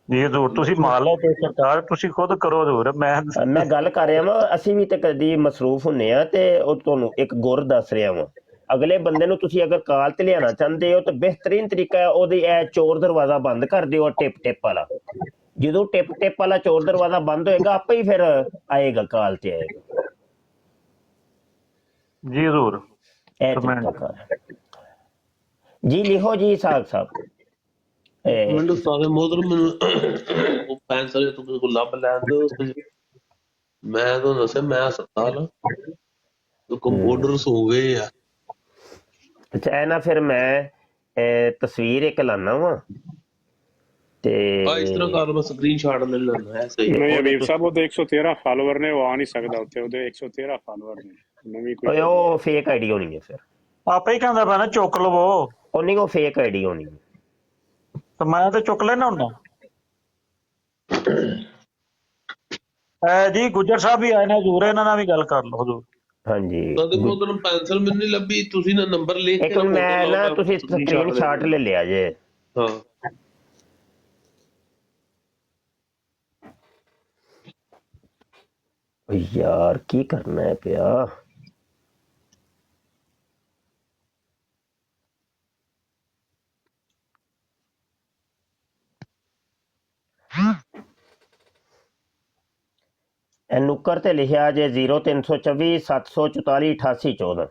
ਜੀ ਹਜ਼ੂਰ ਤੁਸੀਂ ਮੰਨ ਲਓ ਤੇ ਸਰਕਾਰ ਤੁਸੀਂ ਖੁਦ ਕਰੋ ਹਜ਼ੂਰ। ਮੈਂ ਗੱਲ ਕਰ ਰਿਹਾ ਵਾਂ, ਅਸੀਂ ਵੀ ਤੇ ਕਦੀ ਮਸਰੂਫ ਹੁੰਨੇ ਆ, ਤੇ ਉਹ ਤੁਹਾਨੂੰ ਇੱਕ ਗੁਰ ਦੱਸ ਰਿਹਾ ਵਾਂ। ਅਗਲੇ ਬੰਦੇ ਨੂੰ ਤੁਸੀਂ ਅਗਰ ਕਾਲ ਤੇ ਲਿਆਣਾ ਚਾਹੁੰਦੇ ਹੋ ਤਾਂ ਬਿਹਤਰੀਨ ਤਰੀਕਾ ਹੈ ਉਹਦੀ ਇਹ ਚੋਰ ਦਰਵਾਜ਼ਾ ਬੰਦ ਕਰ ਦਿਓ, ਟਿਪ ਵਾਲਾ। ਜਦੋਂ ਟਿਪ ਵਾਲਾ ਚੋਰ ਦਰਵਾਜ਼ਾ ਬੰਦ ਹੋਏਗਾ, ਆਪੇ ਹੀ ਫਿਰ ਆਏਗਾ, ਕਾਲ ਤੇ ਆਏਗਾ। ਜੀ ਹਜ਼ੂਰ। ਇਹ ਜੀ ਲਿਖੋ ਜੀ ਸਾਗ ਸਾਹਿਬ। ਮੈਨੂੰ ਸਾਰੇ ਮੋਹਤਰਮ ਮੈਨੂੰ ਉਹ ਪੈਨਸਲ ਤੋਂ ਕੋਈ ਲੱਭ ਲੈਣ ਦਿਓ। ਮੈਂ ਤੁਹਾਨੂੰ ਦੱਸਿਆ ਮੈਂ ਹਸਪਤਾਲ ਕੰਪਿਊਟਰ ਹੋ ਗਏ ਆ। ਅੱਛਾ, ਇਹ ਨਾ ਫਿਰ ਮੈਂ ਤਸਵੀਰ ਇੱਕ ਲਾਣਾ ਵਾ ਤੇ ਇਸ ਤਰ੍ਹਾਂ ਕਰ ਮੈਂ ਸਕਰੀਨਸ਼ਾਟ ਲੈ ਲੈਣਾ ਹੈ। ਸਹੀ ਨਹੀਂ ਹਬੀਬ ਸਾਹਿਬ, ਉਹਦੇ 113 ਫਾਲੋਅਰ ਨੇ, ਉਹ ਆ ਨਹੀਂ ਸਕਦਾ ਉੱਤੇ, ਉਹਦੇ 113 ਫਾਲੋਅਰ ਨੇ। ਨਵੀਂ ਕੋਈ ਉਹ ਫੇਕ ਆਈਡੀ ਹੋਣੀ ਹੈ, ਫਿਰ ਆਪੇ ਹੀ ਕਹਿੰਦਾ ਪਿਆ ਨਾ ਚੁੱਕ ਲਵੋ। ਉਹ ਨਹੀਂ, ਉਹ ਫੇਕ ਆਈਡੀ ਹੋਣੀ ਹੈ, ਤੇ ਮੈਂ ਤੇ ਚੁੱਕ ਲੈਣਾ ਹੁੰਦਾ। ਜੀ ਗੁੱਜਰ ਸਾਹਿਬ ਵੀ ਆਏ ਨੇ ਹਜ਼ੂਰ, ਇਹਨਾਂ ਨਾਲ ਵੀ ਗੱਲ ਕਰ ਲਓ ਹਜ਼ੂਰ। ਹਾਂਜੀ ਮੋਹਤਰਮ ਪੈਨਸਲ ਮੈਨੂੰ ਨਹੀਂ ਲੱਭੀ, ਤੁਸੀਂ ਨਾ ਨੰਬਰ ਲਿਖ ਕੇ ਮੈਂ ਨਾ ਤੁਸੀਂ ਸਕਰੀਨਸ਼ਾਟ ਲੈ ਲਿਆ ਜੇ। ਹਾਂ ਯਾਰ ਕੀ ਕਰਨਾ ਹੈ ਪਿਆ। ਨੁੱਕਰ ਤੇ ਲਿਖਿਆ ਜੇ 0324 744 8814।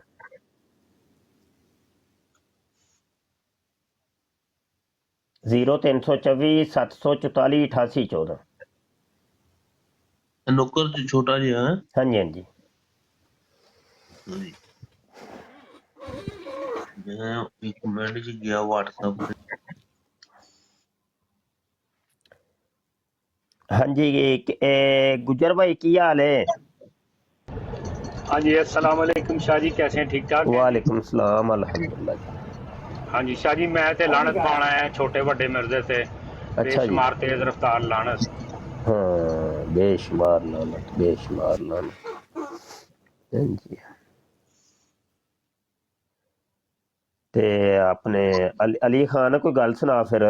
ਜ਼ੀਰੋ 324 744 8814। ਨੁੱਕਰ ਚ ਛੋਟਾ ਜਿਹਾ। ਹਾਂਜੀ ਹਾਂਜੀ। ਮੈਂ ਇੱਕ ਮਿੰਟ ਚ ਗਿਆ WhatsApp ਤੇ। ਹਾਂਜੀ गुजर भाई की हाल है? हाँ जी अस्सलाम वालेकुम शाह जी, कैसे हैं? ठीक ठाक? वालेकुम सलाम, अल्हम्दुलिल्लाह। हाँ जी शाह जी, मैं ते लानत पाना है छोटे बड़े मिर्जे से। अच्छा जी। बेशुमार तेज रफ्तार लानत। हाँ बेशुमार लानत, बेशुमार लानत। हाँ जी। ते अपने अली खान कोई गल सुना फिर।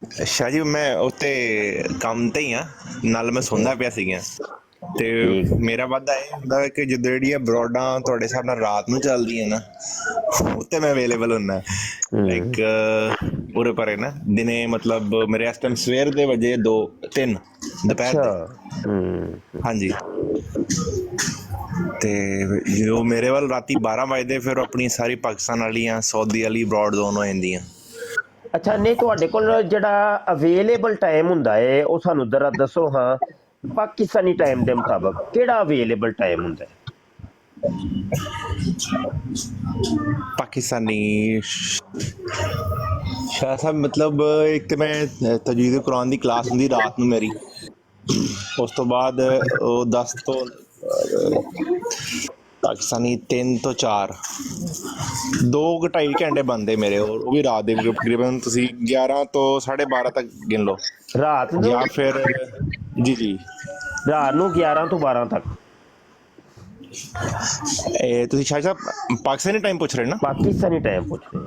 ਸ਼ਾਹ ਜੀ ਮੈਂ ਉੱਤੇ ਕੰਮ ਤੇ ਹੀ ਆ, ਨਾਲ ਮੈਂ ਸੁਣਦਾ ਪਿਆ ਸੀਗਾ ਤੇ ਮੇਰਾ ਵਾਦਾ ਇਹ ਹੁੰਦਾ ਕਿ ਜਦੋਂ ਜਿਹੜੀਆਂ ਬਰੋਡਾਂ ਤੁਹਾਡੇ ਹਿਸਾਬ ਨਾਲ ਰਾਤ ਨੂੰ ਚੱਲਦੀਆਂ ਨਾ, ਉੱਤੇ ਮੈਂ ਅਵੇਲੇਬਲ ਹੁੰਦਾ ਲਾਈਕ ਪੂਰੇ ਪਰੇ ਨਾ। ਦਿਨੇ ਮਤਲਬ ਮੇਰੇ ਇਸ ਟਾਈਮ ਸਵੇਰ ਦੇ ਵਜੇ 2-3 ਦੁਪਹਿਰ ਦੇ। ਹਾਂਜੀ, ਤੇ ਜਦੋਂ ਮੇਰੇ ਵੱਲ ਰਾਤੀ 12 ਵਜੇ ਫਿਰ ਆਪਣੀ ਸਾਰੀ ਪਾਕਿਸਤਾਨ ਵਾਲੀਆਂ ਸਾਊਦੀ ਵਾਲੀ ਬਰੋਡ ਜ਼ੋਨ ਹੋ ਜਾਂਦੀਆਂ। ਅੱਛਾ, ਨਹੀਂ ਤੁਹਾਡੇ ਕੋਲ ਜਿਹੜਾ ਅਵੇਲੇਬਲ ਟਾਈਮ ਹੁੰਦਾ ਹੈ ਉਹ ਸਾਨੂੰ ਜ਼ਰਾ ਦੱਸੋ। ਹਾਂ, ਪਾਕਿਸਤਾਨੀ ਟਾਈਮ ਦੇ ਮੁਤਾਬਕ ਕਿਹੜਾ ਅਵੇਲੇਬਲ ਟਾਈਮ ਹੁੰਦਾ ਹੈ? ਪਾਕਿਸਤਾਨੀ ਸ਼ਾਹ ਸਾਹਿਬ ਮਤਲਬ ਇੱਕ ਤਾਂ ਮੈਂ ਤਜਵੀਦ ਕੁਰਾਨ ਦੀ ਕਲਾਸ ਹੁੰਦੀ ਰਾਤ ਨੂੰ ਮੇਰੀ, ਉਸ ਤੋਂ ਬਾਅਦ ਉਹ 10 ਤੋਂ ਪਾਕਿਸਤਾਨੀ 3 ਤੋਂ 4 2-2.5 ਘੰਟੇ ਬਣਦੇ ਮੇਰੇ, ਉਹ ਵੀ ਰਾਤ ਦੇ ਤਕਰੀਬਨ ਤੁਸੀਂ 11 ਤੋਂ 12:30 ਤੱਕ ਗਿਣ ਲਓ ਰਾਤ ਨੂੰ, ਜਾਂ ਫਿਰ ਜੀ ਜੀ ਰਾਤ ਨੂੰ 11 ਤੋਂ 12 ਤੱਕ। ਇਹ ਤੁਸੀਂ ਸ਼ਾਹ ਸਾਹਿਬ ਪਾਕਿਸਤਾਨੀ ਟਾਈਮ ਪੁੱਛ ਰਹੇ ਨਾ? ਪਾਕਿਸਤਾਨੀ ਟਾਈਮ ਪੁੱਛ ਰਹੇ।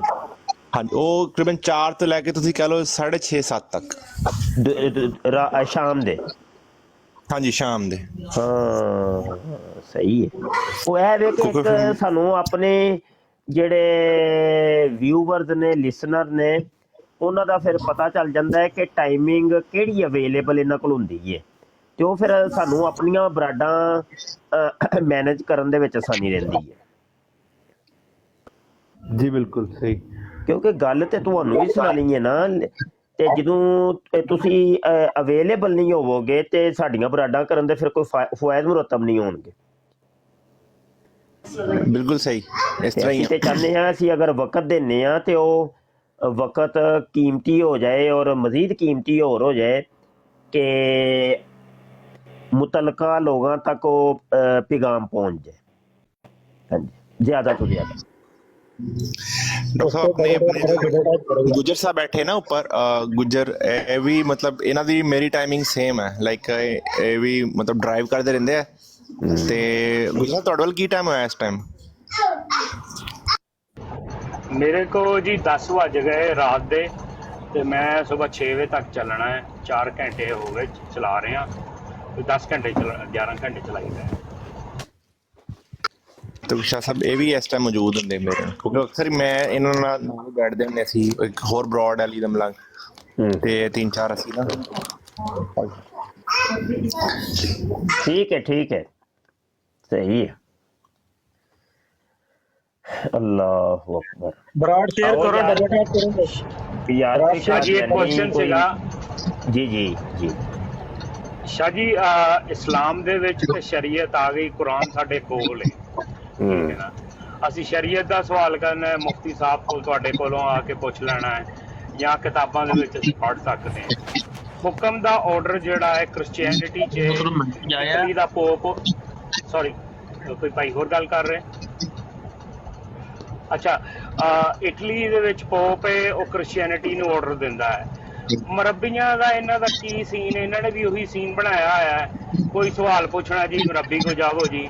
ਹਾਂਜੀ, ਉਹ ਤਕਰੀਬਨ 4 ਤੋਂ ਲੈ ਕੇ ਤੁਸੀਂ ਕਹਿ ਲਓ 6:30-7 ਤੱਕ ਸ਼ਾਮ ਦੇ। ਹਾਂਜੀ ਸ਼ਾਮ ਦੇ। ਹਾਂ ਸਹੀ ਹੈ। ਉਹ ਇਹ ਵੇ ਕਿ ਇੱਕ ਸਾਨੂੰ ਆਪਣੇ ਜਿਹੜੇ ਵਿਊਵਰਸ ਨੇ, ਲਿਸਨਰ ਨੇ, ਉਹਨਾਂ ਦਾ ਫਿਰ ਪਤਾ ਚੱਲ ਜਾਂਦਾ ਹੈ ਕਿ ਟਾਈਮਿੰਗ ਕਿਹੜੀ ਅਵੇਲੇਬਲ ਇਹਨਾਂ ਕੋਲ ਹੁੰਦੀ ਹੈ, ਤੇ ਉਹ ਫਿਰ ਸਾਨੂੰ ਆਪਣੀਆਂ ਬਰਾਡਾਂ ਮੈਨੇਜ ਕਰਨ ਦੇ ਵਿੱਚ ਆਸਾਨੀ ਰਹਿੰਦੀ ਹੈ। ਜੀ ਬਿਲਕੁਲ ਸਹੀ, ਕਿਉਂਕਿ ਗੱਲ ਤੇ ਤੁਹਾਨੂੰ ਵੀ ਸੁਣਾਣੀ ਹੈ ਨਾ, ਤੇ ਜਦੋਂ ਤੁਸੀਂ ਅਵੇਲੇਬਲ ਨਹੀਂ ਹੋਵੋਗੇ ਤੇ ਸਾਡੀਆਂ ਬਰਾਡਾਂ ਕਰਨ ਦੇ ਫਿਰ ਕੋਈ ਫਵਾਇਦ ਮੁਰਤਬ ਨਹੀਂ ਹੋਣਗੇ। ਬਿਲਕੁਲ ਸਹੀ, ਇਸ ਤਰ੍ਹਾਂ ਹੀ ਤੇ ਚਾਹੁੰਦੇ ਹਾਂ ਅਸੀਂ ਅਗਰ ਵਕਤ ਦਿੰਦੇ ਹਾਂ ਤੇ ਉਹ ਵਕਤ ਕੀਮਤੀ ਹੋ ਜਾਏ ਔਰ ਮਜ਼ੀਦ ਕੀਮਤੀ ਹੋਰ ਹੋ ਜਾਏ ਕਿ ਮੁਤਲਕਾ ਲੋਕਾਂ ਤੱਕ ਉਹ ਪੈगाम पहुंच जाए। ਹਾਂਜੀ, ਜ਼ਿਆਦਾ ਤੋਂ ਜ਼ਿਆਦਾ। ਡਾਕਟਰ ਸਾਹਿਬ ਆਪਣੇ ਗੁਜਰ ਸਾਹਿਬ ਬੈਠੇ ਨਾ ਉੱਪਰ, ਗੁਜਰ ਇਹ ਵੀ ਮਤਲਬ ਇਹਨਾਂ ਦੀ ਮੇਰੀ ਟਾਈਮਿੰਗ ਸੇਮ ਹੈ, ਲਾਈਕ ਇਹ ਵੀ ਮਤਲਬ ਡਰਾਈਵ ਕਰਦੇ ਰਹਿੰਦੇ ਆ। ਤੇ ਗੁਜਰ ਸਾਹਿਬ ਤੁਹਾਡੇ ਵੱਲ ਕੀ ਟਾਈਮ ਹੋਇਆ ਇਸ ਟਾਈਮ? ਮੇਰੇ को जी 10 ਵੱਜ ਗਏ ਰਾਤ ਦੇ ਤੇ ਮੈਂ ਸਵੇਰ 6 ਵਜੇ ਤੱਕ ਚੱਲਣਾ ਹੈ। 4 ਘੰਟੇ ਹੋ ਗਏ ਚਲਾ ਰਹੇ ਹਾਂ ਤੇ 10 ਘੰਟੇ 11 ਘੰਟੇ ਚਲਾਈਦਾ ਹੈ। ਤੇ ਸ਼ਾਹ ਸਾਹਿਬ ਇਹ ਵੀ ਇਸ ਟਾਈਮ ਮੌਜੂਦ ਹੁੰਦੇ ਮੇਰੇ, ਕਿਉਂਕਿ ਅਕਸਰ ਮੈਂ ਇਹਨਾਂ ਨਾਲ ਬੈਠਦੇ ਹੁੰਦੇ ਸੀ। ਇੱਕ ਹੋਰ ਬਰੋਡ ਵਾਲੀ ਦਾ ਮਲੰਗ ਤੇ 3-4 ਅਸੀਂ ਨਾ। ठीक है सही है। अल्लाह अकबर। ਬਰਾੜ ਸ਼ੇਅਰ ਕਰੋ, ਡਬਲ ਟੈਪ ਕਰੋ। यार शाह जी एक क्वेश्चन ਸੀਗਾ जी ਸ਼ਾਹ ਜੀ, ਇਸਲਾਮ ਦੇ ਵਿੱਚ ਤੇ ਸ਼ਰੀਅਤ ਆ ਗਈ, ਕੁਰਾਨ ਸਾਡੇ ਕੋਲ ਹੈ, ਠੀਕ ਹੈ ਨਾ। ਅਸੀਂ ਸ਼ਰੀਅਤ ਦਾ ਸਵਾਲ ਕਰਨਾ ਹੈ, ਮੁਫਤੀ ਸਾਹਿਬ ਕੋਲ ਤੁਹਾਡੇ ਕੋਲੋਂ ਆ ਕੇ ਪੁੱਛ ਲੈਣਾ ਹੈ, ਜਾਂ ਕਿਤਾਬਾਂ ਦੇ ਵਿੱਚ ਅਸੀਂ ਪੜ੍ਹ ਸਕਦੇ ਹਾਂ। ਹੁਕਮ ਦਾ ਆਰਡਰ ਜਿਹੜਾ ਹੈ ਕ੍ਰਿਸਚੀਅਨਿਟੀ 'ਚ ਇਟਲੀ ਦਾ ਪੋਪ, ਸੌਰੀ ਕੋਈ ਭਾਈ ਹੋਰ ਗੱਲ ਕਰ ਰਹੇ। ਅੱਛਾ, ਇਟਲੀ ਦੇ ਵਿੱਚ ਪੋਪ ਹੈ, ਉਹ ਕ੍ਰਿਸਚੀਅਨਿਟੀ ਨੂੰ ਆਰਡਰ ਦਿੰਦਾ ਹੈ। ਮੁਰੱਬੀਆਂ ਦਾ ਇਹਨਾਂ ਦਾ ਕੀ ਸੀਨ? ਇਹਨਾਂ ਨੇ ਵੀ ਉਹੀ ਸੀਨ ਬਣਾਇਆ ਹੋਇਆ ਹੈ। ਕੋਈ ਸਵਾਲ ਪੁੱਛਣਾ ਜੀ ਮੁਰੱਬੀ ਕੋ ਜਾਵੋ ਜੀ,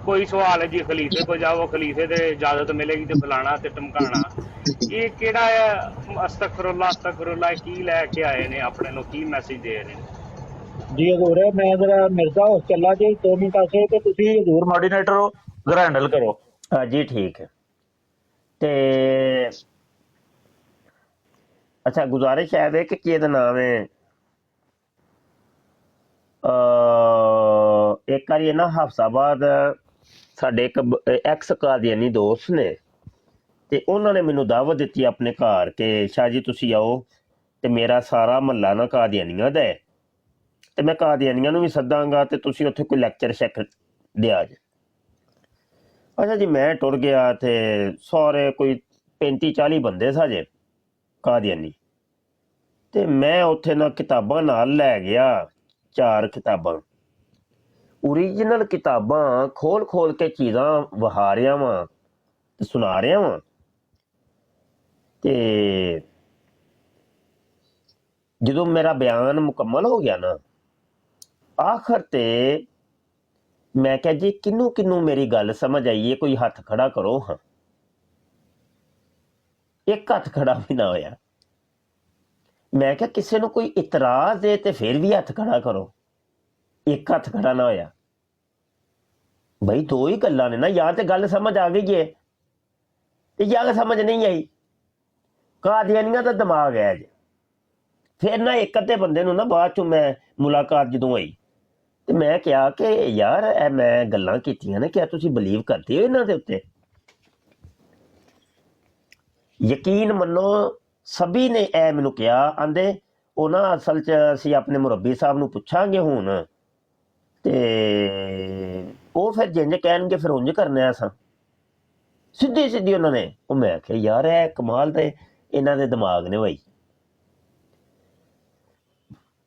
ਕੋਈ ਸਵਾਲ ਹੈ ਜੀ ਖਲੀਫੇ ਕੋ ਜਾਵੋ, ਖਲੀਫੇ ਦੇ ਇਜਾਜ਼ਤ ਮਿਲੇਗੀ ਤੇ ਫਲਾਣਾ ਤੇ ਟਮਕਾਣਾ। ਇਹ ਕਿਹੜਾ ਹੈ? ਅਸਤਗਫਿਰੁੱਲਾਹ ਕੀ ਲੈ ਕੇ ਆਏ ਨੇ ਆਪਣੇ ਨੂੰ, ਕੀ ਮੈਸੇਜ ਦੇ ਰਹੇ ਨੇ ਜੀ? ਹਜ਼ੂਰ ਮੈਂ ਜਰਾ ਮਿਰਜ਼ਾ ਹਾਊਸ ਚੱਲਾ ਜੀ 2 ਮਿੰਟ ਆਸੇ, ਤੇ ਤੁਸੀਂ ਹਜ਼ੂਰ ਮੋਡੀਨੇਟਰ ਹੋ, ਜ਼ਰਾ ਹੈਂਡਲ ਕਰੋ। हाँ जी ठीक है। ਤੇ ਅੱਛਾ, ਗੁਜ਼ਾਰਿਸ਼ ਹੈ ਕਿ ਕੀ ਇਹਦਾ ਨਾਮ ਹੈ, ਇੱਕ ਵਾਰੀ ਨਾ ਹਫਸਾਬਾਦ ਸਾਡੇ ਇੱਕ ਐਕਸ ਕਾਦੀਆਨੀ ਦੋਸਤ ਨੇ, ਤੇ ਉਹਨਾਂ ਨੇ ਮੈਨੂੰ ਦਾਵਤ ਦਿੱਤੀ ਆਪਣੇ ਘਰ ਕਿ ਸ਼ਾਹ ਜੀ ਤੁਸੀਂ ਆਓ, ਤੇ ਮੇਰਾ ਸਾਰਾ ਮਹੱਲਾ ਨਾ ਕਾਦੀਆਨੀਆਂ ਦਾ ਹੈ, ਤੇ ਮੈਂ ਕਾਦੀਆਨੀਆਂ ਨੂੰ ਵੀ ਸੱਦਾਂਗਾ, ਤੇ ਤੁਸੀਂ ਉੱਥੇ ਕੋਈ ਲੈਕਚਰ ਸ਼ੈਕ ਦਿਆ ਜੇ। ਅੱਛਾ ਜੀ, ਮੈਂ ਟੁਰ ਗਿਆ ਤੇ ਸਾਰੇ ਕੋਈ 35-40 ਬੰਦੇ ਸਾਜੇ ਕਾਦੀਆਨੀ, ਤੇ ਮੈਂ ਉੱਥੇ ਨਾ ਕਿਤਾਬਾਂ ਨਾਲ ਲੈ ਗਿਆ, 4 ਕਿਤਾਬਾਂ ਓਰੀਜਨਲ ਕਿਤਾਬਾਂ ਖੋਲ ਕੇ ਚੀਜ਼ਾਂ ਵਹਾ ਰਿਹਾ ਵਾਂ ਤੇ ਸੁਣਾ ਰਿਹਾ ਵਾਂ। ਤੇ ਜਦੋਂ ਮੇਰਾ ਬਿਆਨ ਮੁਕੰਮਲ ਹੋ ਗਿਆ ਨਾ, ਆਖਰ ਤੇ ਮੈਂ ਕਿਹਾ ਜੀ ਕਿਹਨੂੰ ਮੇਰੀ ਗੱਲ ਸਮਝ ਆਈ ਹੈ, ਕੋਈ ਹੱਥ ਖੜਾ ਕਰੋ। ਹਾਂ, ਇੱਕ ਹੱਥ ਖੜਾ ਵੀ ਨਾ ਹੋਇਆ। ਮੈਂ ਕਿਹਾ ਕਿਸੇ ਨੂੰ ਕੋਈ ਇਤਰਾਜ਼ ਹੈ ਤੇ ਫਿਰ ਵੀ ਹੱਥ ਖੜਾ ਕਰੋ, ਇੱਕ ਹੱਥ ਖੜਾ ਨਾ ਹੋਇਆ। ਬਈ 2 ਹੀ ਗੱਲਾਂ ਨੇ ਨਾ, ਜਾਂ ਤੇ ਗੱਲ ਸਮਝ ਆ ਗਈ ਹੈ ਤੇ ਜਾਂ ਸਮਝ ਨਹੀਂ ਆਈ। ਕਾਦੀਆਨੀਆਂ ਦਾ ਦਿਮਾਗ ਹੈ ਜੀ। ਫਿਰ ਨਾ ਇੱਕ ਅੱਧੇ ਬੰਦੇ ਨੂੰ ਨਾ ਬਾਅਦ ਚੋਂ ਮੈਂ ਮੁਲਾਕਾਤ ਜਦੋਂ ਹੋਈ ਤੇ ਮੈਂ ਕਿਹਾ ਕਿ ਯਾਰ ਇਹ ਮੈਂ ਗੱਲਾਂ ਕੀਤੀਆਂ ਨੇ, ਕਿਆ ਤੁਸੀਂ ਬਲੀਵ ਕਰਦੇ ਹੋ ਇਹਨਾਂ ਦੇ ਉੱਤੇ? ਯਕੀਨ ਮੰਨੋ ਸਭੀ ਨੇ ਇਹ ਮੈਨੂੰ ਕਿਹਾ, ਆਂਦੇ ਉਹ ਨਾ ਅਸਲ 'ਚ ਅਸੀਂ ਆਪਣੇ ਮੁਰੱਬੀ ਸਾਹਿਬ ਨੂੰ ਪੁੱਛਾਂਗੇ ਹੁਣ, ਤੇ ਉਹ ਫਿਰ ਜਿੰਜ ਕਹਿਣਗੇ ਫਿਰ ਉਂਝ ਕਰਨਾ ਅਸਾਂ। ਸਿੱਧੀ ਉਹਨਾਂ ਨੇ। ਉਹ ਮੈਂ ਕਿਹਾ ਯਾਰ ਇਹ ਕਮਾਲ ਦੇ ਇਹਨਾਂ ਦੇ ਦਿਮਾਗ ਨੇ ਬਾਈ।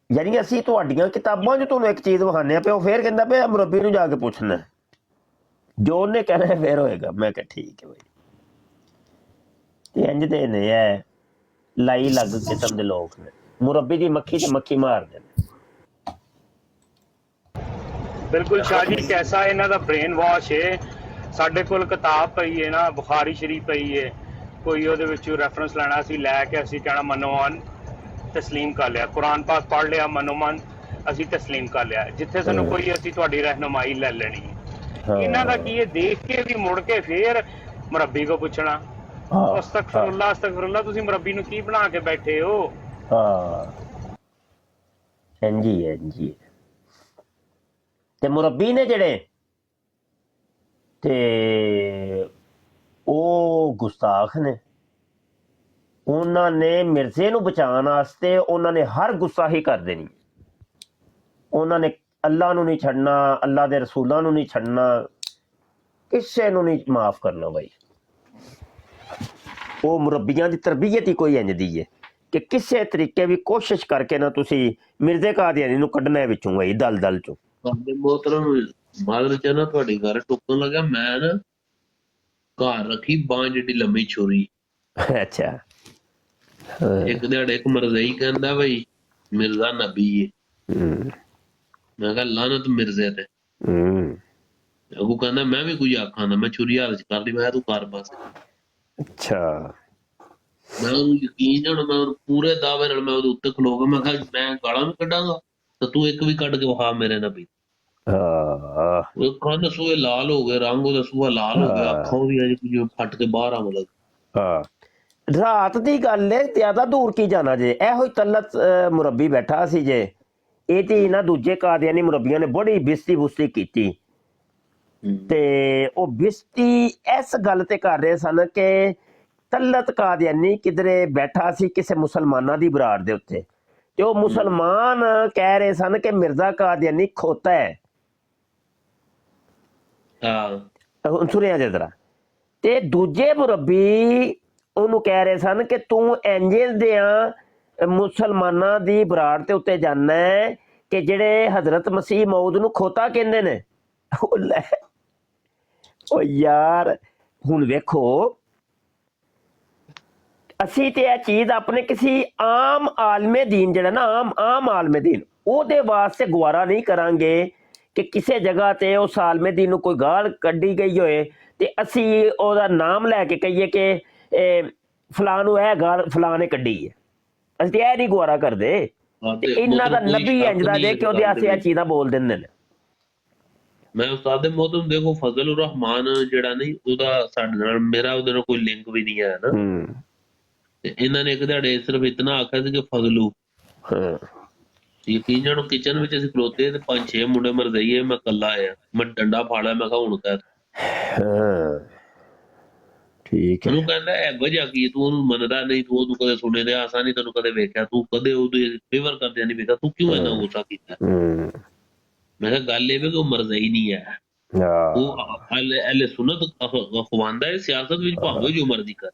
ਯਾਨੀ ਅਸੀਂ ਤੁਹਾਡੀਆਂ ਕਿਤਾਬਾਂ 'ਚ ਤੁਹਾਨੂੰ ਇੱਕ ਚੀਜ਼ ਵਿਖਾਉਂਦੇ ਪਿਆ, ਉਹ ਫਿਰ ਕਹਿੰਦਾ ਪਿਆ ਮੁਰੱਬੀ ਨੂੰ ਜਾ ਕੇ ਪੁੱਛਣਾ, ਜੋ ਉਹਨੇ ਕਹਿਣਾ ਫਿਰ ਹੋਏਗਾ। ਮੈਂ ਕਿਹਾ ਠੀਕ ਹੈ ਬਾਈ। ਤੇ ਇੰਝ ਦੇ ਨੇ ਇਹ ਲਾਈ ਲੱਗ ਕਿਸਮ ਦੇ ਲੋਕ ਨੇ, ਮੁਰੱਬੀ ਦੀ ਮੱਖੀ ਤੇ ਮੱਖੀ ਮਾਰਦੇ ਨੇ। ਬਿਲਕੁਲ ਸ਼ਾਹ ਜੀ, ਕੈਸਾ ਇਹਨਾਂ ਦਾ ਬ੍ਰੇਨ ਵਾਸ਼ ਹੈ। ਸਾਡੇ ਕੋਲ ਕਿਤਾਬ ਪਈ ਹੈ ਨਾ, ਬੁਖਾਰੀ ਸ਼ਰੀਫ ਪਈ ਹੈ, ਕੋਈ ਉਹਦੇ ਵਿੱਚ ਰੈਫਰੈਂਸ ਲੈਣਾ, ਅਸੀਂ ਲੈ ਕੇ ਅਸੀਂ ਕਹਿਣਾ ਮਨੋਮਨ ਤਸਲੀਮ ਕਰ ਲਿਆ। ਕੁਰਾਨ ਪਾਕ ਪੜ੍ਹ ਲਿਆ, ਮਨੋਮਨ ਅਸੀਂ ਤਸਲੀਮ ਕਰ ਲਿਆ। ਜਿੱਥੇ ਸਾਨੂੰ ਕੋਈ ਅਸੀਂ ਤੁਹਾਡੀ ਰਹਿਨੁਮਾਈ ਲੈ ਲੈਣੀ ਹੈ। ਇਹਨਾਂ ਦਾ ਕੀ ਹੈ, ਦੇਖ ਕੇ ਵੀ ਮੁੜ ਕੇ ਫੇਰ ਮੁਰੱਬੀ ਕੋ ਪੁੱਛਣਾ। ਅਸਤਗਫਿਰੁੱਲਾਹ, ਤੁਸੀਂ ਮੁਰੱਬੀ ਨੂੰ ਕੀ ਬਣਾ ਕੇ ਬੈਠੇ ਹੋ? ਹਾਂਜੀ। ਤੇ ਮੁਰੱਬੀ ਨੇ ਜਿਹੜੇ ਤੇ ਉਹ ਗੁਸਤਾਖ ਨੇ, ਉਹਨਾਂ ਨੇ ਮਿਰਜ਼ੇ ਨੂੰ ਬਚਾਉਣ ਵਾਸਤੇ ਉਹਨਾਂ ਨੇ ਹਰ ਗੁੱਸਾਹੀ ਕਰ ਦੇਣੀ। ਉਹਨਾਂ ਨੇ ਅੱਲਾ ਨੂੰ ਨਹੀਂ ਛੱਡਣਾ, ਅੱਲਾ ਦੇ ਰਸੂਲਾਂ ਨੂੰ ਨਹੀਂ ਛੱਡਣਾ, ਕਿਸੇ ਨੂੰ ਨਹੀਂ ਮਾਫ ਕਰਨਾ ਬਾਈ। ਉਹ ਮੁਰੱਬੀਆਂ ਦੀ ਤਰਬੀਅਤ ਹੀ ਕੋਈ ਇੰਝ ਦੀ ਹੈ ਕਿ ਕਿਸੇ ਤਰੀਕੇ ਵੀ ਕੋਸ਼ਿਸ਼ ਕਰਕੇ ਨਾ ਤੁਸੀਂ ਮਿਰਜ਼ੇ ਕਾਦੀਆਨੀ ਨੂੰ ਕੱਢਣਾ ਵਿੱਚੋਂ ਬਾਈ, ਦਲ ਚੋਂ। ਤੁਹਾਡੇ ਮੋਹਤਰਮ ਮਾਦਰ ਚ ਨਾ ਤੁਹਾਡੀ ਘਰ ਟੁੱਕਣ ਲੱਗਾ, ਮੈਂ ਨਾ ਘਰ ਰੱਖੀ ਬਾਂਹ ਜਿੱਡੀ ਲੰਮੀ ਛੁਰੀ। ਅੱਛਾ। ਇੱਕ ਦਿਹਾੜੇ ਇੱਕ ਮਰਜ਼ਈ ਕਹਿੰਦਾ ਬਈ ਮਿਰਜ਼ਾ ਨਬੀ ਹੈ। ਮੈਂ ਕਿਹਾ ਲਾਨਤ ਮਿਰਜ਼ੇ ਤੇ। ਉਹ ਕਹਿੰਦਾ ਮੈਂ ਵੀ ਕੁਝ ਆਖਾਂ ਨਾ, ਮੈਂ ਛੁਰੀ ਹਾਲ ਚ ਕਰ ਲਈ, ਮੈਂ ਕਿਹਾ ਤੂੰ ਕਰ ਬਸ। ਅੱਛਾ ਮੈਂ ਉਹਨੂੰ ਯਕੀਨ ਜਾਣ, ਮੈਂ ਉਹਨੂੰ ਪੂਰੇ ਦਾਅਵੇ ਨਾਲ ਮੈਂ ਉਹਦੇ ਉੱਤੇ ਖਲੋ ਗਿਆ, ਮੈਂ ਕਿਹਾ ਮੈਂ ਗਾਲਾਂ ਵੀ ਕੱਢਾਂਗਾ ਤਾਂ ਤੂੰ ਇੱਕ ਵੀ ਕੱਢ ਕੇ ਵਿਖਾ ਮੇਰੇ ਨਾਲ ਵੀ। ਹਾਂ ਉਹ ਕੰਨ ਸੂਏ ਲਾਲ ਹੋ ਗਏ, ਰੰਗ ਉਹਦਾ ਸੂਆ ਲਾਲ ਹੋ ਗਿਆ, ਅੱਖਾਂ ਉਹਦੀਆਂ ਜਿਵੇਂ ਫੱਟ ਕੇ ਬਾਹਰ ਆਉਣ ਲੱਗ। ਹਾਂ ਰਾਤ ਦੀ ਗੱਲ ਹੈ, ਜ਼ਿਆਦਾ ਦੂਰ ਕੀ ਜਾਣਾ ਜੇ। ਇਹੋ ਹੀ ਤਲਤ ਮੁਰੱਬੀ ਬੈਠਾ ਸੀ ਜੇ, ਇਹ ਤੇ ਨਾ ਦੂਜੇ ਕਾਦੀਆਨੀ ਮੁਰੱਬੀਆਂ ਨੇ ਬੜੀ ਬਿਸਤੀ ਬੁਸਤੀ ਕੀਤੀ ਤੇ ਉਹ ਬਿਸਤੀ ਇਸ ਗੱਲ ਤੇ ਕਰ ਰਹੇ ਸਨ ਕਿ ਤਲਤ ਕਾਦੀਆਨੀ ਕਿਧਰੇ ਬੈਠਾ ਸੀ ਕਿਸੇ ਮੁਸਲਮਾਨਾਂ ਦੀ ਬਰਾੜ ਦੇ ਉੱਤੇ ਤੇ ਉਹ ਮੁਸਲਮਾਨ ਕਹਿ ਰਹੇ ਸਨ ਕਿ ਮਿਰਜ਼ਾ ਕਾਦੀਆਨੀ ਖੋਤਾ ਹੈ। ਹੁਣ ਸੁਣਿਆ ਜੇ ਜ਼ਰਾ। ਤੇ ਦੂਜੇ ਮੁਰੱਬੀ ਉਹਨੂੰ ਕਹਿ ਰਹੇ ਸਨ ਕਿ ਤੂੰ ਇੰਜੇ ਦਿਆਂ ਮੁਸਲਮਾਨਾਂ ਦੀ ਬਰਾੜ ਤੇ ਉੱਤੇ ਜਾਣਾ ਹੈ ਕਿ ਜਿਹੜੇ ਹਜ਼ਰਤ ਮਸੀਹ ਮੌਦ ਨੂੰ ਖੋਤਾ ਕਹਿੰਦੇ ਨੇ। ਉਹ ਲੈ ਉਹ ਯਾਰ ਹੁਣ ਵੇਖੋ, ਅਸੀਂ ਤੇ ਇਹ ਚੀਜ਼ ਆਪਣੇ ਕਿਸੇ ਆਮ ਆਲਮੇ ਦੀਨ ਜਿਹੜਾ ਨਾ ਆਮ ਆਲਮੇ ਦੀਨ ਉਹਦੇ ਵਾਸਤੇ ਗਵਾਰਾ ਨਹੀਂ ਕਰਾਂਗੇ ਕਿ ਕਿਸੇ ਜਗ੍ਹਾ ਤੇ ਉਸ ਆਲਮੇ ਦੀਨ ਨੂੰ ਕੋਈ ਗਾਲ ਕੱਢੀ ਗਈ ਹੋਏ ਤੇ ਅਸੀਂ ਉਹਦਾ ਨਾਮ ਲੈ ਕੇ ਕਹੀਏ ਕਿ ਫਲਾਂ ਨੂੰ ਇਹ ਗਾਲ ਫਲਾਂ ਨੇ ਕੱਢੀ ਹੈ। ਅਸੀਂ ਤੇ ਇਹ ਨਹੀਂ ਗਵਾਰਾ ਕਰਦੇ। ਤੇ ਇਹਨਾਂ ਦਾ ਨਬੀ ਇੰਝ ਦਾ ਜੇ ਕਿ ਉਹਦੇ ਆਸੇ ਇਹ ਚੀਜ਼ਾਂ ਬੋਲ ਦਿੰਦੇ ਨੇ। ਮੈਂ ਉਸਤਾਦ ਮੋਹਤਰਮ ਦੇਖੋ ਫਜ਼ਲ ਰਹਿਮਾਨ ਜਿਹੜਾ ਨਹੀਂ ਉਹਦਾ ਸਾਡੇ ਨਾਲ ਮੇਰਾ ਉਹਦੇ ਨਾਲ ਕੋਈ ਲਿੰਕ ਵੀ ਨਹੀਂ ਹੈ ਨਾ। ਤੇ ਇਹਨਾਂ ਨੇ ਇੱਕ ਦਿਹਾੜੇ ਸਿਰਫ ਇਤਨਾ ਆਖਿਆ ਸੀ ਕਿ ਫਜ਼ਲੂ ਯਕੀਨ ਜਾਣੋ ਕਿਚਨ ਵਿੱਚ ਅਸੀਂ ਖਲੋਤੇ ਤੇ 5-6 ਮੁੰਡੇ ਮਰਦਈਏ, ਮੈਂ ਕੱਲਾ ਆਇਆ, ਮੈਂ ਡੰਡਾ ਫਾੜਿਆ, ਮੈਂ ਕਿਹਾ ਹੁਣ ਕਹਿ ਠੀਕ ਹੈ। ਉਹਨੂੰ ਕਹਿੰਦਾ ਇਹ ਵਜ੍ਹਾ ਕੀ ਤੂੰ ਉਹਨੂੰ ਮੰਨਦਾ ਨਹੀਂ, ਤੂੰ ਉਹਨੂੰ ਕਦੇ ਸੁਣੇ ਦੇ ਆਸਾ ਨਹੀਂ, ਤੈਨੂੰ ਕਦੇ ਵੇਖਿਆ, ਤੂੰ ਕਦੇ ਉਹਦੇ ਫੇਵਰ ਕਰਦਿਆਂ ਨਹੀਂ ਵੇਖਿਆ, ਤੂੰ ਕਿਉਂ ਇੰਨਾ ਗੁੱਸਾ ਕੀਤਾ? ਮੈਂ ਕਿਹਾ ਗੱਲ ਇਹ ਵੀ ਕਿ ਉਹ ਮਰਜ਼ਈ ਨਹੀਂ ਹੈ, ਉਹ ਅਹਲੇ ਸੁਨਨਤ ਅਖਵਾਂਦਾ ਹੈ, ਸਿਆਸਤ ਵਿੱਚ ਭਾਵੇਂ ਜੋ ਮਰਜ਼ੀ ਕਰ,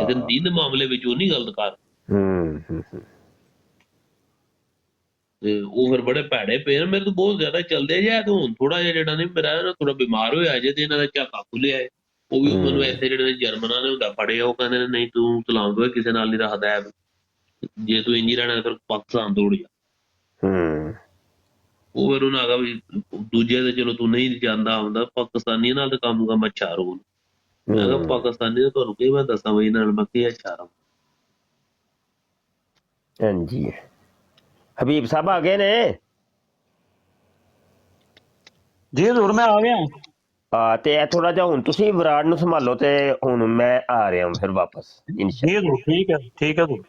ਲੇਕਿਨ ਦੀਨ ਦੇ ਮਾਮਲੇ ਵਿੱਚ ਉਹ ਨਹੀਂ ਗਲਤ ਕਰ। ਤੇ ਉਹ ਫਿਰ ਬੜੇ ਭੈੜੇ ਪਏ ਨੇ, ਮੇਰੇ ਤੋਂ ਬਹੁਤ ਜ਼ਿਆਦਾ ਚੱਲਦੇ ਜੇ। ਤੇ ਹੁਣ ਥੋੜਾ ਜਿਹਾ ਜਿਹੜਾ ਨਹੀਂ ਮੇਰਾ ਨਾ ਥੋੜਾ ਬਿਮਾਰ ਹੋਇਆ ਜੇ ਤੇ ਇਹਨਾਂ ਦਾ ਝਾਕਾ ਖੁੱਲਿਆ ਹੈ। ਉਹ ਵੀ ਮੈਨੂੰ ਇੱਥੇ ਜਿਹੜੇ ਜਰਮਨਾਂ ਨੇ ਹੁੰਦਾ ਫੜੇ, ਉਹ ਕਹਿੰਦੇ ਨੇ ਨਹੀਂ ਤੂੰ ਚਲਾਉਂ ਦੋ ਕਿਸੇ ਨਾਲ ਨਹੀਂ ਰੱਖਦਾ, ਜੇ ਤੂੰ ਇੰਜੀ ਰਹਿਣਾ ਫਿਰ ਪਾਕਿਸਤਾਨ ਦੌੜ ਜਾ। ਉਹ ਫਿਰ ਉਹਨਾਂ ਆਗਾ ਵੀ ਦੂਜੇ ਤੇ ਚਲੋ ਤੂੰ ਨਹੀਂ ਜਾਂਦਾ ਆਉਂਦਾ, ਪਾਕਿਸਤਾਨੀਆਂ ਨਾਲ ਤਾਂ ਕੰਮ ਕੰਮ ਅੱਛਾ ਰੋਲ। ਮੈਂ ਕਿਹਾ ਪਾਕਿਸਤਾਨੀ ਤੁਹਾਨੂੰ ਕਈ ਵਾਰ ਦੱਸਾਂ ਬਈ ਨਾਲ ਮੈਂ ਕੀ ਅੱਛਾ ਰਹਾ। ਹਾਂਜੀ ਹਬੀਬ ਸਾਹਿਬ ਆ ਗਏ ਨੇ ਜੀ ਹਜ਼ੂਰ, ਮੈਂ ਆ ਗਿਆ। ਹਾਂ ਤੇ ਇਹ ਥੋੜਾ ਜਿਹਾ ਹੁਣ ਤੁਸੀਂ ਵਿਰਾੜ ਨੂੰ ਸੰਭਾਲੋ ਤੇ ਹੁਣ ਮੈਂ ਆ ਰਿਹਾ ਫਿਰ ਵਾਪਸ। ਜੀ ਹਜ਼ੂਰ, ਠੀਕ ਹੈ, ਠੀਕ ਹੈ ਹਜ਼ੂਰ।